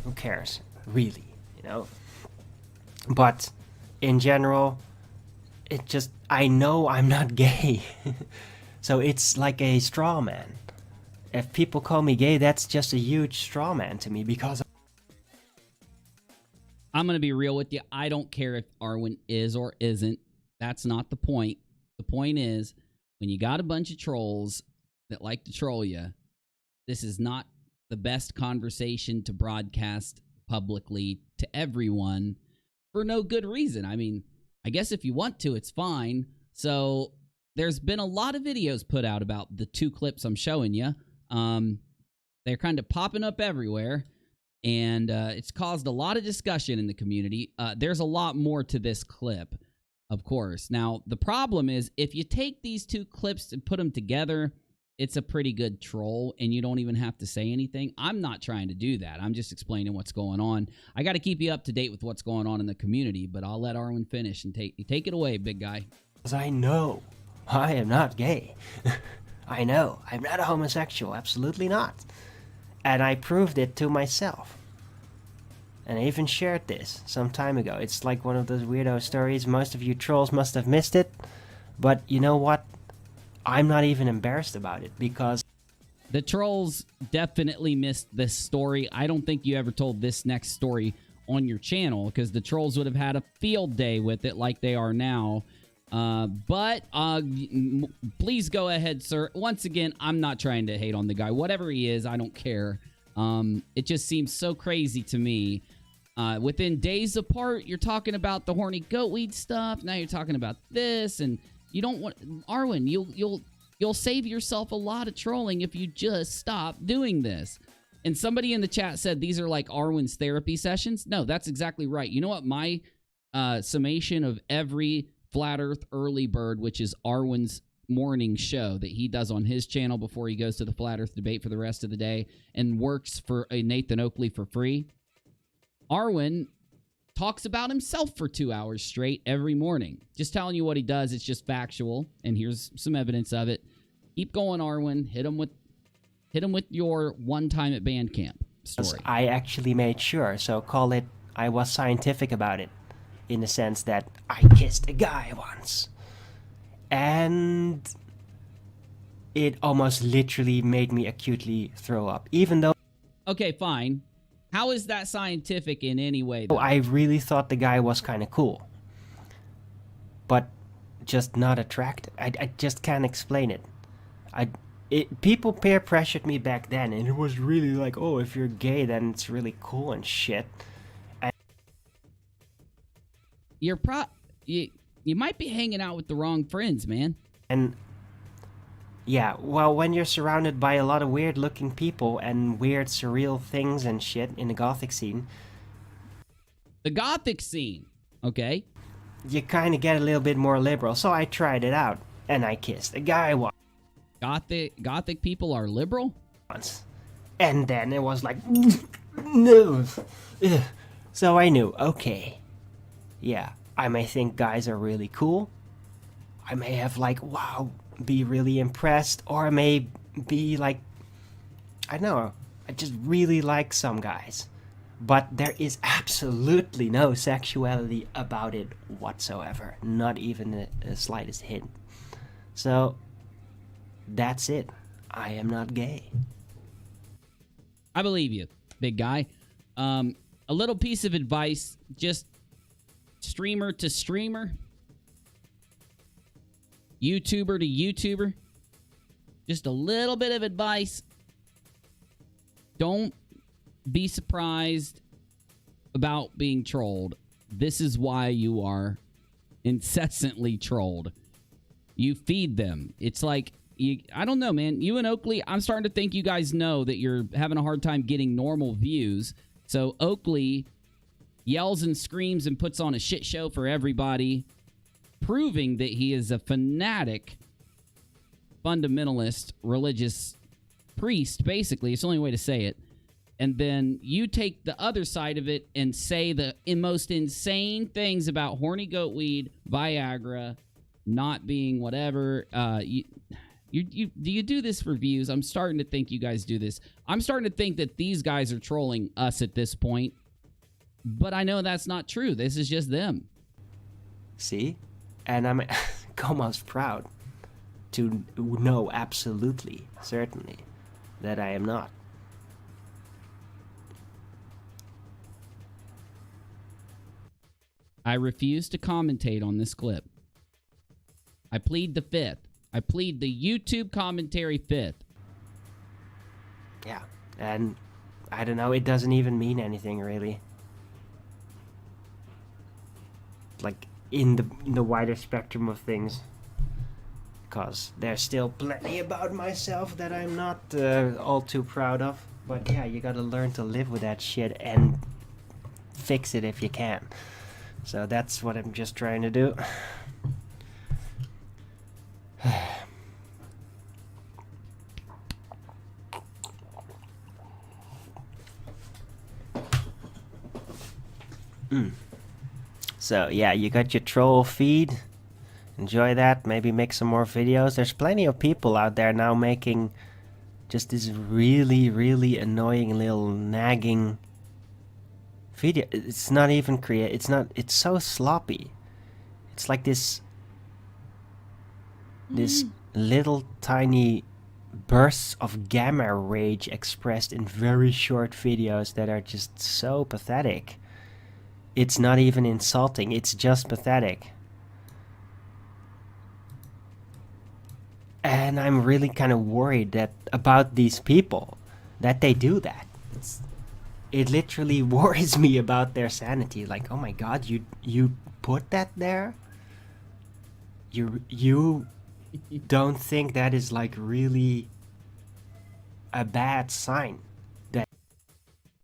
who cares, really, you know? But in general, it just, I know I'm not gay. So it's like a straw man. If people call me gay, that's just a huge straw man to me, because I'm going to be real with you. I don't care if Arwin is or isn't. That's not the point. The point is, when you got a bunch of trolls that like to troll you, this is not the best conversation to broadcast publicly to everyone for no good reason. I mean, I guess if you want to, it's fine. So there's been a lot of videos put out about the 2 clips I'm showing you. They're kind of popping up everywhere, and it's caused a lot of discussion in the community. There's a lot more to this clip, of course. Now, the problem is if you take these 2 clips and put them together, it's a pretty good troll, and you don't even have to say anything. I'm not trying to do that. I'm just explaining what's going on. I got to keep you up to date with what's going on in the community, but I'll let Arwen finish and take it away, big guy. Because I know I am not gay. I know I'm not a homosexual, absolutely not. And I proved it to myself. And I even shared this some time ago. It's like one of those weirdo stories. Most of you trolls must have missed it. But you know what? I'm not even embarrassed about it because... The trolls definitely missed this story. I don't think you ever told this next story on your channel because the trolls would have had a field day with it like they are now. But please go ahead, sir. Once again, I'm not trying to hate on the guy. Whatever he is, I don't care. It just seems so crazy to me. Within days apart, you're talking about the horny goatweed stuff. Now you're talking about this, and you don't want Arwen. You'll save yourself a lot of trolling if you just stop doing this. And somebody in the chat said these are like Arwen's therapy sessions. No, that's exactly right. You know what? My summation of every Flat Earth Early Bird, which is Arwen's morning show that he does on his channel before he goes to the Flat Earth debate for the rest of the day and works for Nathan Oakley for free. Arwen talks about himself for 2 hours straight every morning. Just telling you what he does. It's just factual, and here's some evidence of it. Keep going, Arwen. Hit him with your one time at band camp story. I actually made sure, so call it I was scientific about it. In the sense that I kissed a guy once. And it almost literally made me acutely throw up. Even though... Okay, fine. How is that scientific in any way, though? I really thought the guy was kind of cool. But just not attractive. I just can't explain it. People peer pressured me back then. And it was really like, oh, if you're gay, then it's really cool and shit. You might be hanging out with the wrong friends, man. And yeah, well, when you're surrounded by a lot of weird looking people and weird surreal things and shit in the gothic scene. The gothic scene, okay? You kind of get a little bit more liberal. So I tried it out and I kissed a guy once. Gothic people are liberal? And then it was like, no. So I knew, okay. Yeah, I may think guys are really cool. I may have like, wow, be really impressed. Or I may be like, I don't know, I just really like some guys. But there is absolutely no sexuality about it whatsoever. Not even the slightest hint. So, that's it. I am not gay. I believe you, big guy. A little piece of advice, just... streamer to streamer, YouTuber to YouTuber, just a little bit of advice. Don't be surprised about being trolled. This is why you are incessantly trolled. You feed them. It's like, I don't know, man. You and Oakley, I'm starting to think you guys know that you're having a hard time getting normal views. So Oakley yells and screams and puts on a shit show for everybody, proving that he is a fanatic, fundamentalist, religious priest, basically. It's the only way to say it. And then you take the other side of it and say the most insane things about horny goatweed, Viagra, not being whatever. Do you do this for views? I'm starting to think you guys do this. I'm starting to think that these guys are trolling us at this point. But I know that's not true. This is just them. See? And I'm almost proud to know absolutely, certainly, that I am not. I refuse to commentate on this clip. I plead the fifth. I plead the YouTube commentary fifth. Yeah, and I don't know, it doesn't even mean anything really. Like in the wider spectrum of things. Because there's still plenty about myself that I'm not all too proud of. But yeah, you gotta learn to live with that shit and fix it if you can. So that's what I'm just trying to do. So yeah, you got your troll feed. Enjoy that. Maybe make some more videos. There's plenty of people out there now making just this really, really annoying little nagging video. It's not even it's so sloppy. It's like this little tiny bursts of gamma rage expressed in very short videos that are just so pathetic. It's not even insulting, it's just pathetic. And I'm really kind of worried about these people, that they do that. It literally worries me about their sanity. Like, oh my god, you put that there? You don't think that is like really a bad sign?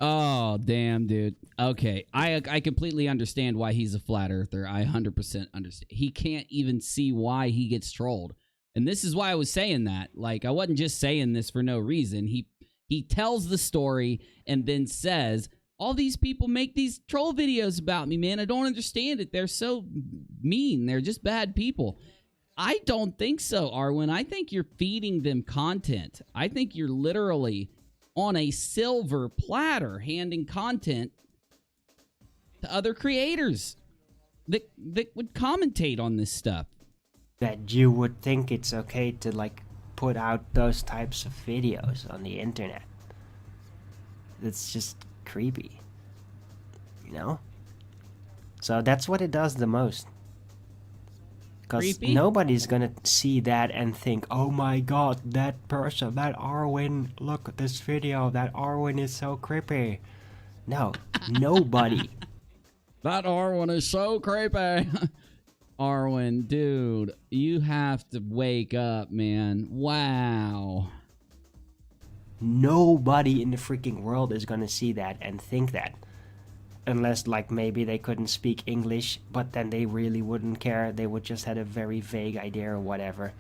Oh, damn, dude. Okay, I completely understand why he's a flat earther. I 100% understand. He can't even see why he gets trolled. And this is why I was saying that. Like, I wasn't just saying this for no reason. He tells the story and then says, all these people make these troll videos about me, man. I don't understand it. They're so mean. They're just bad people. I don't think so, Arwin. I think you're feeding them content. I think you're literally on a silver platter handing content to other creators that would commentate on this stuff. That you would think it's okay to like put out those types of videos on the internet. It's just creepy, you know? So that's what it does the most. Because nobody's gonna see that and think, oh my god, that person, that Arwin, look at this video, that Arwin is so creepy. No, nobody. That Arwin is so creepy. Arwin, dude, you have to wake up, man. Wow. Nobody in the freaking world is gonna see that and think that. Unless, like, maybe they couldn't speak English, but then they really wouldn't care. They would just have a very vague idea or whatever.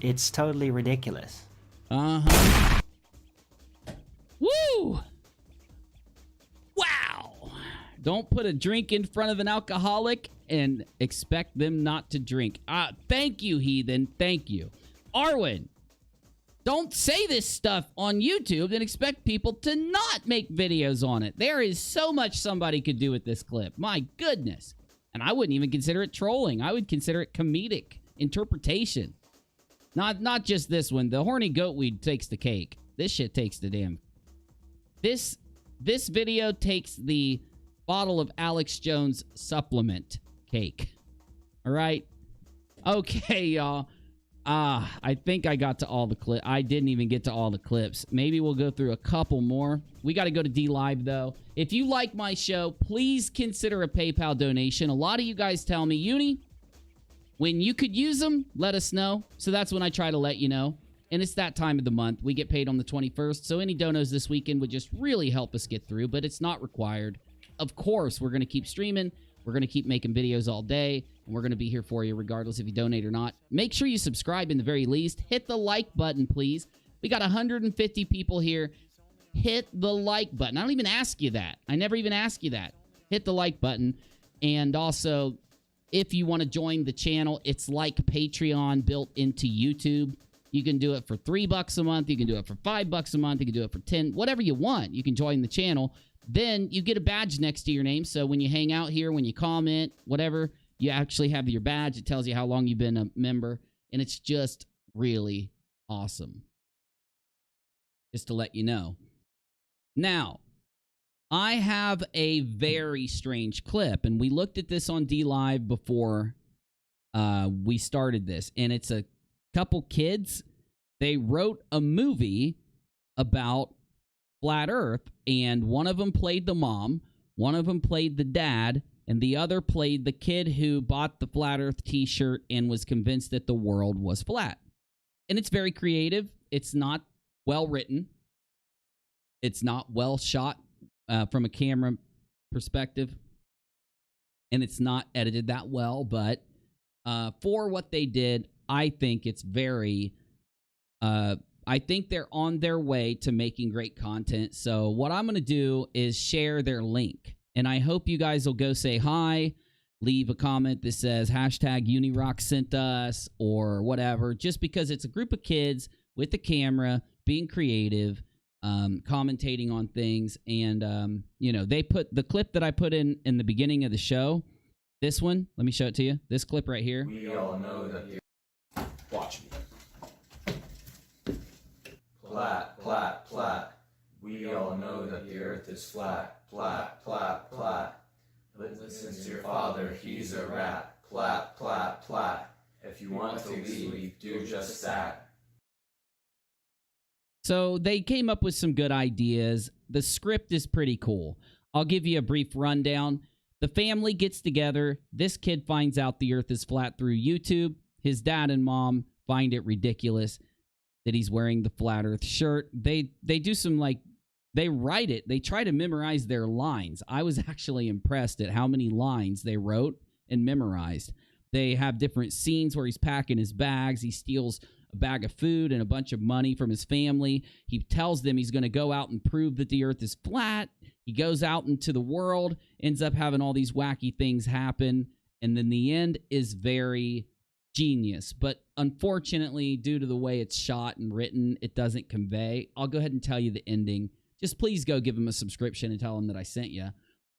It's totally ridiculous. Uh-huh. Woo! Wow! Don't put a drink in front of an alcoholic and expect them not to drink. Thank you, heathen. Thank you. Arwin, don't say this stuff on YouTube and expect people to not make videos on it. There is so much somebody could do with this clip. My goodness. And I wouldn't even consider it trolling. I would consider it comedic interpretation. Not just this one. The horny goatweed takes the cake. This shit takes the damn... This video takes the bottle of Alex Jones supplement cake. All right? Okay, y'all. I think I got to all the clips. I didn't even get to all the clips. Maybe we'll go through a couple more. We got to go to DLive, though. If you like my show, please consider a PayPal donation. A lot of you guys tell me, Uni, when you could use them, let us know. So that's when I try to let you know. And it's that time of the month. We get paid on the 21st. So any donos this weekend would just really help us get through, but it's not required. Of course, we're going to keep streaming. We're going to keep making videos all day. And we're going to be here for you regardless if you donate or not. Make sure you subscribe in the very least. Hit the like button, please. We got 150 people here. Hit the like button. I don't even ask you that. I never even ask you that. Hit the like button. And also, if you want to join the channel, it's like Patreon built into YouTube. You can do it for $3 a month. You can do it for $5 a month. You can do it for 10, whatever you want. You can join the channel. Then you get a badge next to your name. So when you hang out here, when you comment, whatever, you actually have your badge. It tells you how long you've been a member. And it's just really awesome. Just to let you know. Now, I have a very strange clip. And we looked at this on DLive before we started this. And it's a couple kids. They wrote a movie about Flat Earth, and one of them played the mom, one of them played the dad, and the other played the kid who bought the Flat Earth t-shirt and was convinced that the world was flat. And it's very creative. It's not well written. It's not well shot from a camera perspective. And it's not edited that well, but for what they did, I think it's very... I think they're on their way to making great content. So what I'm going to do is share their link. And I hope you guys will go say hi, leave a comment that says hashtag UNIRock sent us or whatever, just because it's a group of kids with a camera being creative, commentating on things. And, you know, they put the clip that I put in the beginning of the show. This one, let me show it to you. This clip right here. We all know that watch me. Plat, plat, plat. We all know that the earth is flat. Plat, plat, plat. Listen to your father, he's a rat. Plat, plat, plat. If you want to leave, do just that. So they came up with some good ideas. The script is pretty cool. I'll give you a brief rundown. The family gets together. This kid finds out the earth is flat through YouTube. His dad and mom find it ridiculous that he's wearing the flat earth shirt. They do some, like, they write it. They try to memorize their lines. I was actually impressed at how many lines they wrote and memorized. They have different scenes where he's packing his bags. He steals a bag of food and a bunch of money from his family. He tells them he's going to go out and prove that the earth is flat. He goes out into the world, ends up having all these wacky things happen, and then the end is very genius. But unfortunately, due to the way it's shot and written, it doesn't convey. I'll go ahead and tell you the ending. Just please go give him a subscription and tell him that I sent you.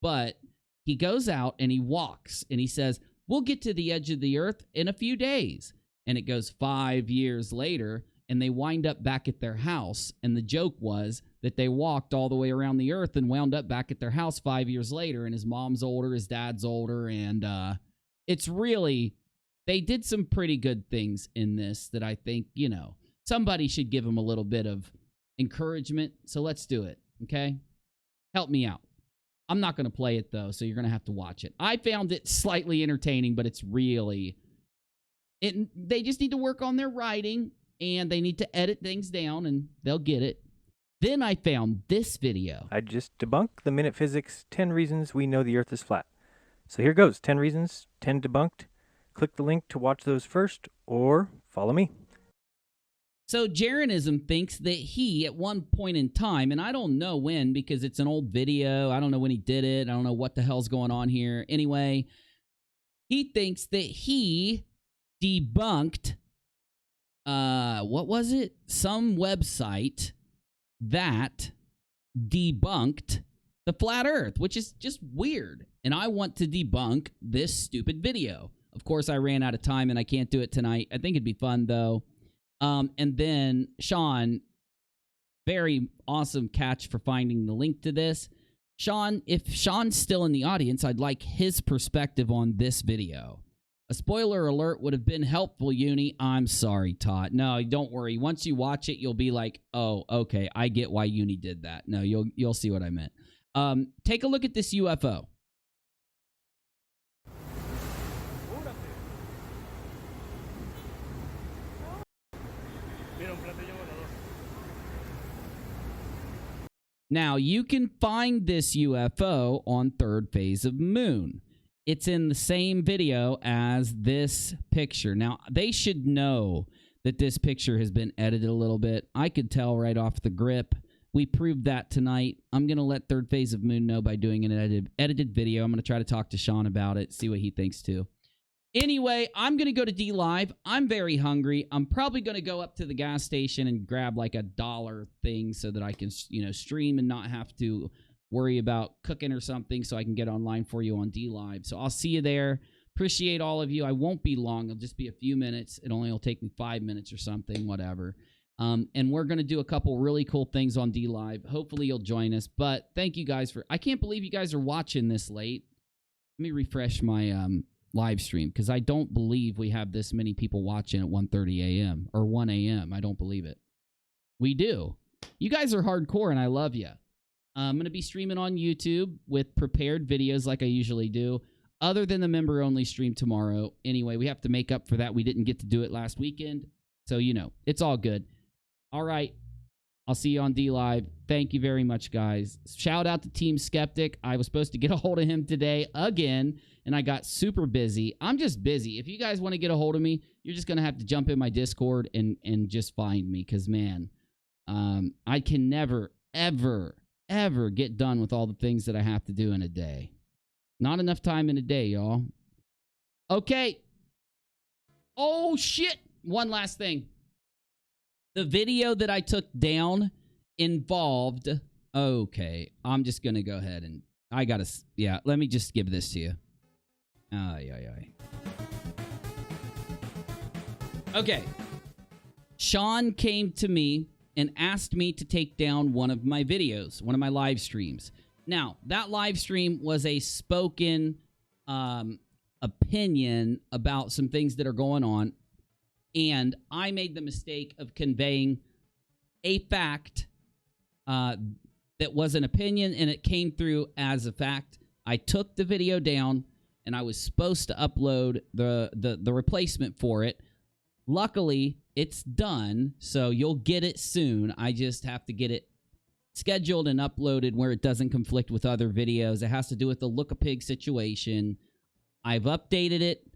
But he goes out and he walks and he says, we'll get to the edge of the earth in a few days. And it goes 5 years later, and they wind up back at their house. And the joke was that they walked all the way around the earth and wound up back at their house 5 years later. And his mom's older, his dad's older. And it's really, they did some pretty good things in this that I think, you know, somebody should give them a little bit of encouragement. So let's do it, okay? Help me out. I'm not going to play it, though, so you're going to have to watch it. I found it slightly entertaining, but it's really... they just need to work on their writing, and they need to edit things down, and they'll get it. Then I found this video. I just debunked the minute physics 10 reasons we know the earth is flat. So here goes, 10 reasons, 10 debunked. Click the link to watch those first, or follow me. So Jaronism thinks that he, at one point in time, and I don't know when because it's an old video. I don't know when he did it. I don't know what the hell's going on here. Anyway, he thinks that he debunked, what was it? Some website that debunked the flat earth, which is just weird. And I want to debunk this stupid video. Of course, I ran out of time and I can't do it tonight. I think it'd be fun, though. And then Sean, very awesome catch for finding the link to this. Sean, if Sean's still in the audience, I'd like his perspective on this video. A spoiler alert would have been helpful, Uni. I'm sorry, Todd. No, don't worry. Once you watch it, you'll be like, oh, okay, I get why Uni did that. No, you'll see what I meant. Take a look at this UFO. Now, you can find this UFO on third phase of moon. It's in the same video as this picture. Now, they should know that this picture has been edited a little bit. I could tell right off the grip. We proved that tonight. I'm going to let third phase of moon know by doing an edited video. I'm going to try to talk to Sean about it, see what he thinks too. Anyway, I'm going to go to DLive. I'm very hungry. I'm probably going to go up to the gas station and grab like $1 thing so that I can, you know, stream and not have to worry about cooking or something, so I can get online for you on DLive. So I'll see you there. Appreciate all of you. I won't be long. It'll just be a few minutes. It only will take me 5 minutes or something, whatever. And we're going to do a couple really cool things on DLive. Hopefully you'll join us. But thank you guys for... I can't believe you guys are watching this late. Let me refresh my live stream, because I don't believe we have this many people watching at 1:30 a.m. or 1 a.m. I don't believe it. We do. You guys are hardcore, and I love you. I'm going to be streaming on YouTube with prepared videos like I usually do, other than the member-only stream tomorrow. Anyway, we have to make up for that. We didn't get to do it last weekend, so you know, it's all good. All right, I'll see you on D-Live. Thank you very much, guys. Shout out to Team Skeptic. I was supposed to get a hold of him today again, and I got super busy. I'm just busy. If you guys want to get a hold of me, you're just going to have to jump in my Discord and just find me, because, man, I can never, ever get done with all the things that I have to do in a day. Not enough time in a day, y'all. Okay. Oh, shit. One last thing. The video that I took down involved... Okay, I'm just going to go ahead and... I got to... Yeah, let me just give this to you. Okay. Sean came to me and asked me to take down one of my videos, one of my live streams. Now, that live stream was a spoken opinion about some things that are going on, and I made the mistake of conveying a fact that was an opinion, and it came through as a fact. I took the video down, and I was supposed to upload the replacement for it. Luckily, it's done, so you'll get it soon. I just have to get it scheduled and uploaded where it doesn't conflict with other videos. It has to do with the Look-a-Pig situation. I've updated it.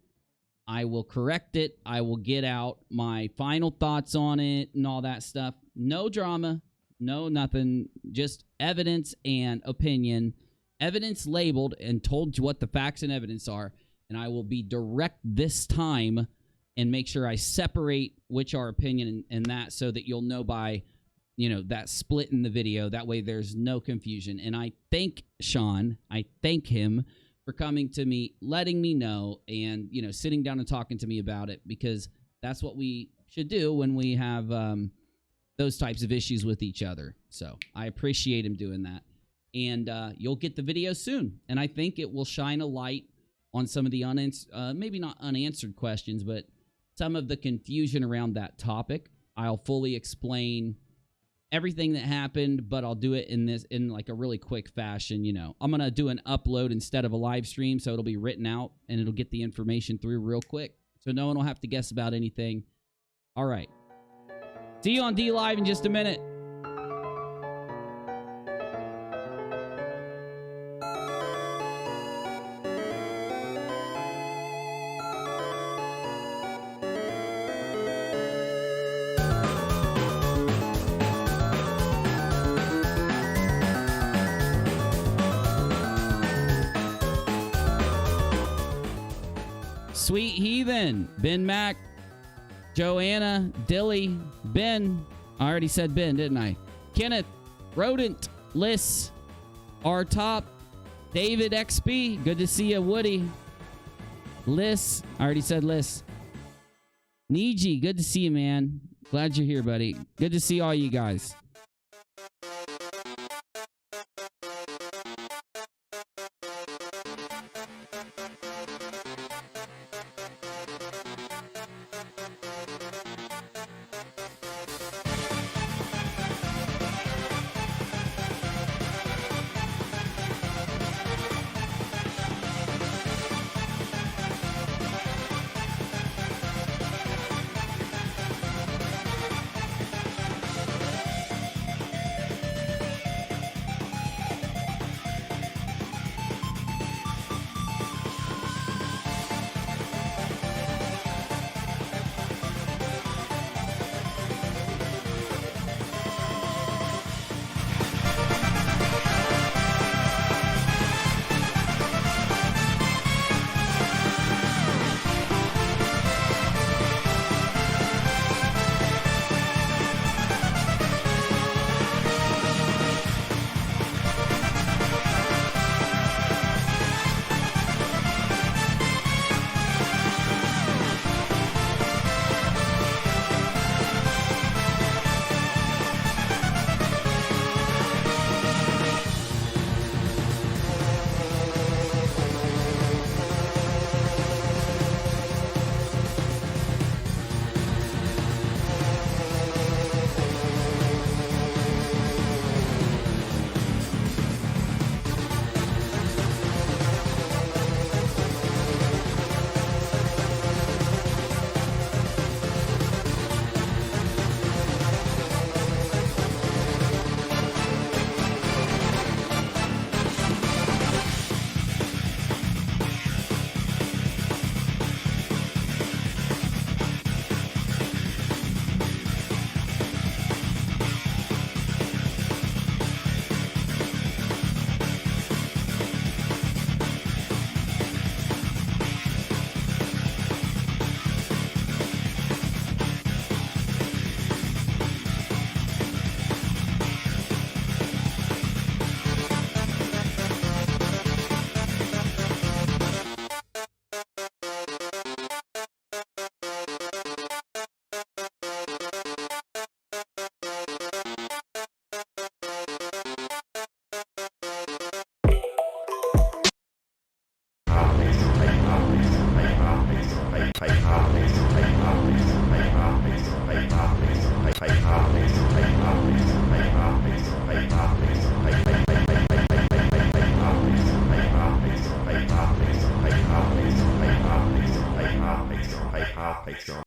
I will correct it. I will get out my final thoughts on it and all that stuff. No drama. No nothing. Just evidence and opinion. Evidence labeled and told you what the facts and evidence are. And I will be direct this time and make sure I separate which are opinion and that, so that you'll know by, you know, that split in the video. That way there's no confusion. And I thank Sean. I thank him for coming to me, letting me know, and, you know, sitting down and talking to me about it, because that's what we should do when we have those types of issues with each other. So I appreciate him doing that. And you'll get the video soon. And I think it will shine a light on some of the maybe not unanswered questions, but some of the confusion around that topic. I'll fully explain everything that happened, but I'll do it in like a really quick fashion. You know, I'm going to do an upload instead of a live stream, so it'll be written out and it'll get the information through real quick, so no one will have to guess about anything. All right. See you on D-Live in just a minute. Sweet Heathen, Ben Mac, Joanna, Dilly, Ben. I already said Ben, didn't I? Kenneth, Rodent, Liss, R Top, David XP. Good to see you, Woody. Liss, I already said Liss. Niji, good to see you, man. Glad you're here, buddy. Good to see all you guys.